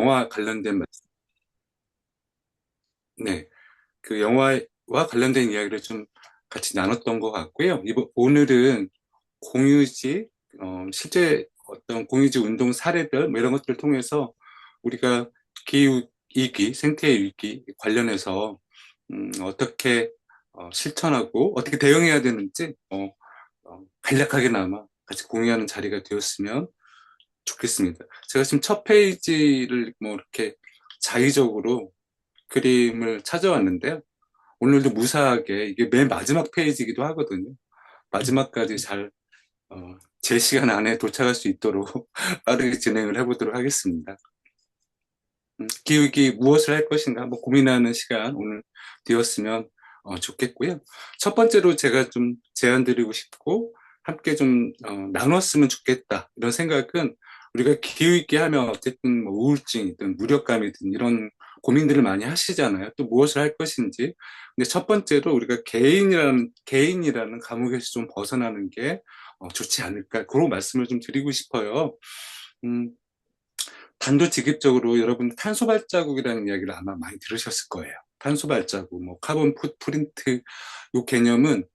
영화 관련된 네, 그 영화와 관련된 이야기를 좀 같이 나눴던 것 같고요. 오늘은 공유지, 실제 어떤 공유지 운동 사례들, 뭐 이런 것들을 통해서 우리가 기후 위기, 생태 위기 관련해서, 어떻게 실천하고 어떻게 대응해야 되는지, 간략하게나마 같이 공유하는 자리가 되었으면 좋겠습니다. 제가 지금 첫 페이지를 뭐 이렇게 자의적으로 그림을 찾아왔는데요. 오늘도 무사하게 이게 맨 마지막 페이지이기도 하거든요. 마지막까지 잘, 제 시간 안에 도착할 수 있도록 빠르게 진행을 해보도록 하겠습니다. 기획이 무엇을 할 것인가 한번 고민하는 시간 오늘 되었으면 좋겠고요. 첫 번째로 제가 좀 제안 드리고 싶고 함께 좀 나눴으면 좋겠다 이런 생각은 우리가 기후위기 하면 어쨌든 뭐 우울증이든 무력감이든 이런 고민들을 많이 하시잖아요. 또 무엇을 할 것인지. 근데 첫 번째로 우리가 개인이라는 감옥에서 좀 벗어나는 게 좋지 않을까 그런 말씀을 좀 드리고 싶어요. 음, 단도직입적으로 여러분 탄소 발자국이라는 이야기를 아마 많이 들으셨을 거예요. 탄소 발자국, 뭐 카본 풋프린트 이 개념은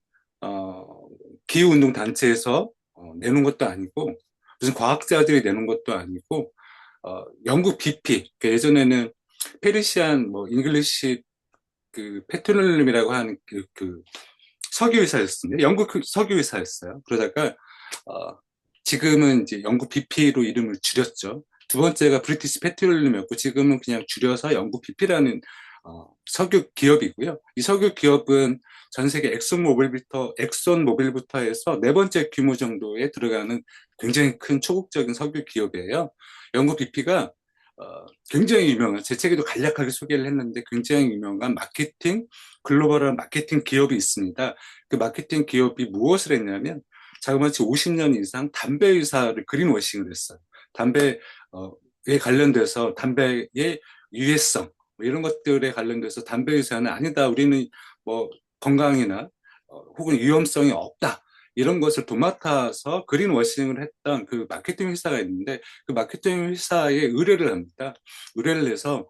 어, 기후운동 단체에서 내놓은 것도 아니고 무슨 과학자들이 내놓은 것도 아니고 영국 BP 그 예전에는 페르시안 뭐 잉글리시 그 페트롤륨이라고 하는 그 석유 회사였습니다. 영국 석유 회사였어요. 그러다가 어, 지금은 이제 영국 BP로 이름을 줄였죠. 두 번째가 브리티시 페트롤륨이었고 지금은 그냥 줄여서 영국 BP라는 석유 기업이고요. 이 석유 기업은 전 세계 엑손 모빌부터 해서 네 번째 규모 정도에 들어가는 굉장히 큰 초국적인 석유 기업이에요. 영국 BP가 굉장히 유명한, 제 책에도 간략하게 소개를 했는데 굉장히 유명한 글로벌한 마케팅 기업이 있습니다. 그 마케팅 기업이 무엇을 했냐면 자그마치 50년 이상 담배 회사를 그린워싱을 했어요. 담배에 관련돼서 담배의 유해성 뭐 이런 것들에 관련돼서 담배 회사는 아니다. 우리는 뭐 건강이나 혹은 위험성이 없다. 이런 것을 도맡아서 그린워싱을 했던 그 마케팅 회사가 있는데 그 마케팅 회사에 의뢰를 합니다. 의뢰를 해서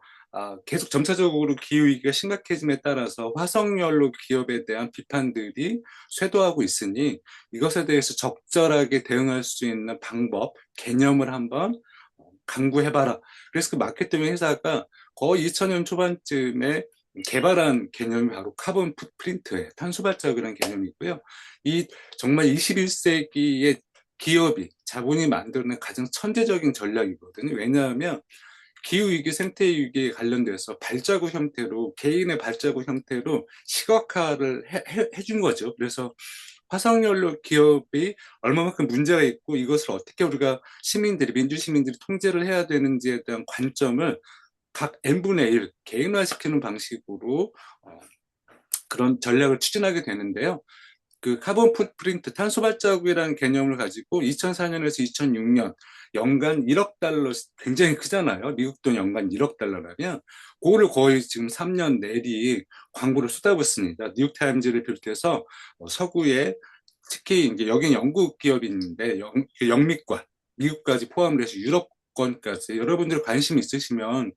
계속 점차적으로 기후위기가 심각해짐에 따라서 화석연료 기업에 대한 비판들이 쇄도하고 있으니 이것에 대해서 적절하게 대응할 수 있는 방법, 개념을 한번 강구해봐라. 그래서 그 마케팅 회사가 거의 2000년 초반쯤에 개발한 개념이 바로 카본 풋프린트예요. 탄소 발자국이라는 개념이고요. 이 정말 21세기의 기업이 자본이 만드는 가장 천재적인 전략이거든요. 왜냐하면 기후위기, 생태위기에 관련돼서 발자국 형태로, 개인의 발자국 형태로 시각화를 해준 거죠. 그래서 화석연료 기업이 얼마만큼 문제가 있고 이것을 어떻게 우리가 민주시민들이 통제를 해야 되는지에 대한 관점을 각 n분의 1 개인화시키는 방식으로 그런 전략을 추진하게 되는데요. 그 카본 풋프린트 탄소 발자국이라는 개념을 가지고 2004년에서 2006년 연간 1억 달러 굉장히 크잖아요. 미국 돈 연간 1억 달러라면 그거를 거의 지금 3년 내리 광고를 쏟아붓습니다. 뉴욕타임즈를 비롯해서 서구에 특히 이제 여긴 영국 기업인데 영미권 미국까지 포함을 해서 유럽권까지 여러분들 관심 있으시면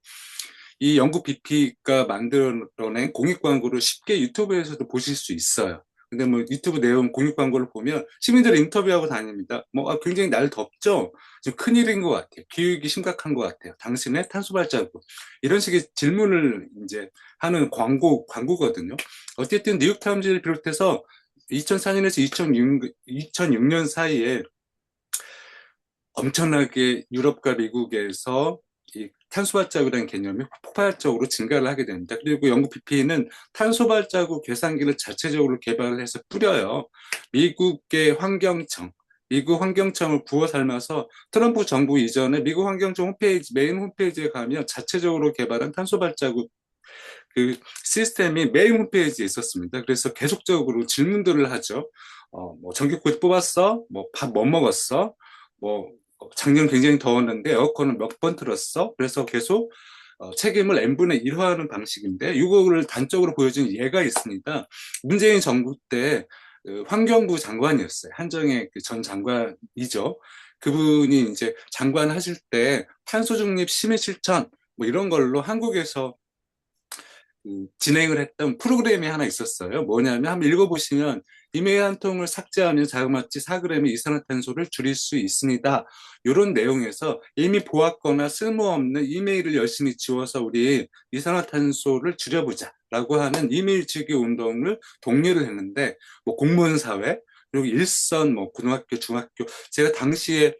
이 영국 BP가 만들어낸 공익 광고를 쉽게 유튜브에서도 보실 수 있어요. 근데 뭐 유튜브 내용 공익 광고를 보면 시민들 인터뷰하고 다닙니다. 뭐 굉장히 날 덥죠? 지금 큰일인 것 같아요. 기후위기 심각한 것 같아요. 당신의 탄소 발자국. 이런 식의 질문을 이제 하는 광고거든요. 어쨌든 뉴욕타임즈를 비롯해서 2004년에서 2006년 사이에 엄청나게 유럽과 미국에서 이 탄소 발자국이라는 개념이 폭발적으로 증가를 하게 됩니다. 그리고 영국 BP는 탄소 발자국 계산기를 자체적으로 개발을 해서 뿌려요. 미국 환경청을 부어 삶아서 트럼프 정부 이전에 미국 환경청 메인 홈페이지에 가면 자체적으로 개발한 탄소 발자국 그 시스템이 메인 홈페이지에 있었습니다. 그래서 계속적으로 질문들을 하죠. 뭐 전기코드 뽑았어? 뭐 밥 뭐 먹었어? 뭐 작년 굉장히 더웠는데 에어컨을 몇 번 틀었어? 그래서 계속 책임을 n분의 1화하는 방식인데 이거를 단적으로 보여준 예가 있습니다. 문재인 정부 때 환경부 장관이었어요. 한정혜 전 장관이죠. 그분이 이제 장관 하실 때 탄소 중립 시민 실천 뭐 이런 걸로 한국에서 진행을 했던 프로그램이 하나 있었어요. 뭐냐면 한번 읽어보시면 이메일 한 통을 삭제하면 자그마치 4g의 이산화탄소를 줄일 수 있습니다. 이런 내용에서 이미 보았거나 쓸모없는 이메일을 열심히 지워서 우리 이산화탄소를 줄여보자 라고 하는 이메일 지우기 운동을 독려를 했는데 뭐 공무원 사회 그리고 일선 뭐 고등학교 중학교 제가 당시에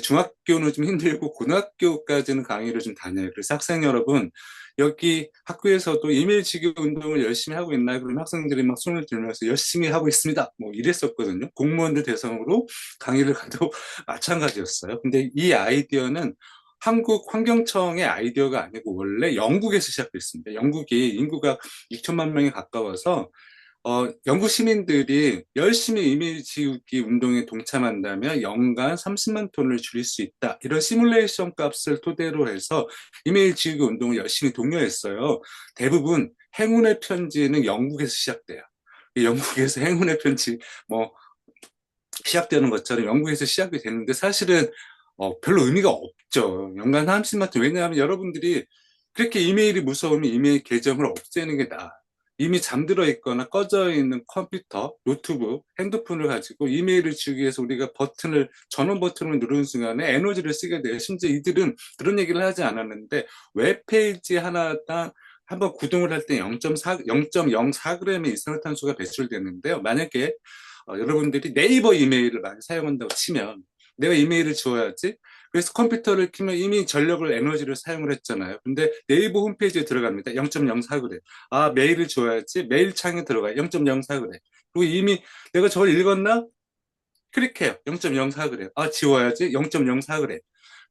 중학교는 좀 힘들고 고등학교까지는 강의를 좀 다녀요. 그래서 학생 여러분 여기 학교에서도 이메일 지교 운동을 열심히 하고 있나요? 그럼 학생들이 막 손을 들면서 열심히 하고 있습니다. 뭐 이랬었거든요. 공무원들 대상으로 강의를 가도 마찬가지였어요. 근데 이 아이디어는 한국 환경청의 아이디어가 아니고 원래 영국에서 시작됐습니다. 영국이 인구가 6천만 명에 가까워서 영국 시민들이 열심히 이메일 지우기 운동에 동참한다면 연간 30만 톤을 줄일 수 있다. 이런 시뮬레이션 값을 토대로 해서 이메일 지우기 운동을 열심히 독려했어요. 대부분 행운의 편지는 영국에서 시작돼요. 영국에서 행운의 편지 뭐 시작되는 것처럼 영국에서 시작이 되는데 사실은 별로 의미가 없죠. 연간 30만 톤. 왜냐하면 여러분들이 그렇게 이메일이 무서우면 이메일 계정을 없애는 게 나아. 이미 잠들어 있거나 꺼져 있는 컴퓨터, 노트북, 핸드폰을 가지고 이메일을 지우기 위해서 우리가 전원 버튼을 누르는 순간에 에너지를 쓰게 돼요. 심지어 이들은 그런 얘기를 하지 않았는데 웹페이지 하나당 한번 구동을 할 때 0.04g의 이산화탄소가 배출되는데요. 만약에 여러분들이 네이버 이메일을 많이 사용한다고 치면 내가 이메일을 지워야지. 그래서 컴퓨터를 키면 이미 전력을 에너지를 사용을 했잖아요. 근데 네이버 홈페이지에 들어갑니다. 0.04g. 아, 메일을 지워야지. 메일 창에 들어가요. 0.04g. 그리고 이미 내가 저걸 읽었나? 클릭해요. 0.04g. 아, 지워야지. 0.04g.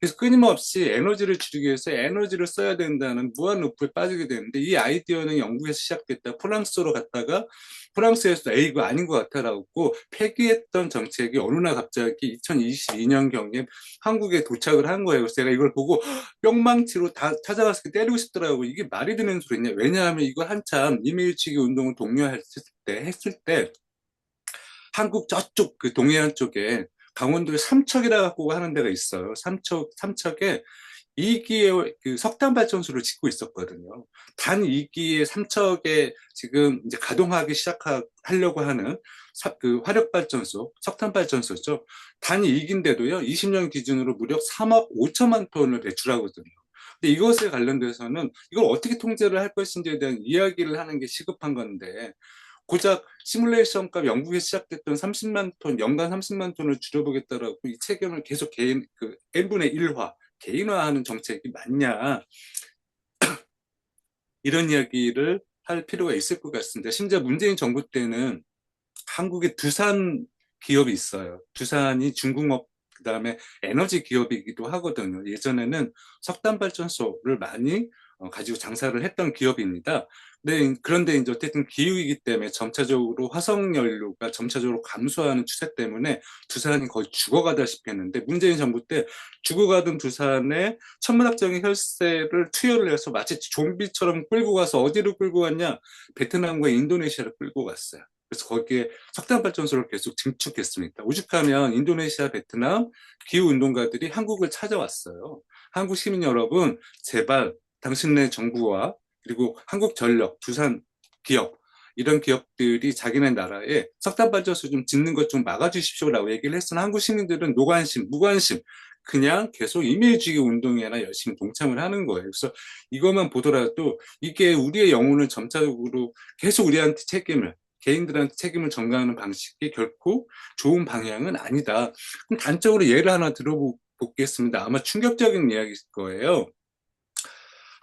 그래서 끊임없이 에너지를 줄이기 위해서 에너지를 써야 된다는 무한 루프에 빠지게 되는데 이 아이디어는 영국에서 시작됐다. 프랑스로 갔다가 프랑스에서 에이, 이거 아닌 것 같아라고 폐기했던 정책이 어느 날 갑자기 2022년경에 한국에 도착을 한 거예요. 그래서 제가 이걸 보고 뿅망치로 다 찾아가서 때리고 싶더라고요. 이게 말이 되는 소리냐. 왜냐하면 이걸 한참 이메일 치기 운동을 했을 때 한국 저쪽 그 동해안 쪽에 강원도에 삼척이라고 하는 데가 있어요. 삼척에 2기의 그 석탄 발전소를 짓고 있었거든요. 단 2기의 삼척에 지금 이제 가동하기 시작하려고 하는 그 화력 발전소, 석탄 발전소죠. 단 2기인데도요, 20년 기준으로 무려 3억 5천만 톤을 배출하거든요. 근데 이것에 관련돼서는 이걸 어떻게 통제를 할 것인지에 대한 이야기를 하는 게 시급한 건데, 고작 시뮬레이션 값 영국에서 시작됐던 30만 톤, 연간 30만 톤을 줄여보겠다라고 이 체계를 계속 n분의 1화, 개인화하는 정책이 맞냐. 이런 이야기를 할 필요가 있을 것 같습니다. 심지어 문재인 정부 때는 한국에 두산 기업이 있어요. 두산이 중공업 그다음에 에너지 기업이기도 하거든요. 예전에는 석탄 발전소를 많이 가지고 장사를 했던 기업입니다. 그런데 이제 어쨌든 기후이기 때문에 점차적으로 화석 연료가 점차적으로 감소하는 추세 때문에 두산이 거의 죽어가다시피 했는데 문재인 정부 때 죽어가던 두산에 천문학적인 혈세를 투여를 해서 마치 좀비처럼 끌고 가서 어디로 끌고 갔냐? 베트남과 인도네시아를 끌고 갔어요. 그래서 거기에 석탄 발전소를 계속 증축했습니다. 오죽하면 인도네시아, 베트남 기후운동가들이 한국을 찾아왔어요. 한국 시민 여러분, 제발 당신네 정부와 그리고 한국전력, 두산 기업, 이런 기업들이 자기네 나라에 석탄 발전소 좀 짓는 것 좀 막아주십시오라고 얘기를 했으나 한국 시민들은 노관심, 무관심, 그냥 계속 이미지기 운동에나 열심히 동참을 하는 거예요. 그래서 이것만 보더라도 이게 우리의 영혼을 점차적으로 계속 우리한테 개인들한테 책임을 전가하는 방식이 결코 좋은 방향은 아니다. 그럼 단적으로 예를 하나 들어보겠습니다. 아마 충격적인 이야기일 거예요.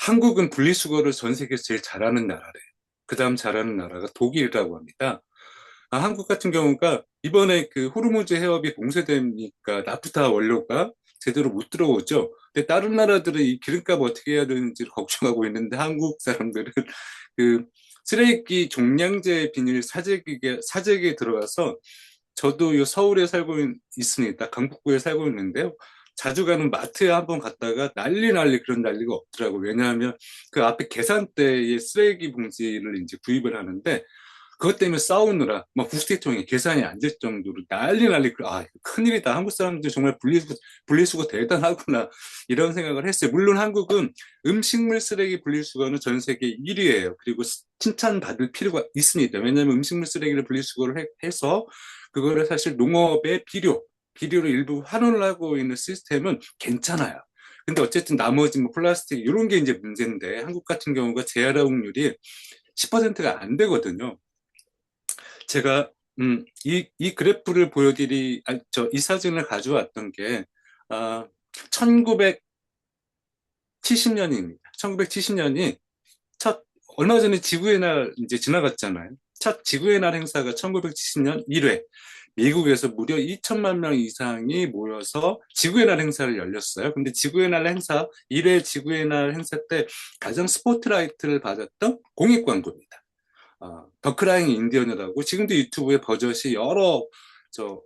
한국은 분리수거를 전 세계에서 제일 잘하는 나라래. 그 다음 잘하는 나라가 독일이라고 합니다. 한국 같은 경우가 이번에 그 호르무즈 해협이 봉쇄되니까 나프타 원료가 제대로 못 들어오죠. 근데 다른 나라들은 이 기름값 어떻게 해야 되는지를 걱정하고 있는데 한국 사람들은 그 쓰레기 종량제 비닐 사재기에 들어가서 저도 이 서울에 살고 있습니다. 강북구에 살고 있는데요. 자주 가는 마트에 한번 갔다가 난리 그런 난리가 없더라고요. 왜냐하면 그 앞에 계산대에 쓰레기 봉지를 이제 구입을 하는데 그것 때문에 싸우느라 막 국세청이 계산이 안 될 정도로 난리 아 큰일이다. 한국 사람들 정말 분리수거 대단하구나 이런 생각을 했어요. 물론 한국은 음식물 쓰레기 분리수거는 전 세계 1위예요. 그리고 칭찬받을 필요가 있습니다. 왜냐하면 음식물 쓰레기를 분리수거를 해서 그거를 사실 농업의 비료로 일부 환원을 하고 있는 시스템은 괜찮아요. 근데 어쨌든 나머지 뭐 플라스틱 이런 게 이제 문제인데 한국 같은 경우가 재활용률이 10%가 안 되거든요. 제가 이 그래프를 이 사진을 가져왔던 게 1970년입니다. 1970년이 첫 얼마 전에 지구의 날 이제 지나갔잖아요. 첫 지구의 날 행사가 1970년 1회 미국에서 무려 2천만 명 이상이 모여서 지구의 날 행사를 열렸어요. 근데 지구의 날 행사 1회 지구의 날 행사 때 가장 스포트라이트를 받았던 공익 광고입니다. 더크라잉 인디언이라고 지금도 유튜브에 버젓이 여러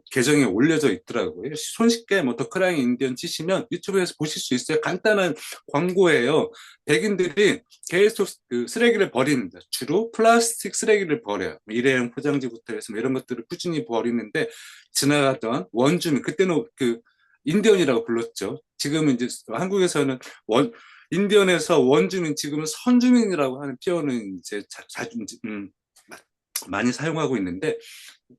계정에 올려져 있더라고요. 손쉽게 뭐 더크라잉 인디언 치시면 유튜브에서 보실 수 있어요. 간단한 광고예요. 백인들이 계속 그 쓰레기를 버립니다. 주로 플라스틱 쓰레기를 버려요. 일회용 포장지부터 해서 뭐 이런 것들을 꾸준히 버리는데 지나가던 원주민, 그때는 그 인디언이라고 불렀죠. 지금은 이제 한국에서는 인디언에서 원주민, 지금은 선주민이라고 하는 표현은 이제 자주 많이 사용하고 있는데,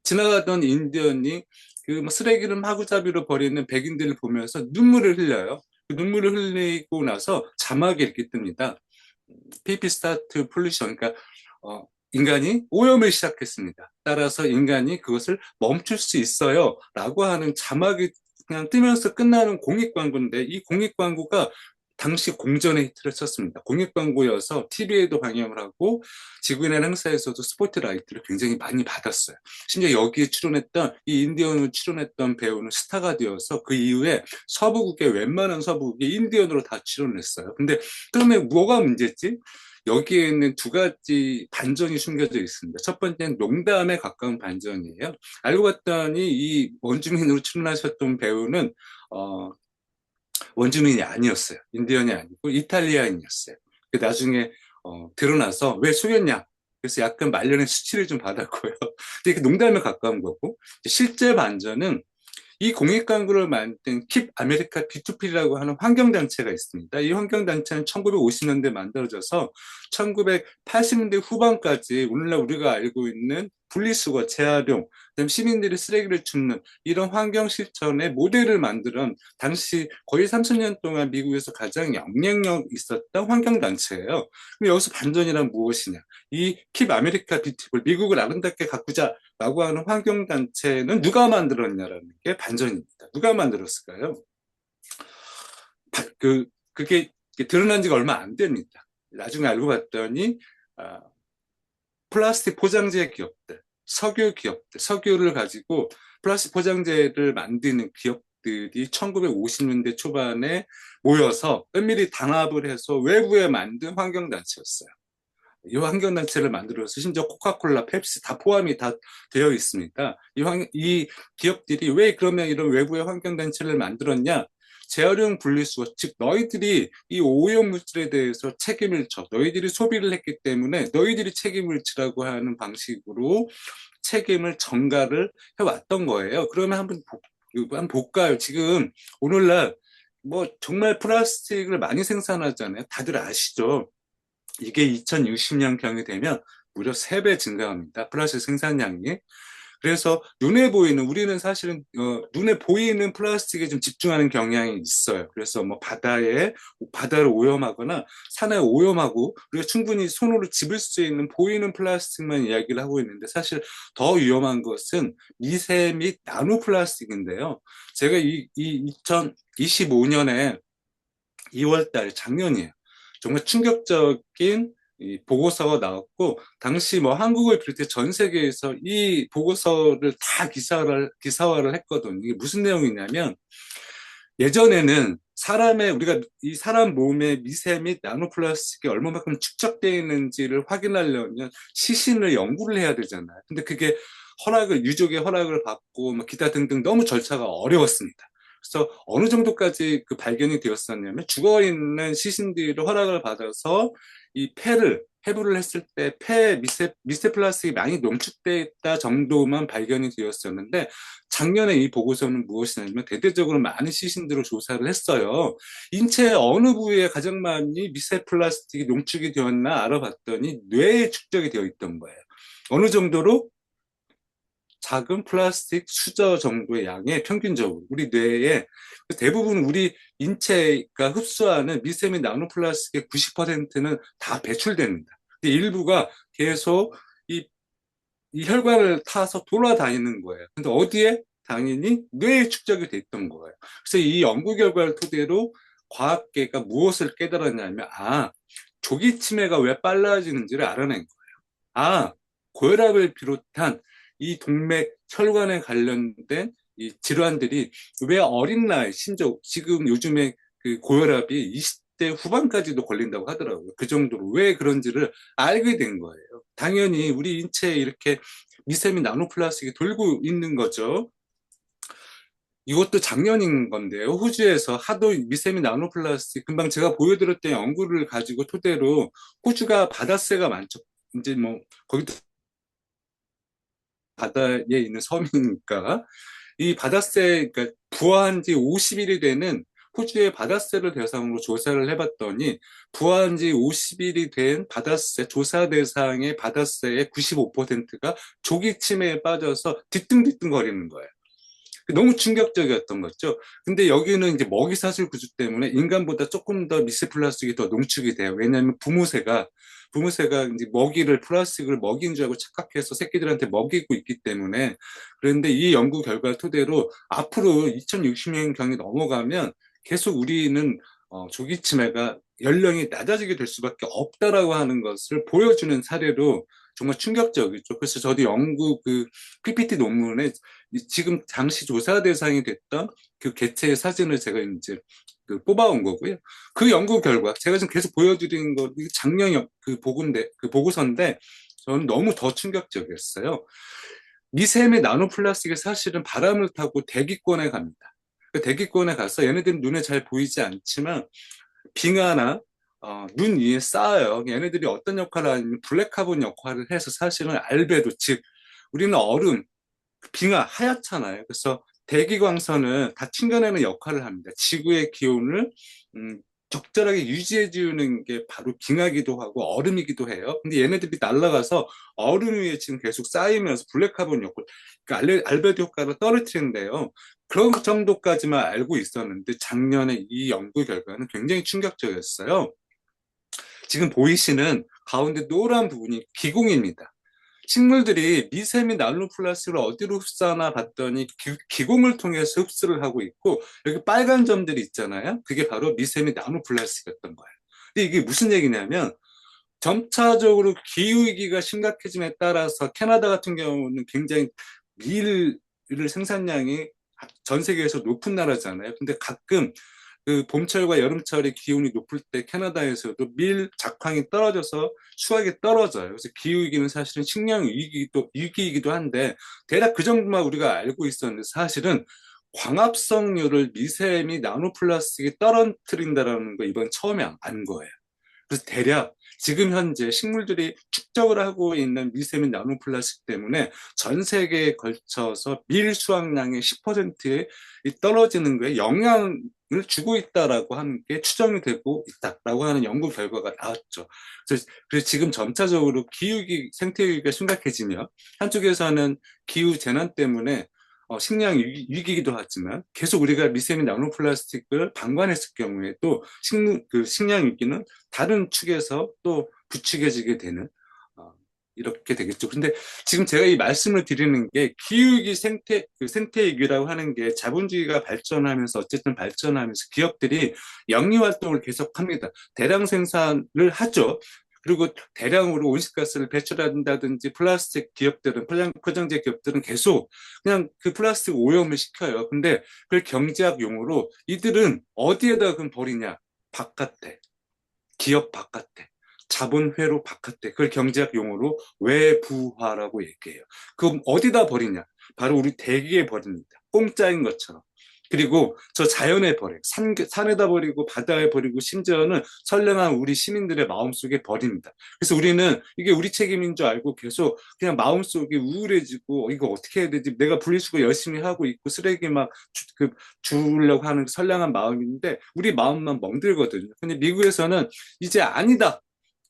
지나가던 인디언이 그 쓰레기를 마구잡이로 버리는 백인들을 보면서 눈물을 흘려요. 그 눈물을 흘리고 나서 자막이 이렇게 뜹니다. PP 스타트 폴루션, 그러니까 인간이 오염을 시작했습니다. 따라서 인간이 그것을 멈출 수 있어요. 라고 하는 자막이 그냥 뜨면서 끝나는 공익 광고인데, 이 공익 광고가 당시 공전의 히트를 쳤습니다. 공익 광고여서 TV에도 방영을 하고 지구인의 행사에서도 스포트라이트를 굉장히 많이 받았어요. 심지어 여기에 출연했던 이 인디언으로 출연했던 배우는 스타가 되어서 그 이후에 서부국의 웬만한 서부국이 인디언으로 다 출연을 했어요. 근데 그러면 뭐가 문제지? 여기에는 두 가지 반전이 숨겨져 있습니다. 첫 번째는 농담에 가까운 반전이에요. 알고 봤더니 이 원주민으로 출연하셨던 배우는 원주민이 아니었어요. 인디언이 아니고 이탈리아인이었어요. 나중에 드러나서 왜 속였냐? 그래서 약간 말년의 수치를 좀 받았고요. 근데 농담에 가까운 거고, 실제 반전은 이 공익 광고를 만든 킵 아메리카 B2P라고 하는 환경단체가 있습니다. 이 환경단체는 1950년대 만들어져서 1980년대 후반까지 오늘날 우리가 알고 있는 분리수거, 재활용, 그다음 시민들이 쓰레기를 줍는 이런 환경 실천의 모델을 만드는 당시 거의 30년 동안 미국에서 가장 영향력 있었던 환경단체예요. 그럼 여기서 반전이란 무엇이냐? 이 킵 아메리카 B2P를 미국을 아름답게 가꾸자라고 하는 환경단체는 누가 만들었냐라는 게 반전입니다. 누가 만들었을까요? 그게 드러난 지가 얼마 안 됩니다. 나중에 알고 봤더니 플라스틱 포장재 기업들, 석유 기업들, 석유를 가지고 플라스틱 포장재를 만드는 기업들이 1950년대 초반에 모여서 은밀히 단합을 해서 외부에 만든 환경단체였어요. 이 환경단체를 만들어서 심지어 코카콜라, 펩시 다 포함이 다 되어 있습니다. 이 기업들이 왜 그러면 이런 외부의 환경단체를 만들었냐? 재활용 분리수거, 즉 너희들이 이 오염 물질에 대해서 책임을 져. 너희들이 소비를 했기 때문에 너희들이 책임을 지라고 하는 방식으로 책임을 전가를 해왔던 거예요. 그러면 한번 볼까요? 지금 오늘날 뭐 정말 플라스틱을 많이 생산하잖아요. 다들 아시죠? 이게 2060년경이 되면 무려 3배 증가합니다. 플라스틱 생산량이. 그래서 우리는 사실은 눈에 보이는 플라스틱에 좀 집중하는 경향이 있어요. 그래서 뭐 바다를 오염하거나 산에 오염하고 우리가 충분히 손으로 집을 수 있는 보이는 플라스틱만 이야기를 하고 있는데, 사실 더 위험한 것은 미세 및 나노 플라스틱인데요. 제가 이 2025년에 2월달 작년이에요. 정말 충격적인 이 보고서가 나왔고, 당시 뭐 한국을 비롯해 전 세계에서 이 보고서를 다 기사화를 했거든요. 이게 무슨 내용이냐면, 예전에는 우리가 이 사람 몸에 미세 및 나노플라스틱이 얼마만큼 축적되어 있는지를 확인하려면 시신을 연구를 해야 되잖아요. 근데 그게 유족의 허락을 받고 뭐 기타 등등 너무 절차가 어려웠습니다. 그래서 어느 정도까지 그 발견이 되었었냐면, 죽어 있는 시신들을 허락을 받아서 이 폐를 해부를 했을 때 폐 미세 플라스틱이 많이 농축됐다 정도만 발견이 되었었는데 작년에 이 보고서는 무엇이냐면 대대적으로 많은 시신들을 조사를 했어요. 인체 어느 부위에 가장 많이 미세 플라스틱이 농축이 되었나 알아봤더니 뇌에 축적이 되어 있던 거예요. 어느 정도로 작은 플라스틱 수저 정도의 양의 평균적으로 우리 뇌에 대부분 우리 인체가 흡수하는 미세 및 나노 플라스틱의 90%는 다 배출됩니다. 근데 일부가 계속 이, 이 혈관을 타서 돌아다니는 거예요. 근데 어디에? 당연히 뇌에 축적이 돼 있던 거예요. 그래서 이 연구 결과를 토대로 과학계가 무엇을 깨달았냐면, 조기 치매가 왜 빨라지는지를 알아낸 거예요. 고혈압을 비롯한 이 동맥 혈관에 관련된 이 질환들이 왜 어린 나이, 심지어 지금 요즘에 그 고혈압이 20대 후반까지도 걸린다고 하더라고요. 그 정도로 왜 그런지를 알게 된 거예요. 당연히 우리 인체에 이렇게 미세미 나노플라스틱이 돌고 있는 거죠. 이것도 작년인 건데요. 호주에서 하도 미세미 나노플라스틱, 금방 제가 보여드렸던 연구를 가지고 토대로 호주가 바다새가 많죠. 이제 뭐, 거기도 바다에 있는 섬이니까 이 바다새, 그러니까 부화한 지 50일이 되는 호주의 바다새를 대상으로 조사를 해봤더니 부화한 지 50일이 된 바다새 조사 대상의 바다새의 95%가 조기 치매에 빠져서 뒤뚱뒤뚱 거리는 거예요. 너무 충격적이었던 거죠. 근데 여기는 이제 먹이사슬 구조 때문에 인간보다 조금 더 미세 플라스틱이 더 농축이 돼요. 왜냐하면 부무새가 이제 먹이를 플라스틱을 먹인 줄 알고 착각해서 새끼들한테 먹이고 있기 때문에. 그런데 이 연구 결과를 토대로 앞으로 2060년경이 넘어가면 계속 우리는 조기 치매가 연령이 낮아지게 될 수밖에 없다라고 하는 것을 보여주는 사례로 정말 충격적이죠. 그래서 저도 연구 그 PPT 논문에 지금 당시 조사 대상이 됐던 그 개체의 사진을 제가 이제 그 뽑아온 거고요. 그 연구 결과 제가 지금 계속 보여드리는 거 작년 그 보고서인데 저는 너무 더 충격적이었어요. 미세미 나노플라스틱이 사실은 바람을 타고 대기권에 갑니다. 그 대기권에 가서 얘네들은 눈에 잘 보이지 않지만 빙하나 눈 위에 쌓여요. 얘네들이 어떤 역할을 하냐면 블랙카본 역할을 해서 사실은 알베도, 즉 우리는 얼음, 빙하 하얗잖아요. 그래서 대기광선을 다 튕겨내는 역할을 합니다. 지구의 기온을 적절하게 유지해 주는 게 바로 빙하기도 하고 얼음이기도 해요. 근데 얘네들이 날아가서 얼음 위에 지금 계속 쌓이면서 블랙카본 역할, 그러니까 알베도 효과를 떨어뜨린대요. 그런 정도까지만 알고 있었는데 작년에 이 연구 결과는 굉장히 충격적이었어요. 지금 보이시는 가운데 노란 부분이 기공입니다. 식물들이 미세미 나노플라스틱을 어디로 흡수하나 봤더니 기공을 통해서 흡수를 하고 있고 여기 빨간 점들이 있잖아요. 그게 바로 미세미 나노플라스틱이었던 거예요. 근데 이게 무슨 얘기냐면 점차적으로 기후위기가 심각해짐에 따라서 캐나다 같은 경우는 굉장히 밀 생산량이 전 세계에서 높은 나라잖아요. 근데 가끔 그 봄철과 여름철에 기온이 높을 때 캐나다에서도 밀 작황이 떨어져서 수확이 떨어져요. 그래서 기후위기는 사실은 식량 위기이기도 한데 대략 그 정도만 우리가 알고 있었는데 사실은 광합성률을 미세미 나노플라스틱이 떨어뜨린다는 거 이번 처음에 안 거예요. 그래서 대략 지금 현재 식물들이 축적을 하고 있는 미세민 나노플라스틱 때문에 전 세계에 걸쳐서 밀 수확량의 10%에 떨어지는 거에 영향을 주고 있다라고 하는 게 추정이 되고 있다라고 하는 연구 결과가 나왔죠. 그래서 지금 점차적으로 기후기 생태위기가 심각해지며 한쪽에서는 기후 재난 때문에 식량 위기이기도 하지만 계속 우리가 미세민 나노플라스틱을 방관했을 경우에 또 식량 위기는 다른 축에서 또 부추겨지게 되는 이렇게 되겠죠. 근데 지금 제가 이 말씀을 드리는 게 기후위기 생태위기라고 하는 게 자본주의가 발전하면서 어쨌든 발전하면서 기업들이 영리 활동을 계속합니다. 대량 생산을 하죠. 그리고 대량으로 온실가스를 배출한다든지 플라스틱 기업들은 포장재 기업들은 계속 그냥 그 플라스틱 오염을 시켜요. 근데 그걸 경제학 용어로 이들은 어디에다 그럼 버리냐? 바깥에. 기업 바깥에. 자본회로 바깥에. 그걸 경제학 용어로 외부화라고 얘기해요. 그럼 어디다 버리냐? 바로 우리 대기에 버립니다. 공짜인 것처럼. 그리고 저 자연에 버려요. 산에다 버리고 바다에 버리고 심지어는 선량한 우리 시민들의 마음속에 버립니다. 그래서 우리는 이게 우리 책임인 줄 알고 계속 그냥 마음속이 우울해지고 이거 어떻게 해야 되지? 내가 분리수거 열심히 하고 있고 쓰레기 막 주우려고 하는 선량한 마음인데 우리 마음만 멍들거든요. 근데 미국에서는 이제 아니다.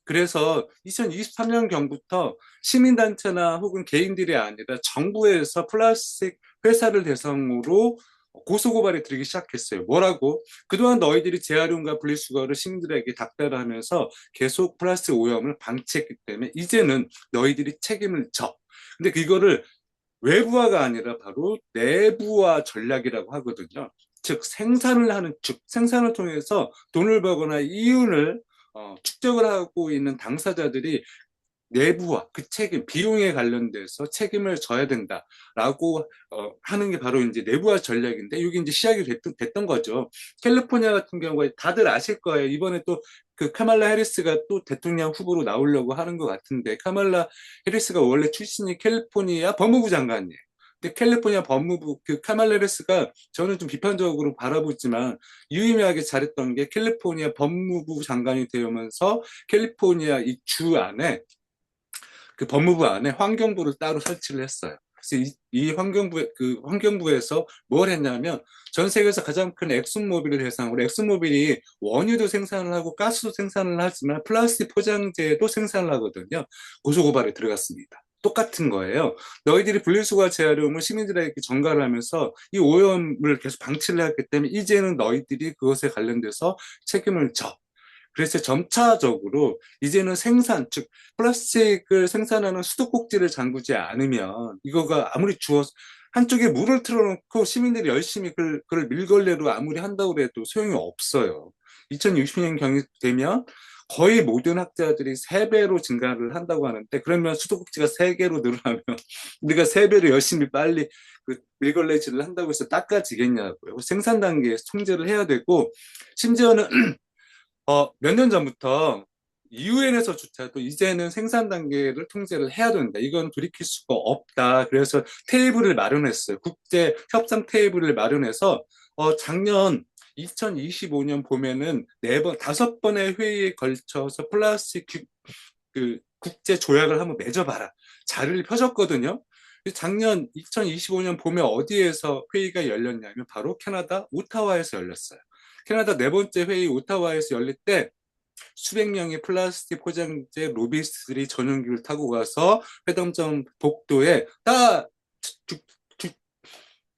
그래서 2023년경부터 시민단체나 혹은 개인들이 아니라 정부에서 플라스틱 회사를 대상으로 고소고발이 들기 시작했어요. 뭐라고? 그동안 너희들이 재활용과 분리수거를 시민들에게 닥달을 하면서 계속 플라스틱 오염을 방치했기 때문에 이제는 너희들이 책임을 져. 근데 그거를 외부화가 아니라 바로 내부화 전략이라고 하거든요. 즉 생산을 하는 즉 생산을 통해서 돈을 벌거나 이윤을 축적을 하고 있는 당사자들이 내부와 그 책임, 비용에 관련돼서 책임을 져야 된다라고 하는 게 바로 이제 내부화 전략인데 이게 이제 시작이 됐던 거죠. 캘리포니아 같은 경우에 다들 아실 거예요. 이번에 또 그 카말라 해리스가 또 대통령 후보로 나오려고 하는 것 같은데 카말라 해리스가 원래 출신이 캘리포니아 법무부 장관이에요. 근데 캘리포니아 법무부 그 카말라 해리스가 저는 좀 비판적으로 바라보지만 유의미하게 잘했던 게 캘리포니아 법무부 장관이 되면서 캘리포니아 이 주 안에 그 법무부 안에 환경부를 따로 설치를 했어요. 그래서 이 환경부에서 뭘 했냐면 전 세계에서 가장 큰 엑슨모빌을 대상으로 엑슨모빌이 원유도 생산을 하고 가스도 생산을 하지만 플라스틱 포장재도 생산을 하거든요. 고소고발에 들어갔습니다. 똑같은 거예요. 너희들이 분리수거 재활용을 시민들에게 전가를 하면서 이 오염을 계속 방치를 했기 때문에 이제는 너희들이 그것에 관련돼서 책임을 져. 그래서 점차적으로 이제는 생산, 즉 플라스틱을 생산하는 수도꼭지를 잠그지 않으면 이거가 아무리 주어서 한쪽에 물을 틀어놓고 시민들이 열심히 그걸 밀걸레로 아무리 한다고 해도 소용이 없어요. 2060년 경이 되면 거의 모든 학자들이 3배로 증가를 한다고 하는데 그러면 수도꼭지가 3개로 늘어나면 우리가 3배로 열심히 빨리 그 밀걸레질을 한다고 해서 닦아지겠냐고요. 생산 단계에서 통제를 해야 되고 심지어는 몇 년 전부터 유엔에서조차도 이제는 생산 단계를 통제를 해야 된다. 이건 돌이킬 수가 없다. 그래서 테이블을 마련했어요. 국제 협상 테이블을 마련해서 작년 2025년 봄에는 5번의 회의에 걸쳐서 플라스틱 그 국제 조약을 한번 맺어봐라. 자료를 펴줬거든요. 작년 2025년 봄에 어디에서 회의가 열렸냐면 바로 캐나다 오타와에서 열렸어요. 캐나다 4번째 회의 오타와에서 열릴 때 수백 명의 플라스틱 포장재 로비스트들이 전용기를 타고 가서 회담점 복도에 딱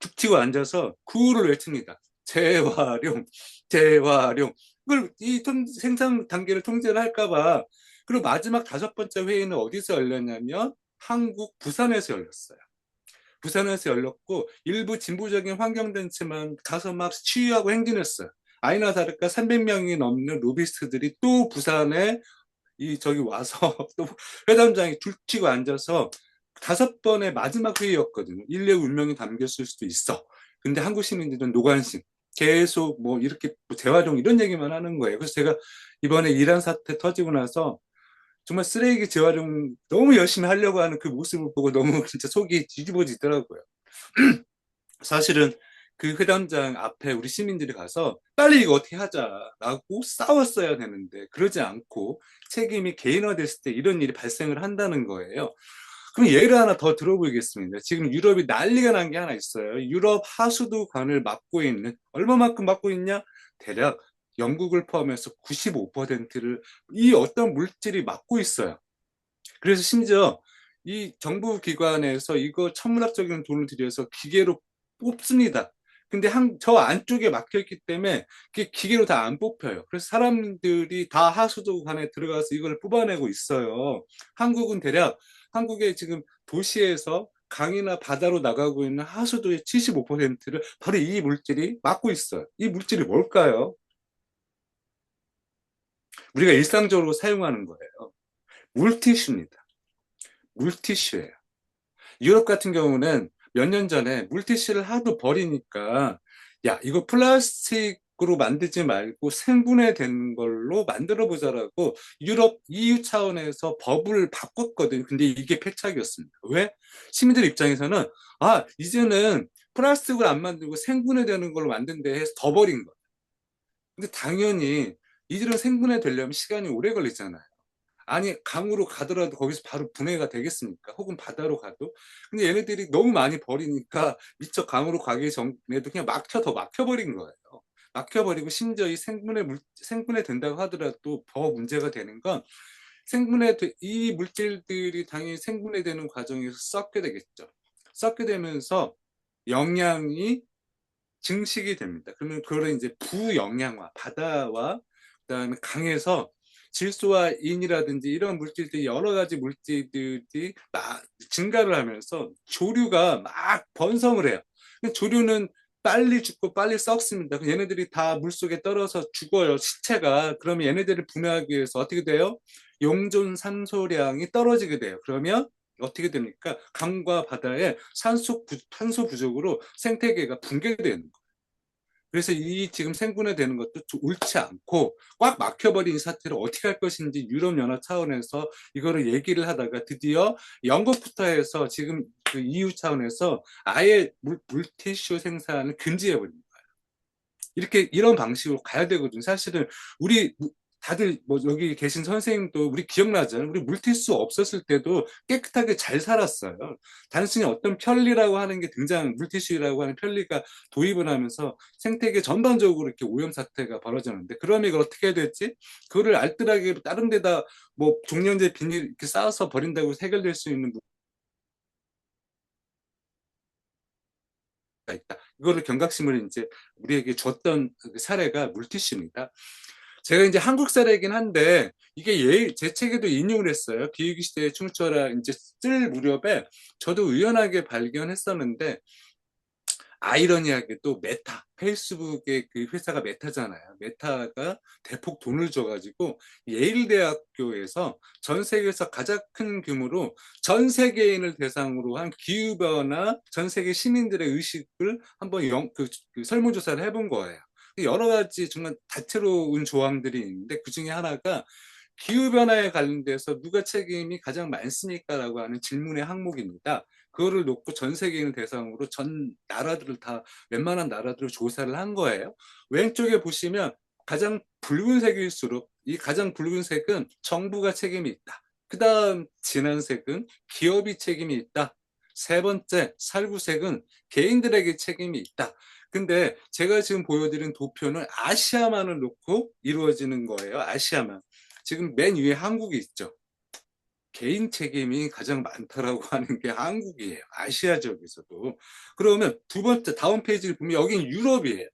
죽치고 앉아서 구호를 외칩니다. 재활용, 재활용. 그걸 이 생산 단계를 통제를 할까봐. 그리고 마지막 5번째 회의는 어디서 열렸냐면 한국 부산에서 열렸어요. 부산에서 열렸고 일부 진보적인 환경단체만 가서 막 시위하고 행진했어요. 아니나 다를까 300명이 넘는 로비스트들이 또 부산에 저기 와서 또 회담장에 둘치고 앉아서 5번의 마지막 회의였거든요. 인류의 운명이 담겼을 수도 있어. 근데 한국 시민들은 노관심. 계속 뭐 이렇게 재활용 이런 얘기만 하는 거예요. 그래서 제가 이번에 이란 사태 터지고 나서 정말 쓰레기 재활용 너무 열심히 하려고 하는 그 모습을 보고 너무 진짜 속이 뒤집어지더라고요. 사실은 그 회담장 앞에 우리 시민들이 가서 빨리 이거 어떻게 하자라고 싸웠어야 되는데 그러지 않고 책임이 개인화됐을 때 이런 일이 발생을 한다는 거예요. 그럼 예를 하나 더 들어보겠습니다. 지금 유럽이 난리가 난 게 하나 있어요. 유럽 하수도관을 막고 있는 얼마만큼 막고 있냐? 대략 영국을 포함해서 95%를 이 어떤 물질이 막고 있어요. 그래서 심지어 이 정부 기관에서 이거 천문학적인 돈을 들여서 기계로 뽑습니다. 근데 저 안쪽에 막혀 있기 때문에 그게 기계로 다 안 뽑혀요. 그래서 사람들이 다 하수도관에 들어가서 이걸 뽑아내고 있어요. 한국은 대략 한국의 지금 도시에서 강이나 바다로 나가고 있는 하수도의 75%를 바로 이 물질이 막고 있어요. 이 물질이 뭘까요? 우리가 일상적으로 사용하는 거예요. 물티슈입니다. 물티슈예요. 유럽 같은 경우는 몇 년 전에 물티슈를 하도 버리니까 야 이거 플라스틱으로 만들지 말고 생분해된 걸로 만들어 보자라고 유럽 EU 차원에서 법을 바꿨거든요. 근데 이게 패착이었습니다. 왜? 시민들 입장에서는 아 이제는 플라스틱을 안 만들고 생분해되는 걸로 만든데 해서 더 버린 거예요. 근데 당연히 이런 생분해 되려면 시간이 오래 걸리잖아요. 아니 강으로 가더라도 거기서 바로 분해가 되겠습니까? 혹은 바다로 가도. 근데 얘네들이 너무 많이 버리니까 미처 강으로 가기 전에도 그냥 더 막혀버린 거예요. 막혀버리고 심지어 이 생분해 된다고 하더라도 더 문제가 되는 건 이 물질들이 당연히 생분해되는 과정에서 썩게 되겠죠. 썩게 되면서 영양이 증식이 됩니다. 그러면 그거를 이제 부영양화, 바다와 그다음에 강에서 질소와 인이라든지 이런 물질들이 여러 가지 물질들이 막 증가를 하면서 조류가 막 번성을 해요. 조류는 빨리 죽고 빨리 썩습니다. 얘네들이 다 물속에 떨어져 죽어요. 시체가. 그러면 얘네들을 분해하기 위해서 어떻게 돼요? 용존 산소량이 떨어지게 돼요. 그러면 어떻게 됩니까? 강과 바다에 산소 부족으로 생태계가 붕괴되는 거예요. 그래서 이 지금 생분해되는 것도 옳지 않고 꽉 막혀버린 이 사태를 어떻게 할 것인지 유럽연합 차원에서 이거를 얘기를 하다가 드디어 영국부터 해서 지금 그 EU 차원에서 아예 물티슈 생산을 금지해버립니다. 이렇게 이런 방식으로 가야 되거든요. 사실은 우리 다들 뭐 여기 계신 선생님도 우리 기억나잖아요. 우리 물티슈 없었을 때도 깨끗하게 잘 살았어요. 단순히 어떤 편리라고 하는 게 물티슈라고 하는 편리가 도입을 하면서 생태계 전반적으로 이렇게 오염 사태가 벌어졌는데, 그러면 이걸 어떻게 해야 될지, 그거를 알뜰하게 다른 데다 뭐 종량제 비닐 이렇게 쌓아서 버린다고 해결될 수 있는 가 있다. 이거를 경각심을 이제 우리에게 줬던 그 사례가 물티슈입니다. 제가 이제 한국 사례이긴 한데 이게 제 책에도 인용을 했어요. 기후위기 시대에 춤춰라 이제 쓸 무렵에 저도 우연하게 발견했었는데, 아이러니하게도 페이스북의 그 회사가 메타잖아요. 메타가 대폭 돈을 줘가지고 예일대학교에서 전 세계에서 가장 큰 규모로 전 세계인을 대상으로 한 기후변화, 전 세계 시민들의 의식을 한번 설문조사를 해본 거예요. 여러 가지 정말 다채로운 조항들이 있는데 그 중에 하나가 기후변화에 관련돼서 누가 책임이 가장 많습니까? 라고 하는 질문의 항목입니다. 그거를 놓고 전 세계인을 대상으로 전 나라들을 다 웬만한 나라들을 조사를 한 거예요. 왼쪽에 보시면 가장 붉은색일수록 이 가장 붉은색은 정부가 책임이 있다. 그 다음 진한 색은 기업이 책임이 있다. 세 번째 살구색은 개인들에게 책임이 있다. 근데 제가 지금 보여드린 도표는 아시아만을 놓고 이루어지는 거예요. 아시아만. 지금 맨 위에 한국이 있죠. 개인 책임이 가장 많다라고 하는 게 한국이에요. 아시아 지역에서도. 그러면 두 번째 다음 페이지를 보면 여긴 유럽이에요.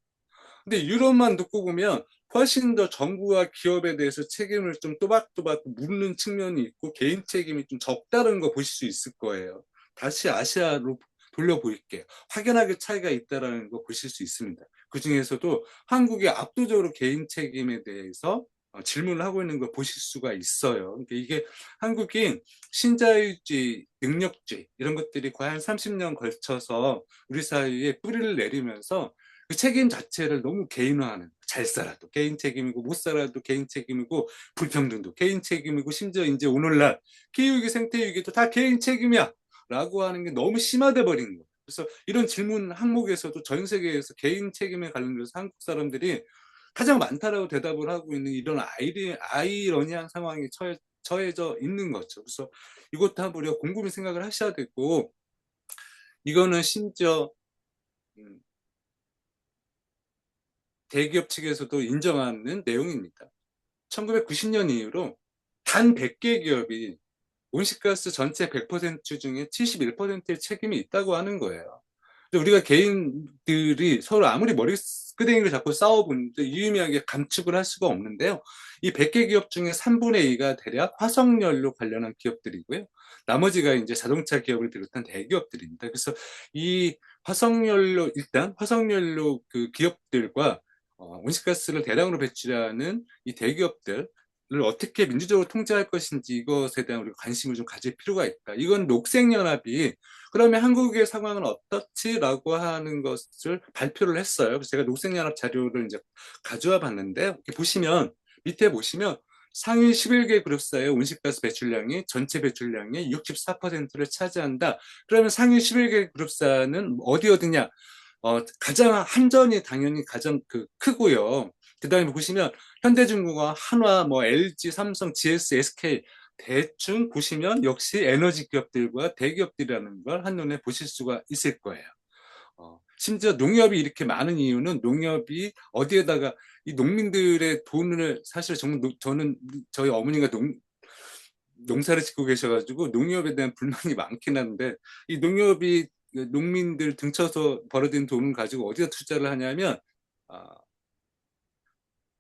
근데 유럽만 놓고 보면 훨씬 더 정부와 기업에 대해서 책임을 좀 또박또박 묻는 측면이 있고 개인 책임이 좀 적다는 거 보실 수 있을 거예요. 다시 아시아로 돌려보일게요. 확연하게 차이가 있다는 거 보실 수 있습니다. 그 중에서도 한국이 압도적으로 개인 책임에 대해서 질문을 하고 있는 걸 보실 수가 있어요. 그러니까 이게 한국인 신자유주의, 능력주의 이런 것들이 거의 한 30년 걸쳐서 우리 사회에 뿌리를 내리면서 그 책임 자체를 너무 개인화하는, 잘 살아도 개인 책임이고 못 살아도 개인 책임이고 불평등도 개인 책임이고 심지어 이제 오늘날 기후위기 생태위기도 다 개인 책임이야 라고 하는 게 너무 심화돼 버린 거예요. 그래서 이런 질문 항목에서도 전 세계에서 개인 책임에 관련해서 한국 사람들이 가장 많다라고 대답을 하고 있는 이런 아이러니한 상황에 처해져 있는 거죠. 그래서 이것도 한번 우리가 곰곰이 생각을 하셔야 되고, 이거는 심지어 대기업 측에서도 인정하는 내용입니다. 1990년 이후로 단 100개 기업이 온실가스 전체 100% 중에 71%의 책임이 있다고 하는 거예요. 우리가 개인들이 서로 아무리 머리끄댕이를 잡고 싸워보는데 유의미하게 감축을 할 수가 없는데요. 이 100개 기업 중에 3분의 2가 대략 화석연료 관련한 기업들이고요. 나머지가 이제 자동차 기업을 비롯한 대기업들입니다. 그래서 이 일단 화석연료 그 기업들과 온실가스를 대량으로 배출하는 이 대기업들 를 어떻게 민주적으로 통제할 것인지 이것에 대한 우리가 관심을 좀 가질 필요가 있다. 이건 녹색연합이 그러면 한국의 상황은 어떻지라고 하는 것을 발표를 했어요. 그래서 제가 녹색연합 자료를 이제 가져와 봤는데, 이렇게 보시면 밑에 보시면 상위 11개 그룹사의 온실가스 배출량이 전체 배출량의 64%를 차지한다. 그러면 상위 11개 그룹사는 어디 어디냐? 가장 한전이 당연히 가장 크고요. 그다음에 보시면 현대중공업, 한화, 뭐 LG, 삼성, GS, SK 대충 보시면 역시 에너지 기업들과 대기업들이라는 걸 한눈에 보실 수가 있을 거예요. 심지어 농협이 이렇게 많은 이유는 농협이 어디에다가 이 농민들의 돈을 사실 정말 저는 저희 어머니가 농사를 짓고 계셔가지고 농협에 대한 불만이 많긴 한데 이 농협이 농민들 등쳐서 벌어들인 돈을 가지고 어디다 투자를 하냐면 아,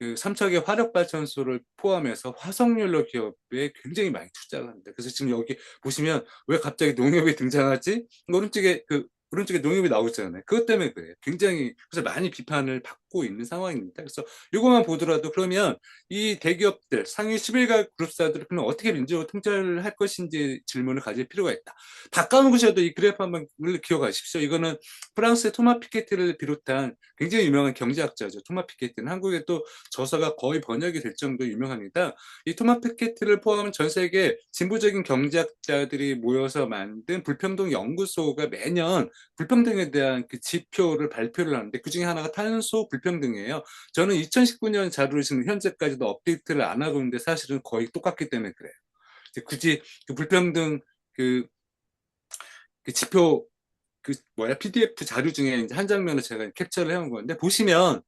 그 삼척의 화력발전소를 포함해서 화석연료 기업에 굉장히 많이 투자를 합니다. 그래서 지금 여기 보시면 왜 갑자기 농협이 등장하지? 오른쪽에 농협이 나오잖아요. 그것 때문에 그래요. 굉장히 그래서 많이 비판을 받고 있는 상황입니다. 그래서 이것만 보더라도 그러면 이 대기업들 상위 11가 그룹사들을 그럼 어떻게 민주적으로 통제를 할 것인지 질문을 가질 필요가 있다. 바꿔놓으셔도 이 그래프 한번 기억하십시오. 이거는 프랑스의 토마 피케티를 비롯한 굉장히 유명한 경제학자죠. 토마 피케티는 한국에 또 저서가 거의 번역이 될 정도로 유명합니다. 이 토마 피케티를 포함한 전 세계 진보적인 경제학자들이 모여서 만든 불평등 연구소가 매년 불평등에 대한 그 지표를 발표를 하는데 그중에 하나가 탄소 불평등이에요. 저는 2019년 자료를 지금 현재까지도 업데이트를 안 하고 있는데 사실은 거의 똑같기 때문에 그래요. 굳이 그 불평등 그, 그 지표 PDF 자료 중에 이제 한 장면을 제가 캡처를 해온 건데 보시면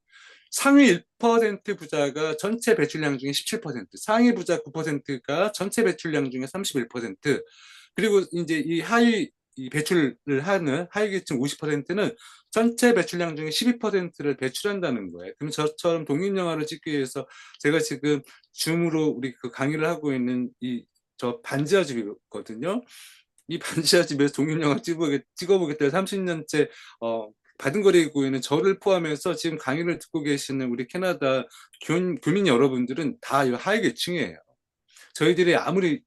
상위 1% 부자가 전체 배출량 중에 17%, 상위 부자 9%가 전체 배출량 중에 31%, 그리고 이제 이 하위 이 배출을 하는 하위계층 50%는 전체 배출량 중에 12%를 배출한다는 거예요. 그럼 저처럼 독립영화를 찍기 위해서 제가 지금 줌으로 우리 그 강의를 하고 있는 저 반지하집이거든요. 이 반지하집에서 독립영화 찍어보겠다 해서 30년째 바둥거리고 있는 저를 포함해서 지금 강의를 듣고 계시는 우리 캐나다 교민 여러분들은 다 이 하위계층이에요. 저희들이 아무리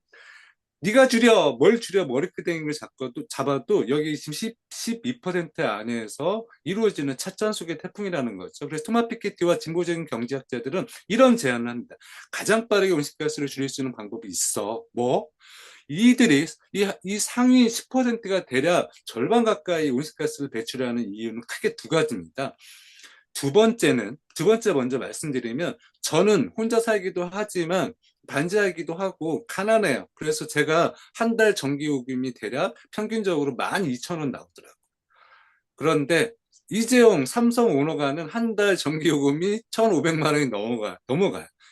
네가 줄여 뭘 줄여 머리끄댕이를 잡아도 여기 지금 12% 안에서 이루어지는 찻잔 속의 태풍이라는 거죠. 그래서 토마 피케티와 진보적인 경제학자들은 이런 제안을 합니다. 가장 빠르게 온실가스를 줄일 수 있는 방법이 있어. 뭐? 이들이 이 상위 10%가 대략 절반 가까이 온실가스를 배출하는 이유는 크게 두 가지입니다. 두 번째 먼저 말씀드리면 저는 혼자 살기도 하지만 반지하기도 하고 가난해요. 그래서 제가 한 달 전기요금이 대략 평균적으로 12,000원 나오더라고요. 그런데 이재용 삼성 오너가는 한 달 전기요금이 1,500만 원이 넘어가요.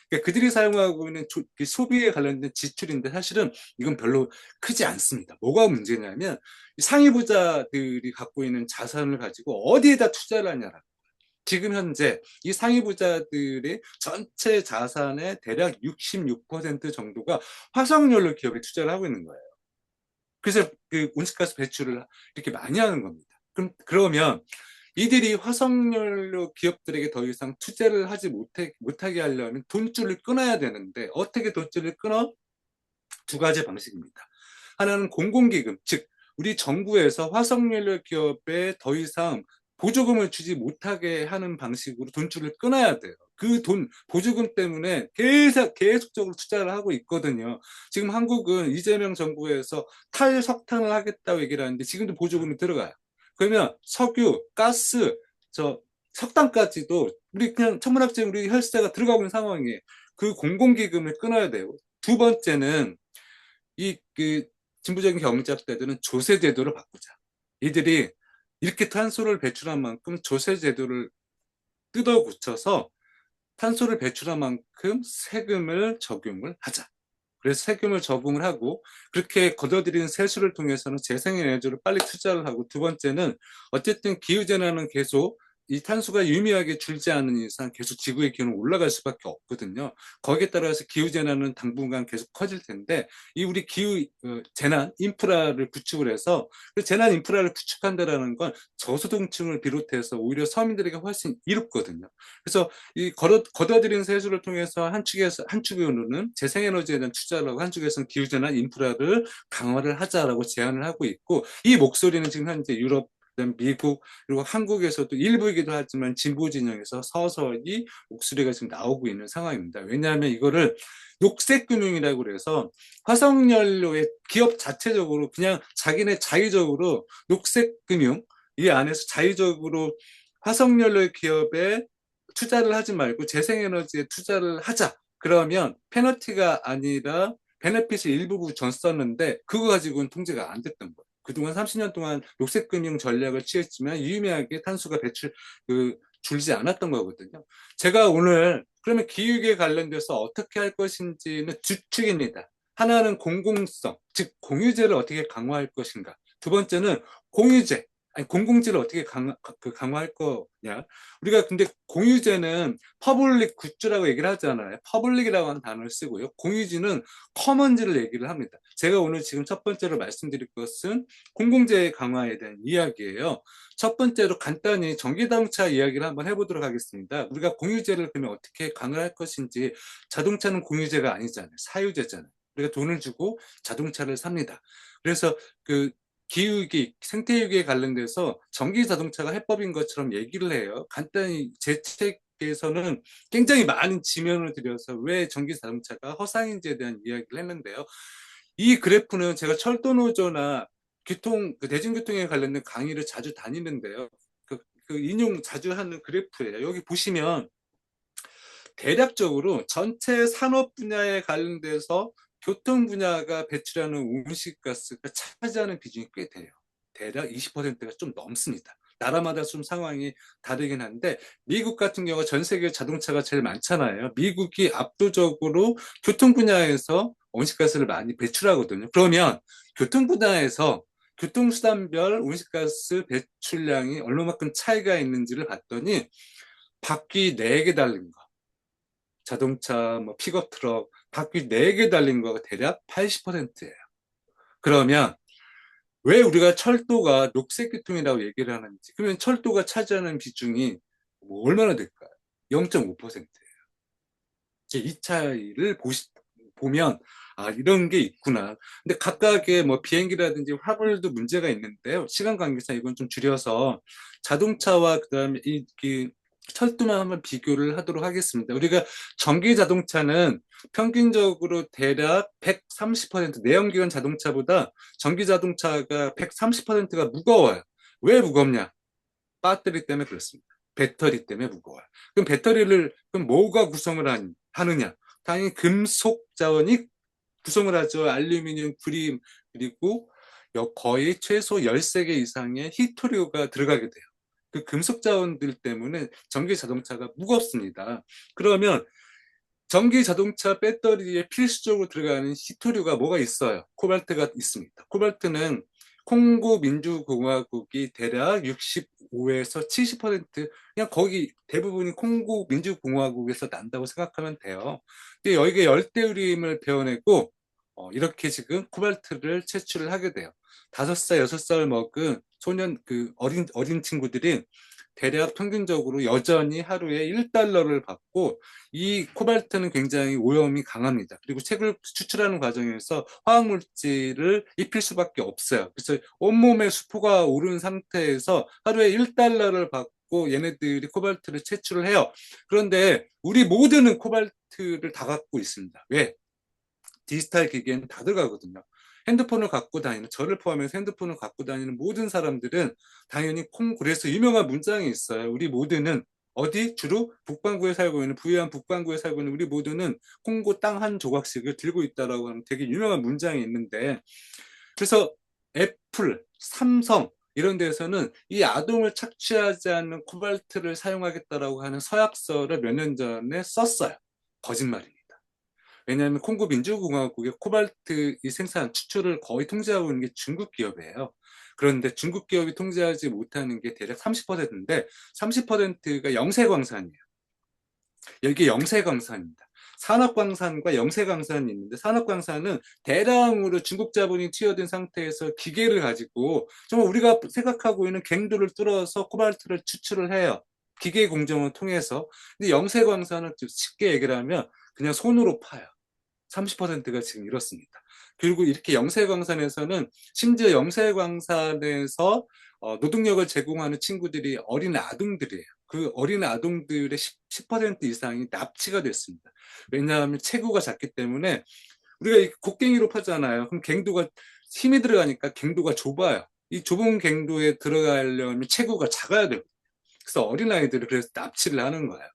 그러니까 그들이 사용하고 있는 소비에 관련된 지출인데 사실은 이건 별로 크지 않습니다. 뭐가 문제냐면 상위 부자들이 갖고 있는 자산을 가지고 어디에다 투자를 하냐라. 지금 현재 이 상위 부자들의 전체 자산의 대략 66% 정도가 화석연료 기업에 투자를 하고 있는 거예요. 그래서 그 온실가스 배출을 이렇게 많이 하는 겁니다. 그러면 이들이 화석연료 기업들에게 더 이상 투자를 하지 못하게 하려면 돈줄을 끊어야 되는데 어떻게 돈줄을 끊어? 두 가지 방식입니다. 하나는 공공기금, 즉 우리 정부에서 화석연료 기업에 더 이상 보조금을 주지 못하게 하는 방식으로 돈줄을 끊어야 돼요. 그 보조금 때문에 계속적으로 투자를 하고 있거든요. 지금 한국은 이재명 정부에서 탈석탄을 하겠다고 얘기를 하는데 지금도 보조금이 들어가요. 그러면 석유, 가스, 석탄까지도 우리 그냥 천문학적인 우리 혈세가 들어가고 있는 상황이에요. 그 공공기금을 끊어야 돼요. 두 번째는 그 진보적인 경제학자들은 조세제도를 바꾸자. 이들이 이렇게 탄소를 배출한 만큼 조세제도를 뜯어 고쳐서 탄소를 배출한 만큼 세금을 적용을 하자. 그래서 세금을 적용을 하고 그렇게 걷어들이는 세수를 통해서는 재생에너지를 빨리 투자를 하고 두 번째는 어쨌든 기후재난은 계속 이 탄소가 유의미하게 줄지 않는 이상 계속 지구의 기온은 올라갈 수밖에 없거든요. 거기에 따라서 기후재난은 당분간 계속 커질 텐데 이 우리 기후 재난 인프라를 구축을 해서 그 재난 인프라를 구축한다라는 건 저소득층을 비롯해서 오히려 서민들에게 훨씬 이롭거든요. 그래서 이 걷어들인 세수를 통해서 한축으로는 재생에너지에 대한 투자를 하고 한쪽에서는 기후재난 인프라를 강화를 하자라고 제안을 하고 있고 이 목소리는 지금 현재 유럽 그다음 미국 그리고 한국에서도 일부이기도 하지만 진보 진영에서 서서히 목소리가 지금 나오고 있는 상황입니다. 왜냐하면 이거를 녹색금융이라고 그래서 화석연료의 기업 자체적으로 그냥 자기네 자의적으로 녹색금융 이 안에서 자의적으로 화석연료 기업에 투자를 하지 말고 재생에너지에 투자를 하자. 그러면 페널티가 아니라 베네핏을 일부 줬었는데 그거 가지고는 통제가 안 됐던 거예요. 그동안 30년 동안 녹색금융 전략을 취했지만 유의미하게 탄소가 줄지 않았던 거거든요. 제가 오늘 그러면 기후에 관련돼서 어떻게 할 것인지는 두 축입니다. 하나는 공공성, 즉 공유제를 어떻게 강화할 것인가. 두 번째는 공유제, 아니 공공재를 어떻게 강화할 거냐. 우리가 근데 공유제는 퍼블릭 굿즈라고 얘기를 하잖아요. 퍼블릭이라고 하는 단어를 쓰고요. 공유지는 커먼즈를 얘기를 합니다. 제가 오늘 지금 첫 번째로 말씀드릴 것은 공공재 강화에 대한 이야기예요. 첫 번째로 간단히 전기자동차 이야기를 한번 해보도록 하겠습니다. 우리가 공유제를 그러면 어떻게 강화할 것인지. 자동차는 공유제가 아니잖아요. 사유제잖아요. 우리가 돈을 주고 자동차를 삽니다. 그래서 그 기후위기, 생태위기에 관련돼서 전기 자동차가 해법인 것처럼 얘기를 해요. 간단히 제 책에서는 굉장히 많은 지면을 들여서 왜 전기 자동차가 허상인지에 대한 이야기를 했는데요. 이 그래프는 제가 철도노조나 대중교통에 관련된 강의를 자주 다니는데요. 그 인용 자주 하는 그래프예요. 여기 보시면 대략적으로 전체 산업 분야에 관련돼서 교통 분야가 배출하는 온실가스가 차지하는 비중이 꽤 돼요. 대략 20%가 좀 넘습니다. 나라마다 좀 상황이 다르긴 한데 미국 같은 경우가 전 세계 자동차가 제일 많잖아요. 미국이 압도적으로 교통 분야에서 온실가스를 많이 배출하거든요. 그러면 교통 분야에서 교통수단별 온실가스 배출량이 얼마만큼 차이가 있는지를 봤더니 바퀴 4개 달린 거, 자동차, 뭐 픽업 트럭, 바퀴 4개 달린 거가 대략 80%예요. 그러면 왜 우리가 철도가 녹색 교통이라고 얘기를 하는지. 그러면 철도가 차지하는 비중이 뭐 얼마나 될까요? 0.5%예요. 이 차이를 보면 아 이런 게 있구나. 근데 각각의 뭐 비행기라든지 화물도 문제가 있는데요. 시간 관계상 이건 좀 줄여서 자동차와 그다음에 이 철도만 한번 비교를 하도록 하겠습니다. 우리가 전기 자동차는 평균적으로 대략 130% 내연기관 자동차보다 전기 자동차가 130%가 무거워요. 왜 무겁냐? 배터리 때문에 그렇습니다. 배터리 때문에 무거워요. 그럼 배터리를 그럼 뭐가 구성을 하느냐? 당연히 금속 자원이 구성을 하죠. 알루미늄, 구리, 그리고 거의 최소 13개 이상의 히토류가 들어가게 돼요. 그 금속 자원들 때문에 전기 자동차가 무겁습니다. 그러면 전기 자동차 배터리에 필수적으로 들어가는 히토류가 뭐가 있어요? 코발트가 있습니다. 코발트는 콩고 민주공화국이 대략 65에서 70% 그냥 거기 대부분이 콩고 민주공화국에서 난다고 생각하면 돼요. 근데 여기에 열대우림을 베어내고 이렇게 지금 코발트를 채취를 하게 돼요. 5살, 6살 먹은 어린 친구들이 대략 평균적으로 여전히 하루에 1달러를 받고 이 코발트는 굉장히 오염이 강합니다. 그리고 책을 추출하는 과정에서 화학물질을 입힐 수밖에 없어요. 그래서 온몸에 수포가 오른 상태에서 하루에 1달러를 받고 얘네들이 코발트를 채취를 해요. 그런데 우리 모두는 코발트를 다 갖고 있습니다. 왜? 디지털 기기에는 다 들어가거든요. 핸드폰을 갖고 다니는, 저를 포함해서 핸드폰을 갖고 다니는 모든 사람들은 당연히 그래서 유명한 문장이 있어요. 우리 모두는 어디? 주로 북반구에 살고 있는, 부유한 북반구에 살고 있는 우리 모두는 콩고 땅 한 조각씩을 들고 있다라고 하는 되게 유명한 문장이 있는데, 그래서 애플, 삼성, 이런 데서는 이 아동을 착취하지 않는 코발트를 사용하겠다라고 하는 서약서를 몇 년 전에 썼어요. 거짓말입니다. 왜냐하면 콩고 민주공화국의 코발트 이 생산 추출을 거의 통제하고 있는 게 중국 기업이에요. 그런데 중국 기업이 통제하지 못하는 게 대략 30%인데 30%가 영세광산이에요. 여기 영세광산입니다. 산업광산과 영세광산이 있는데 산업광산은 대량으로 중국 자본이 투여된 상태에서 기계를 가지고 정말 우리가 생각하고 있는 갱도를 뚫어서 코발트를 추출을 해요. 기계 공정을 통해서. 근데 영세광산은 쉽게 얘기를 하면 그냥 손으로 파요. 30%가 지금 이렇습니다. 그리고 이렇게 영세광산에서는 심지어 영세광산에서 노동력을 제공하는 친구들이 어린 아동들이에요. 그 어린 아동들의 10% 이상이 납치가 됐습니다. 왜냐하면 체구가 작기 때문에 우리가 이 곡괭이로 파잖아요. 그럼 갱도가 힘이 들어가니까 갱도가 좁아요. 이 좁은 갱도에 들어가려면 체구가 작아야 돼요. 그래서 어린아이들을 그래서 납치를 하는 거예요.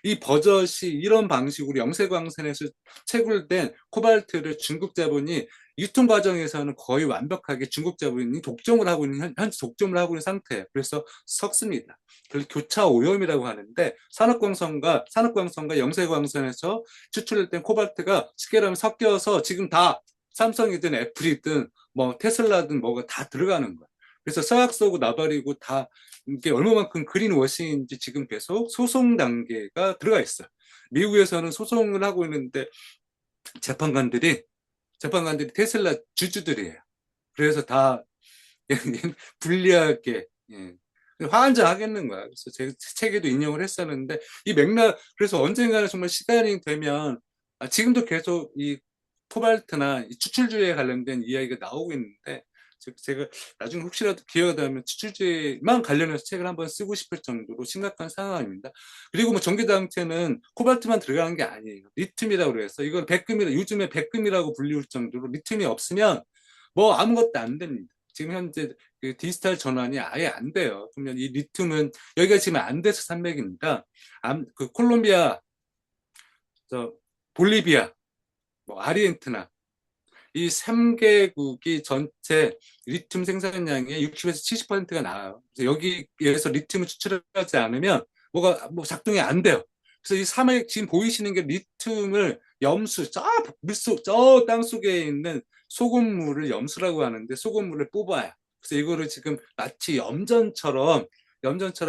이 버젓이 이런 방식으로 영세광산에서 채굴된 코발트를 중국 자본이 유통 과정에서는 거의 완벽하게 중국 자본이 독점을 하고 있는 현재 독점을 하고 있는 상태예요. 그래서 섞습니다. 그래서 교차 오염이라고 하는데 산업광선과 영세광선에서 추출된 코발트가 쉽게 말하면 섞여서 지금 다 삼성이든 애플이든 뭐 테슬라든 뭐가 다 들어가는 거예요. 그래서 서약서고 나발이고 다 이게 얼마만큼 그린워싱인지 지금 계속 소송 단계가 들어가 있어요. 미국에서는 소송을 하고 있는데 재판관들이 테슬라 주주들이에요. 그래서 다 불리하게 화한장 거야. 그래서 제 책에도 인용을 했었는데 이 맥락 그래서 언젠가는 정말 시간이 되면 지금도 계속 이 코발트나 이 추출주에 관련된 이야기가 나오고 있는데 제가 나중에 혹시라도 기회가 되면 추출제만 관련해서 책을 한번 쓰고 싶을 정도로 심각한 상황입니다. 그리고 뭐 전기자동차는 코발트만 들어가는 게 아니에요. 리튬이라고 그래서 이걸 백금이라 요즘에 백금이라고 불리울 정도로 리튬이 없으면 뭐 아무것도 안 됩니다. 지금 현재 그 디지털 전환이 아예 안 돼요. 그러면 이 리튬은 여기가 지금 안데스 산맥입니다. 그 콜롬비아, 볼리비아, 뭐 아르헨티나 이 3개국이 전체 리튬 생산량의 60에서 70%가 나와요. 그래서 여기에서 리튬을 추출하지 않으면 뭐 작동이 안 돼요. 그래서 이 사막 지금 보이시는 게 리튬을 염수 저 땅속에 있는 소금물을 염수라고 하는데 소금물을 뽑아요. 그래서 이거를 지금 마치 염전처럼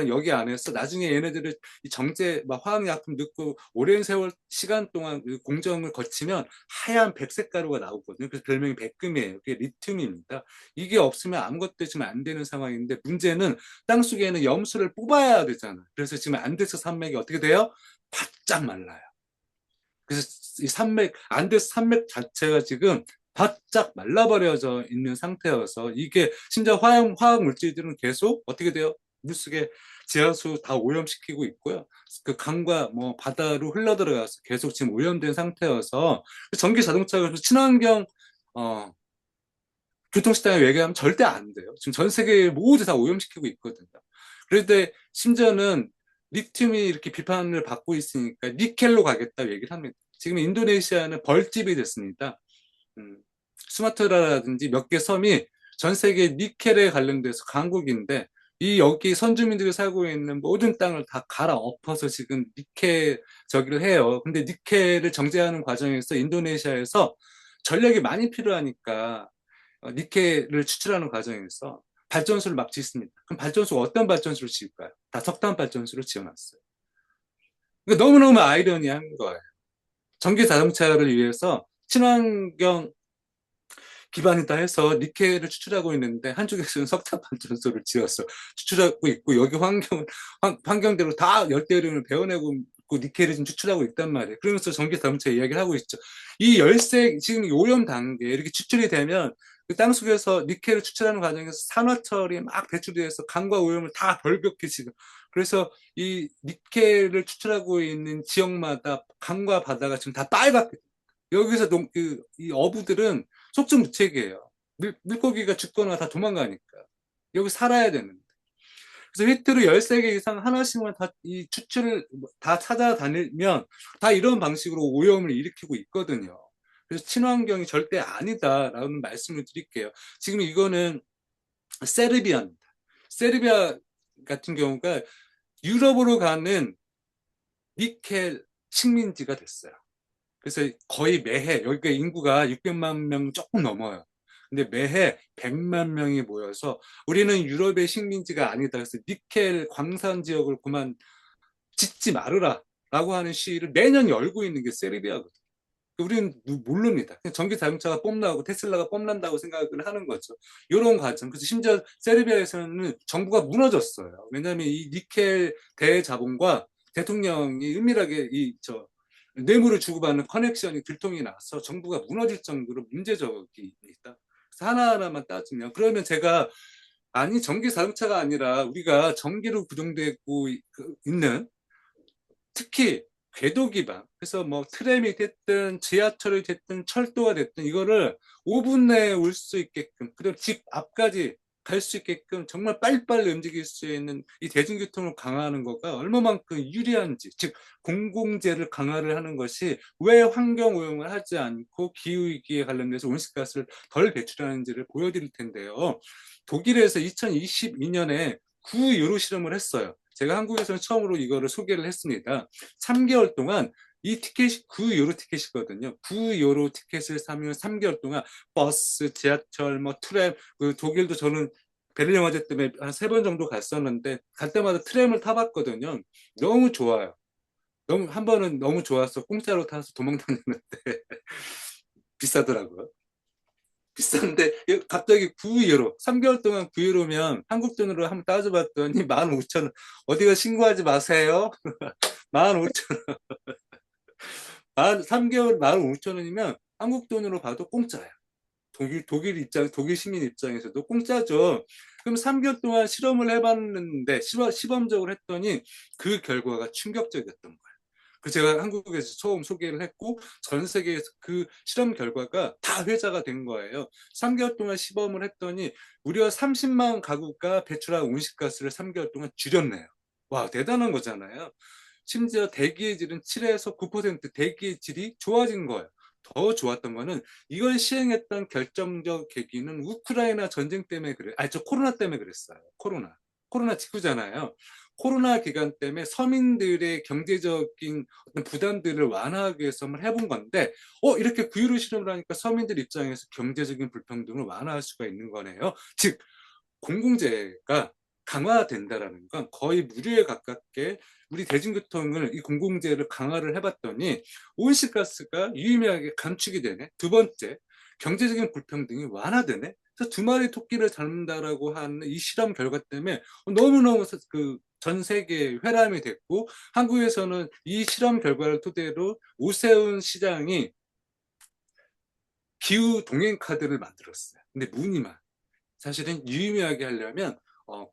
여기 안에서 나중에 얘네들을 이 정제 화학약품 넣고 오랜 세월 시간 동안 공정을 거치면 하얀 백색 가루가 나오거든요. 그래서 별명이 백금이에요. 그게 리튬입니다. 이게 없으면 아무것도 지금 안 되는 상황인데 문제는 땅속에는 염수를 뽑아야 되잖아요. 그래서 지금 안데스 산맥이 어떻게 돼요? 바짝 말라요. 그래서 이 안데스 산맥 자체가 지금 바짝 말라버려져 있는 상태여서 이게 심지어 화학 물질들은 계속 어떻게 돼요? 물속에 지하수 다 오염시키고 있고요. 그 강과 뭐 바다로 흘러들어가서 계속 지금 오염된 상태여서 전기 자동차가 친환경 교통수단을 얘기하면 절대 안 돼요. 지금 전 세계 모두 다 오염시키고 있거든요. 그런데 심지어는 리튬이 이렇게 비판을 받고 있으니까 니켈로 가겠다 얘기를 합니다. 지금 인도네시아는 벌집이 됐습니다. 수마트라라든지 몇 개 섬이 전 세계 니켈에 관련돼서 강국인데 이 여기 선주민들이 살고 있는 모든 땅을 다 갈아엎어서 지금 니켈 저기를 해요. 근데 니켈을 정제하는 과정에서 인도네시아에서 전력이 많이 필요하니까 니켈을 추출하는 과정에서 발전소를 막 짓습니다. 그럼 발전소가 어떤 발전소를 지을까요? 다 석탄 발전소를 지어놨어요. 그러니까 너무너무 아이러니한 거예요. 전기 자동차를 위해서 친환경 기반이다 해서 니켈을 추출하고 있는데 한쪽에서는 석탄 발전소를 지어서 추출하고 있고 여기 환경대로 다 열대우림을 베어내고 있고 니켈을 지금 추출하고 있단 말이에요. 그러면서 전기 자동차 이야기를 하고 있죠. 이 열색 지금 오염 단계 이렇게 추출이 되면 그 땅속에서 니켈을 추출하는 과정에서 산화철이 막 배출돼서 강과 오염을 다 결벽해 지금. 그래서 이 니켈을 추출하고 있는 지역마다 강과 바다가 지금 다 빨갛게 여기서 이 어부들은 속수무책이에요. 물고기가 죽거나 다 도망가니까. 여기 살아야 되는데. 그래서 히트로 13개 이상 하나씩만 다 이 추출을 다 찾아다니면 다 이런 방식으로 오염을 일으키고 있거든요. 그래서 친환경이 절대 아니다라는 말씀을 드릴게요. 지금 이거는 세르비아입니다. 세르비아 같은 경우가 유럽으로 가는 니켈 식민지가 됐어요. 그래서 거의 매해 여기가 인구가 600만 명 조금 넘어요. 근데 매해 100만 명이 모여서 우리는 유럽의 식민지가 아니다. 그래서 니켈 광산 지역을 그만 짓지 말으라 라고 하는 시위를 매년 열고 있는 게 세르비아거든요. 우리는 모릅니다. 그냥 전기 자동차가 뽐나고 테슬라가 뽐난다고 생각을 하는 거죠. 이런 과정. 그래서 심지어 세르비아에서는 정부가 무너졌어요. 왜냐하면 이 니켈 대자본과 대통령이 은밀하게 뇌물을 주고받는 커넥션이 들통이 나서 정부가 무너질 정도로 문제적입니다. 그래서 하나하나만 따지면 그러면 제가 아니, 전기 자동차가 아니라 우리가 전기로 구동되고 있는, 특히 궤도 기반, 그래서 뭐 트램이 됐든 지하철이 됐든 철도가 됐든 이거를 5분 내에 올 수 있게끔, 그리고 집 앞까지 갈 수 있게끔 정말 빨리빨리 움직일 수 있는 이 대중교통을 강화하는 거가 얼마만큼 유리한지, 즉 공공재를 강화를 하는 것이 왜 환경 오염을 하지 않고 기후위기에 관련돼서 온실가스를 덜 배출하는지를 보여드릴 텐데요. 독일에서 2022년에 구유로 실험을 했어요. 제가 한국에서는 처음으로 이거를 소개를 했습니다. 3개월 동안 이 티켓이 9유로 티켓이거든요. 9유로 티켓을 사면 3개월 동안 버스, 지하철, 뭐 트램, 그 독일도 저는 베를린 영화제 때문에 한 3번 정도 갔었는데 갈 때마다 트램을 타봤거든요. 너무 좋아요. 너무 한 번은 너무 좋아서 공짜로 타서 도망 다녔는데 비싸더라고요. 비싼데 갑자기 9유로 3개월 동안 9유로면 한국 돈으로 한번 따져봤더니 15,000원. 어디가 신고하지 마세요. 15,000원. 3개월 15,000원이면 한국 돈으로 봐도 공짜예요. 독일 시민 입장에서도 공짜죠. 그럼 3개월 동안 실험을 해봤는데, 시범적으로 했더니 그 결과가 충격적이었던 거예요. 그 제가 한국에서 처음 소개를 했고, 전 세계에서 그 실험 결과가 다 회자가 된 거예요. 3개월 동안 시범을 했더니, 무려 30만 가구가 배출한 온실가스를 3개월 동안 줄였네요. 와, 대단한 거잖아요. 심지어 대기의 질은 7에서 9% 대기의 질이 좋아진 거예요. 더 좋았던 거는 이걸 시행했던 결정적 계기는 우크라이나 전쟁 때문에 그래. 저 코로나 때문에 그랬어요. 코로나 직후잖아요. 코로나 기간 때문에 서민들의 경제적인 어떤 부담들을 완화하기 위해서 한번 해본 건데, 이렇게 구유로 실험을 하니까 서민들 입장에서 경제적인 불평등을 완화할 수가 있는 거네요. 즉, 공공재가 강화된다라는 건 거의 무료에 가깝게 우리 대중교통을 이 공공재를 강화를 해봤더니 온실가스가 유의미하게 감축이 되네. 두 번째, 경제적인 불평등이 완화되네. 그래서 두 마리 토끼를 잡는다라고 하는 이 실험 결과 때문에 너무너무 전 세계에 회람이 됐고, 한국에서는 이 실험 결과를 토대로 오세훈 시장이 기후 동행 카드를 만들었어요. 근데 무늬만. 사실은 유의미하게 하려면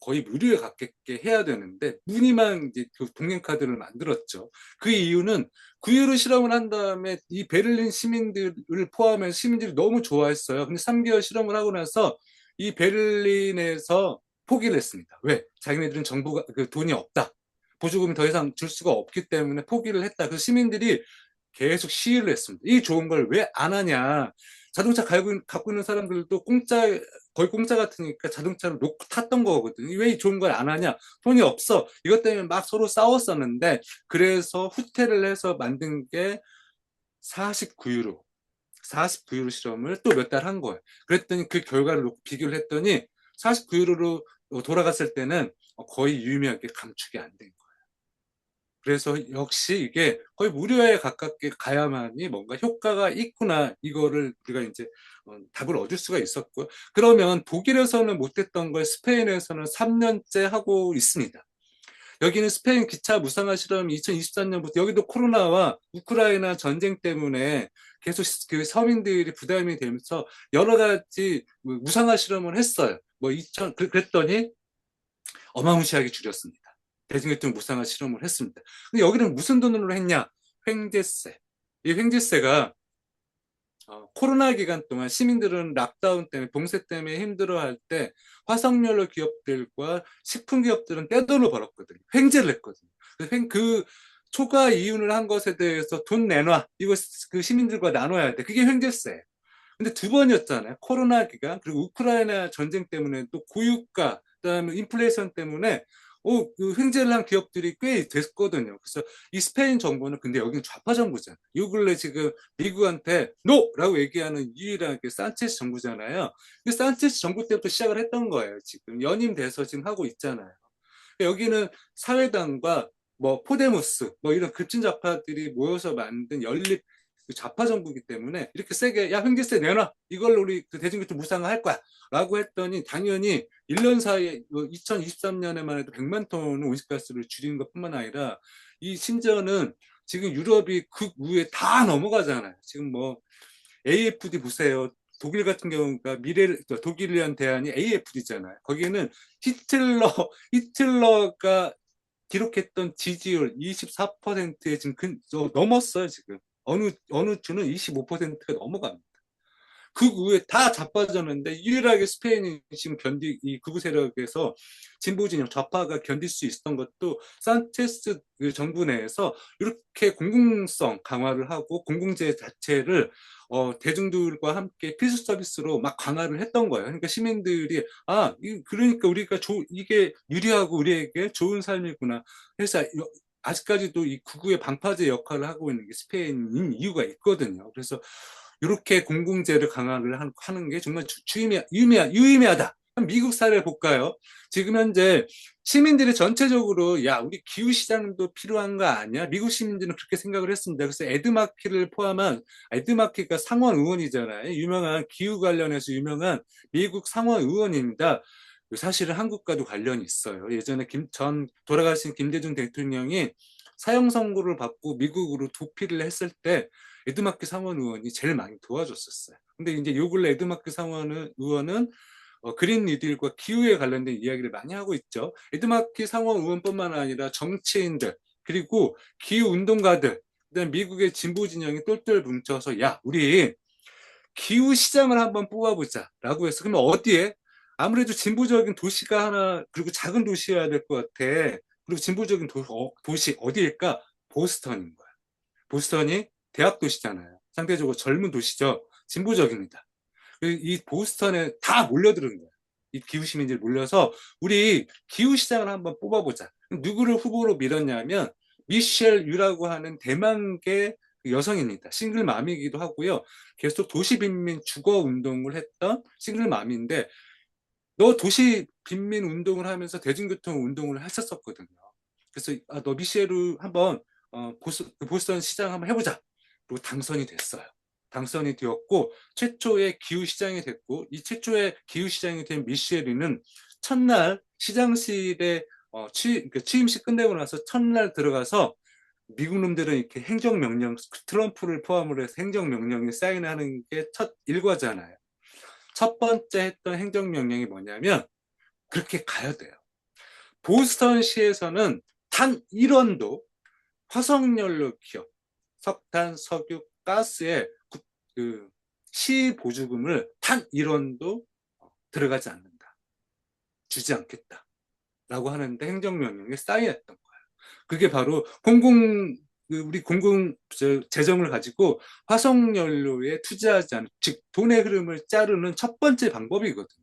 거의 무료에 가깝게 해야 되는데 무늬만 이제 그 동행 카드를 만들었죠. 그 이유는 구유로 실험을 한 다음에 이 베를린 시민들을 포함해서 시민들이 너무 좋아했어요. 근데 3개월 실험을 하고 나서 이 베를린에서 포기를 했습니다. 왜? 자기네들은 정부가 그 돈이 없다. 보조금이 더 이상 줄 수가 없기 때문에 포기를 했다. 그래서 시민들이 계속 시위를 했습니다. 이 좋은 걸 왜 안 하냐? 자동차 갖고 있는 사람들도 거의 공짜 같으니까 자동차를 놓고 탔던 거거든요. 왜 좋은 걸 안 하냐? 돈이 없어. 이것 때문에 막 서로 싸웠었는데, 그래서 후퇴를 해서 만든 게 49유로, 49유로 실험을 또 몇 달 한 거예요. 그랬더니 그 결과를 놓고 비교를 했더니 49유로로 돌아갔을 때는 거의 유의미하게 감축이 안 된 거예요. 그래서 역시 이게 거의 무료에 가깝게 가야만이 뭔가 효과가 있구나. 이거를 우리가 이제 답을 얻을 수가 있었고요. 그러면 독일에서는 못했던 걸 스페인에서는 3년째 하고 있습니다. 여기는 스페인 기차 무상화 실험이 2023년부터 여기도 코로나와 우크라이나 전쟁 때문에 계속 그 서민들이 부담이 되면서 여러 가지 무상화 실험을 했어요. 그랬더니 어마무시하게 줄였습니다. 대중교통 무상화 실험을 했습니다. 근데 여기는 무슨 돈으로 했냐? 횡재세. 이 횡재세가 코로나 기간 동안 시민들은 락다운 때문에 봉쇄 때문에 힘들어할 때 화석연료 기업들과 식품 기업들은 떼돈을 벌었거든요. 횡재를 했거든요. 그 초과 이윤을 한 것에 대해서 돈 내놔. 이거 그 시민들과 나눠야 돼. 그게 횡재세. 근데 두 번이었잖아요. 코로나 기간 그리고 우크라이나 전쟁 때문에 또 고유가 그다음에 인플레이션 때문에 그 횡재를 한 기업들이 꽤 됐거든요. 그래서 이 스페인 정부는 근데 여기는 좌파 정부잖아요. 요 근래 지금 미국한테 노라고 얘기하는 유일한 게 산체스 정부잖아요. 그 산체스 정부 때부터 시작을 했던 거예요. 지금 연임돼서 지금 하고 있잖아요. 여기는 사회당과 뭐 포데모스 뭐 이런 급진 좌파들이 모여서 만든 연립 좌파 정부이기 때문에 이렇게 세게 야 횡재세 내놔 이걸로 우리 그 대중교통 무상화할 거야 라고 했더니 당연히 1년 사이에 2023년에만 해도 100만 톤 온실가스를 줄이는 것뿐만 아니라 이 심지어는 지금 유럽이 극우에 다 넘어가잖아요. 지금 뭐 AFD 보세요. 독일 같은 경우가 독일을 위한 대안이 AFD잖아요. 거기는 히틀러가 기록했던 지지율 24%에 지금 넘었어요, 지금. 어느 주는 25%가 넘어갑니다. 극 우에 다 자빠졌는데 유일하게 스페인이 지금 이 극우 세력에서 진보 진영 좌파가 견딜 수 있었던 것도 산체스 그 정부 내에서 이렇게 공공성 강화를 하고 공공재 자체를 대중들과 함께 필수 서비스로 막 강화를 했던 거예요. 그러니까 시민들이 그러니까 우리가 이게 유리하고 우리에게 좋은 삶이구나 해서 아직까지도 이 극우의 방파제 역할을 하고 있는 게 스페인인 이유가 있거든요. 그래서 이렇게 공공재를 강화를 하는 게 정말 유의미하다. 미국 사례를 볼까요? 지금 현재 시민들이 전체적으로 야 우리 기후시장도 필요한 거 아니야? 미국 시민들은 그렇게 생각을 했습니다. 그래서 에드마키를 포함한 에드마키가 상원 의원이잖아요. 유명한 기후 관련해서 유명한 미국 상원 의원입니다. 사실은 한국과도 관련이 있어요. 예전에 돌아가신 김대중 대통령이 사형 선고를 받고 미국으로 도피를 했을 때 에드마키 상원 의원이 제일 많이 도와줬었어요. 근데 이제 요 근래 에드마키 상원 의원은 그린 뉴딜과 기후에 관련된 이야기를 많이 하고 있죠. 에드마키 상원 의원뿐만 아니라 정치인들 그리고 기후 운동가들 그다음 미국의 진보 진영이 똘똘 뭉쳐서 야 우리 기후 시장을 한번 뽑아보자라고 해서 그러면 어디에 아무래도 진보적인 도시가 하나 그리고 작은 도시여야 될 것 같아. 그리고 진보적인 도시 어디일까? 보스턴인 거야. 보스턴이 대학 도시잖아요. 상대적으로 젊은 도시죠. 진보적입니다. 이 보스턴에 다 몰려드는 거예요. 이 기후 시민들이 몰려서 우리 기후 시장을 한번 뽑아보자. 누구를 후보로 밀었냐면 미셸 유라고 하는 대만계 여성입니다. 싱글맘이기도 하고요. 계속 도시 빈민 주거 운동을 했던 싱글맘인데 너 도시 빈민 운동을 하면서 대중교통 운동을 했었거든요. 그래서 너 미셸을 한번 보스턴 시장 한번 해보자. 그리고 당선이 됐어요. 당선이 되었고 최초의 기후 시장이 됐고 이 최초의 기후 시장이 된 미셸이는 첫날 시장실에 취임식 끝내고 나서 첫날 들어가서 미국 놈들은 이렇게 행정명령 트럼프를 포함으로 해서 행정명령에 사인하는 게 첫 일과잖아요. 첫 번째 했던 행정명령이 뭐냐면 그렇게 가야 돼요. 보스턴시에서는 단 1원도 화석연료 기업, 석탄, 석유, 가스에 시 보조금을 단 1원도 들어가지 않는다. 주지 않겠다. 라고 하는데 행정명령에 사인했던 거예요. 그게 바로 우리 공공 재정을 가지고 화석연료에 투자하지 않은, 즉 돈의 흐름을 자르는 첫 번째 방법이거든요.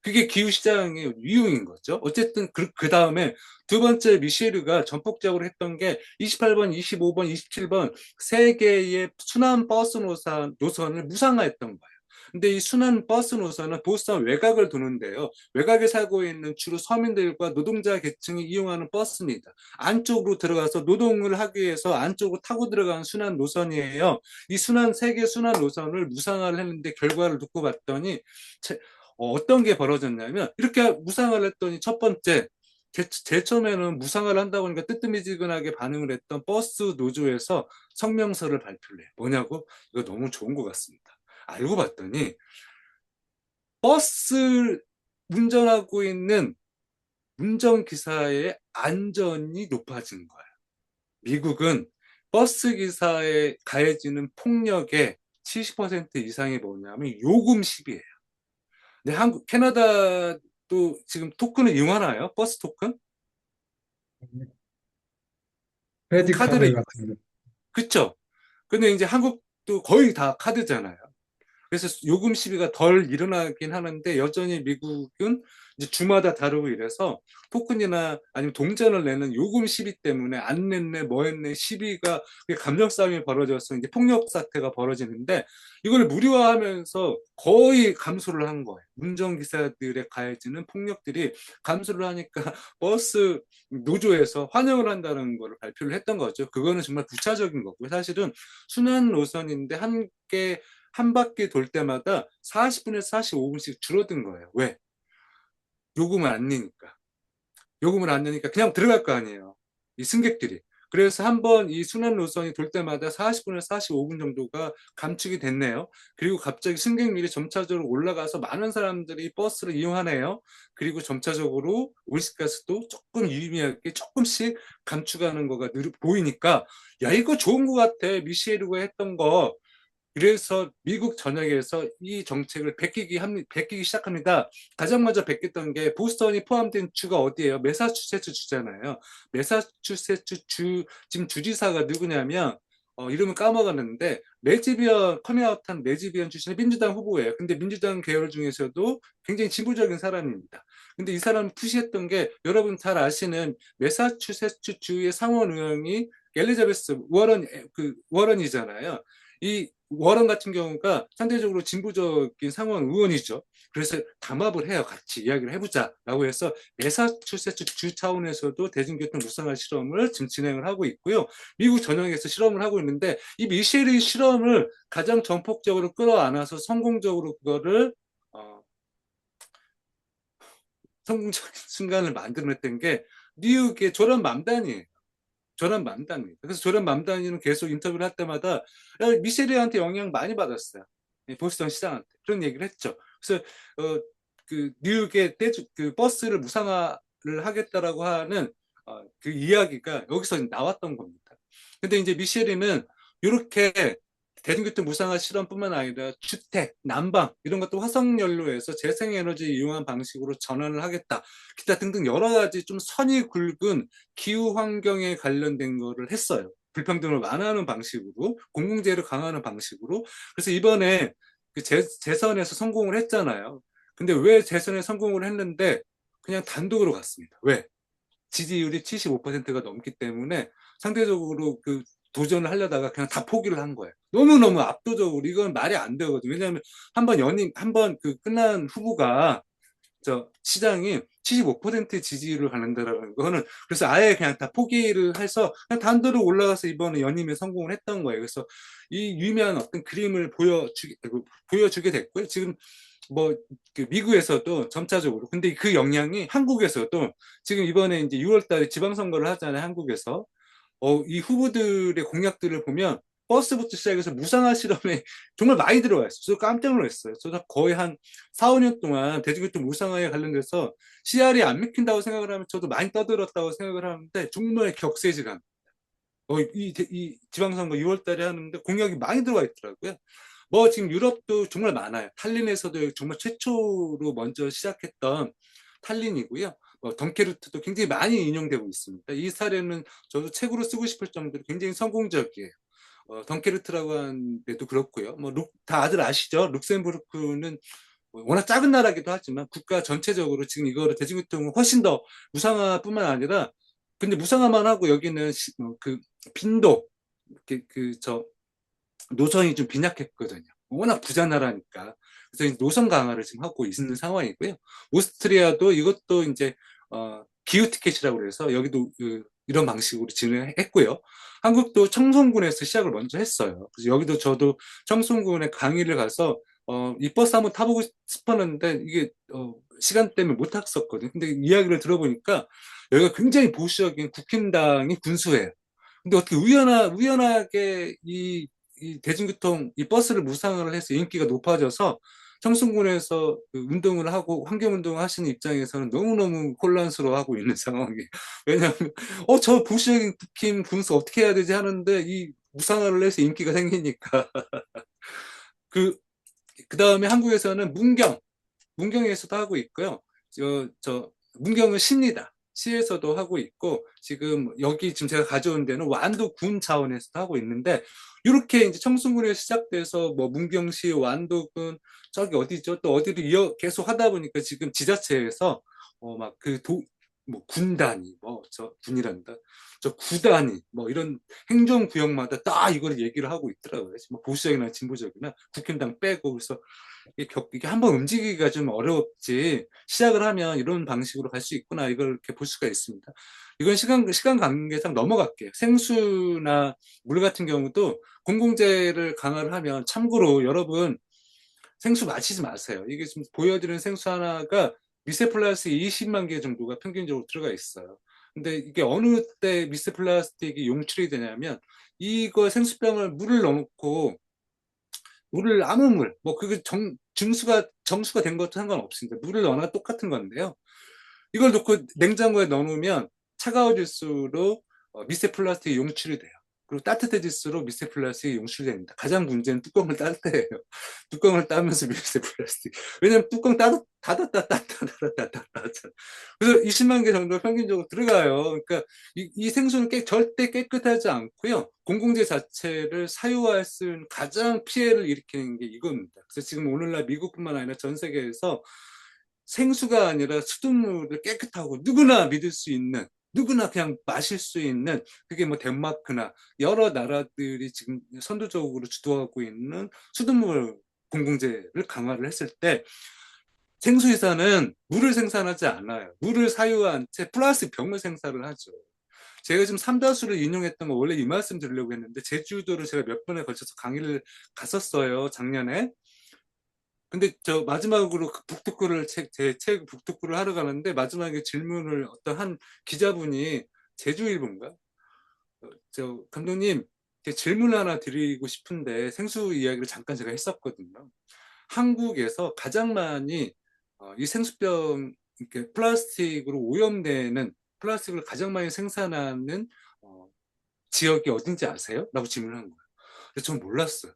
그게 기후시장의 유용인 거죠. 어쨌든 그 다음에 두 번째 미쉐르가 전폭적으로 했던 게 28번, 25번, 27번 세 개의 순환 버스 노선을 무상화했던 거예요. 근데 이 순환 버스 노선은 보스턴 외곽을 도는데요. 외곽에 살고 있는 주로 서민들과 노동자 계층이 이용하는 버스입니다. 안쪽으로 들어가서 노동을 하기 위해서 안쪽으로 타고 들어가는 순환 노선이에요. 이 세 개 순환 노선을 무상화를 했는데 결과를 듣고 봤더니 어떤 게 벌어졌냐면 이렇게 무상화를 했더니 첫 번째 제일 처음에는 무상화를 한다고 하니까 뜨뜻미지근하게 반응을 했던 버스 노조에서 성명서를 발표를 해. 뭐냐고? 이거 너무 좋은 것 같습니다. 알고 봤더니 버스 운전하고 있는 운전기사의 안전이 높아진 거예요. 미국은 버스 기사에 가해지는 폭력의 70% 이상이 뭐냐면 요금 시비예요. 네, 캐나다도 지금 토큰을 이용하나요? 버스 토큰? 크레딧 카드 카드를, 같은 거. 그쵸? 근데 이제 한국도 거의 다 카드잖아요. 그래서 요금 시비가 덜 일어나긴 하는데 여전히 미국은 이제 주마다 다르고 이래서 토큰이나 아니면 동전을 내는 요금 시비 때문에 안 냈네 뭐 했네 시비가 감정 싸움이 벌어져서 이제 폭력 사태가 벌어지는데 이걸 무료화하면서 거의 감소를 한 거예요. 운전기사들의 가해지는 폭력들이 감소를 하니까 버스 노조에서 환영을 한다는 걸 발표를 했던 거죠. 그거는 정말 부차적인 거고요. 사실은 순환 노선인데 한 바퀴 돌 때마다 40분에서 45분씩 줄어든 거예요. 왜? 요금을 안 내니까. 요금을 안 내니까 그냥 들어갈 거 아니에요. 이 승객들이. 그래서 한번 이 순환 노선이 돌 때마다 40분에서 45분 정도가 감축이 됐네요. 그리고 갑자기 승객률이 점차적으로 올라가서 많은 사람들이 버스를 이용하네요. 그리고 점차적으로 온실가스도 조금 유의미하게 조금씩 감축하는 거가 보이니까 야 이거 좋은 것 같아. 미시에르가 했던 거. 그래서 미국 전역에서 이 정책을 베끼기 시작합니다. 가장 먼저 베꼈던 게 보스턴이 포함된 주가 어디예요? 매사추세츠 주잖아요. 매사추세츠 주 지금 주지사가 누구냐면 이름은 까먹었는데 레즈비언 커밍아웃한 레즈비언 출신의 민주당 후보예요. 근데 민주당 계열 중에서도 굉장히 진보적인 사람입니다. 근데 이 사람 푸시했던 게 여러분 잘 아시는 매사추세츠 주의 상원 의원이 엘리자베스 워런이잖아요. 이 워런 같은 경우가 상대적으로 진보적인 상원 의원이죠. 그래서 담합을 해요. 같이 이야기를 해보자라고 해서 매사추세츠 주 차원에서도 대중교통 무상화 실험을 지금 진행을 하고 있고요. 미국 전역에서 실험을 하고 있는데 이 미셸의 실험을 가장 전폭적으로 끌어안아서 성공적으로 그거를 어, 성공적인 순간을 만들어냈던 게 뉴욕의 조런 맘단이에요. 조란 맘단입니다. 그래서 조란 맘단이는 계속 인터뷰를 할 때마다 미쉐리한테 영향 많이 받았어요. 보스턴 시장한테 그런 얘기를 했죠. 그래서 그 뉴욕의 그 버스를 무상화를 하겠다라고 하는 그 이야기가 여기서 나왔던 겁니다. 근데 이제 미쉐리는 이렇게 대중교통 무상화 실험뿐만 아니라 주택, 난방 이런 것도 화석연료에서 재생에너지 이용한 방식으로 전환을 하겠다. 기타 등등 여러 가지 좀 선이 굵은 기후 환경에 관련된 거를 했어요. 불평등을 완화하는 방식으로, 공공재를 강화하는 방식으로. 그래서 이번에 그 재선에서 성공을 했잖아요. 근데 왜 재선에 성공을 했는데 그냥 단독으로 갔습니다. 왜? 지지율이 75%가 넘기 때문에 상대적으로 그 도전을 하려다가 그냥 다 포기를 한 거예요. 너무너무 압도적으로 이건 말이 안 되거든요. 왜냐하면 한번 그 끝난 후보가 저 시장이 75% 지지를 받는다라는 거는 그래서 아예 그냥 다 포기를 해서 그냥 단도로 올라가서 이번에 연임에 성공을 했던 거예요. 그래서 이 유의미한 어떤 그림을 보여주게 됐고요. 지금 뭐 그 미국에서도 점차적으로 근데 그 영향이 한국에서도 지금 이번에 이제 6월 달에 지방선거를 하잖아요. 한국에서 이 후보들의 공약들을 보면 버스부터 시작해서 무상화 실험에 정말 많이 들어가 있어요. 저도 깜짝 놀랐어요. 저도 거의 한 4, 5년 동안 대중교통 무상화에 관련돼서 CR이 안 맥힌다고 생각을 하면 저도 많이 떠들었다고 생각을 하는데 정말 격세지감. 이 지방선거 6월 달에 하는데 공약이 많이 들어가 있더라고요. 뭐 지금 유럽도 정말 많아요. 탈린에서도 정말 최초로 먼저 시작했던 탈린이고요. 덩케르트도 굉장히 많이 인용되고 있습니다. 이 사례는 저도 책으로 쓰고 싶을 정도로 굉장히 성공적이에요. 덩케르트라고 하는 데도 그렇고요. 다들 아시죠? 룩셈부르크는 워낙 작은 나라기도 하지만 국가 전체적으로 지금 이거를 대중교통을 훨씬 더 무상화뿐만 아니라 근데 무상화만 하고 여기는 그 빈도 저 노선이 좀 빈약했거든요. 워낙 부자 나라니까. 그래서 이제 노선 강화를 지금 하고 있는 상황이고요. 오스트리아도 이것도 이제 기후 티켓이라고 그래서 여기도 이런 방식으로 진행했고요. 한국도 청송군에서 시작을 먼저 했어요. 그래서 여기도 저도 청송군에 강의를 가서 이 버스 한번 타보고 싶었는데 이게 시간 때문에 못 탔었거든요. 근데 이야기를 들어보니까 여기가 굉장히 보수적인 국힘당이 군수예요. 근데 어떻게 우연하게 이 대중교통, 이 버스를 무상을 해서 인기가 높아져서 청순군에서 그 운동을 하고 환경운동을 하시는 입장에서는 너무너무 혼란스러워하고 있는 상황이에요. 왜냐하면, 저 보수적인 국힘 군수 어떻게 해야 되지 하는데 이 무상화를 해서 인기가 생기니까. 그, 그 다음에 한국에서는 문경에서도 하고 있고요. 문경은 시입니다. 시에서도 하고 있고, 지금 여기 지금 제가 가져온 데는 완도군 차원에서도 하고 있는데, 이렇게 이제 청순군에 시작돼서 뭐 문경시, 완도군, 저기 어디죠? 또 어디로 계속 하다 보니까 지금 지자체에서 막 뭐 군단위, 뭐 저 군이란다. 저 구단위, 뭐 이런 행정구역마다 다 이걸 얘기를 하고 있더라고요. 뭐 보수적이나 진보적이나 국힘당 빼고 그래서 이게 한번 움직이기가 좀 어렵지 시작을 하면 이런 방식으로 갈 수 있구나 이걸 이렇게 볼 수가 있습니다. 이건 시간 관계상 넘어갈게요. 생수나 물 같은 경우도 공공재를 강화를 하면 참고로 여러분 생수 마시지 마세요. 이게 지금 보여드리는 생수 하나가 미세 플라스 20만 개 정도가 평균적으로 들어가 있어요. 근데 이게 어느 때 미세 플라스틱이 용출이 되냐면 이거 생수병을 물을 넣어놓고 물을 아무 물, 뭐 그게 정수가 된 것도 상관없습니다. 물을 넣어놔 똑같은 건데요. 이걸 놓고 냉장고에 넣어놓으면 차가워질수록 미세 플라스틱이 용출이 돼요. 그리고 따뜻해질수록 미세 플라스틱이 용출이 됩니다. 가장 문제는 뚜껑을 딸 때예요. 뚜껑을 따면서 미세 플라스틱. 왜냐면 뚜껑 닫았다 닫았다. 그래서 20만 개 정도 평균적으로 들어가요. 그러니까 이 생수는 절대 깨끗하지 않고요. 공공재 자체를 사유화할 수 있는 가장 피해를 일으키는 게 이겁니다. 그래서 지금 오늘날 미국뿐만 아니라 전 세계에서 생수가 아니라 수돗물을 깨끗하고 누구나 믿을 수 있는, 누구나 그냥 마실 수 있는, 그게 뭐 덴마크나 여러 나라들이 지금 선도적으로 주도하고 있는 수돗물 공공재를 강화를 했을 때 생수회사는 물을 생산하지 않아요. 물을 사유한 채 플라스틱 병을 생산을 하죠. 제가 지금 삼다수를 인용했던 거 원래 이 말씀 드리려고 했는데 제주도를 제가 몇 번에 걸쳐서 강의를 갔었어요, 작년에. 근데 저 마지막으로 그 북토크를 제 책 북토크를 하러 가는데 마지막에 질문을 어떤 한 기자분이 제주일보인가? 저 감독님 질문을 하나 드리고 싶은데 생수 이야기를 잠깐 제가 했었거든요. 한국에서 가장 많이 이 생수병 이렇게 플라스틱으로 오염되는 플라스틱을 가장 많이 생산하는 어, 지역이 어딘지 아세요? 라고 질문한 거예요. 그래서 전 몰랐어요.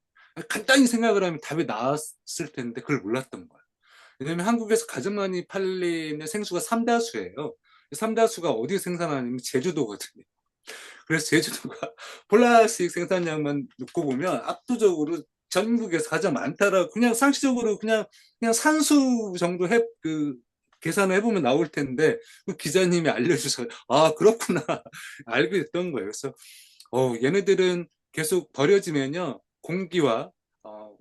간단히 생각을 하면 답이 나왔을 텐데 그걸 몰랐던 거예요. 왜냐면 한국에서 가장 많이 팔리는 생수가 삼다수예요. 삼다수가 어디서 생산하냐면 제주도거든요. 그래서 제주도가 플라스틱 생산량만 놓고 보면 압도적으로 전국에서 가장 많다라고 그냥 상식적으로 그냥 산수 정도 계산을 해보면 나올 텐데 그 기자님이 알려주셔서 아 그렇구나 알게 됐던 거예요. 그래서 얘네들은 계속 버려지면요 공기와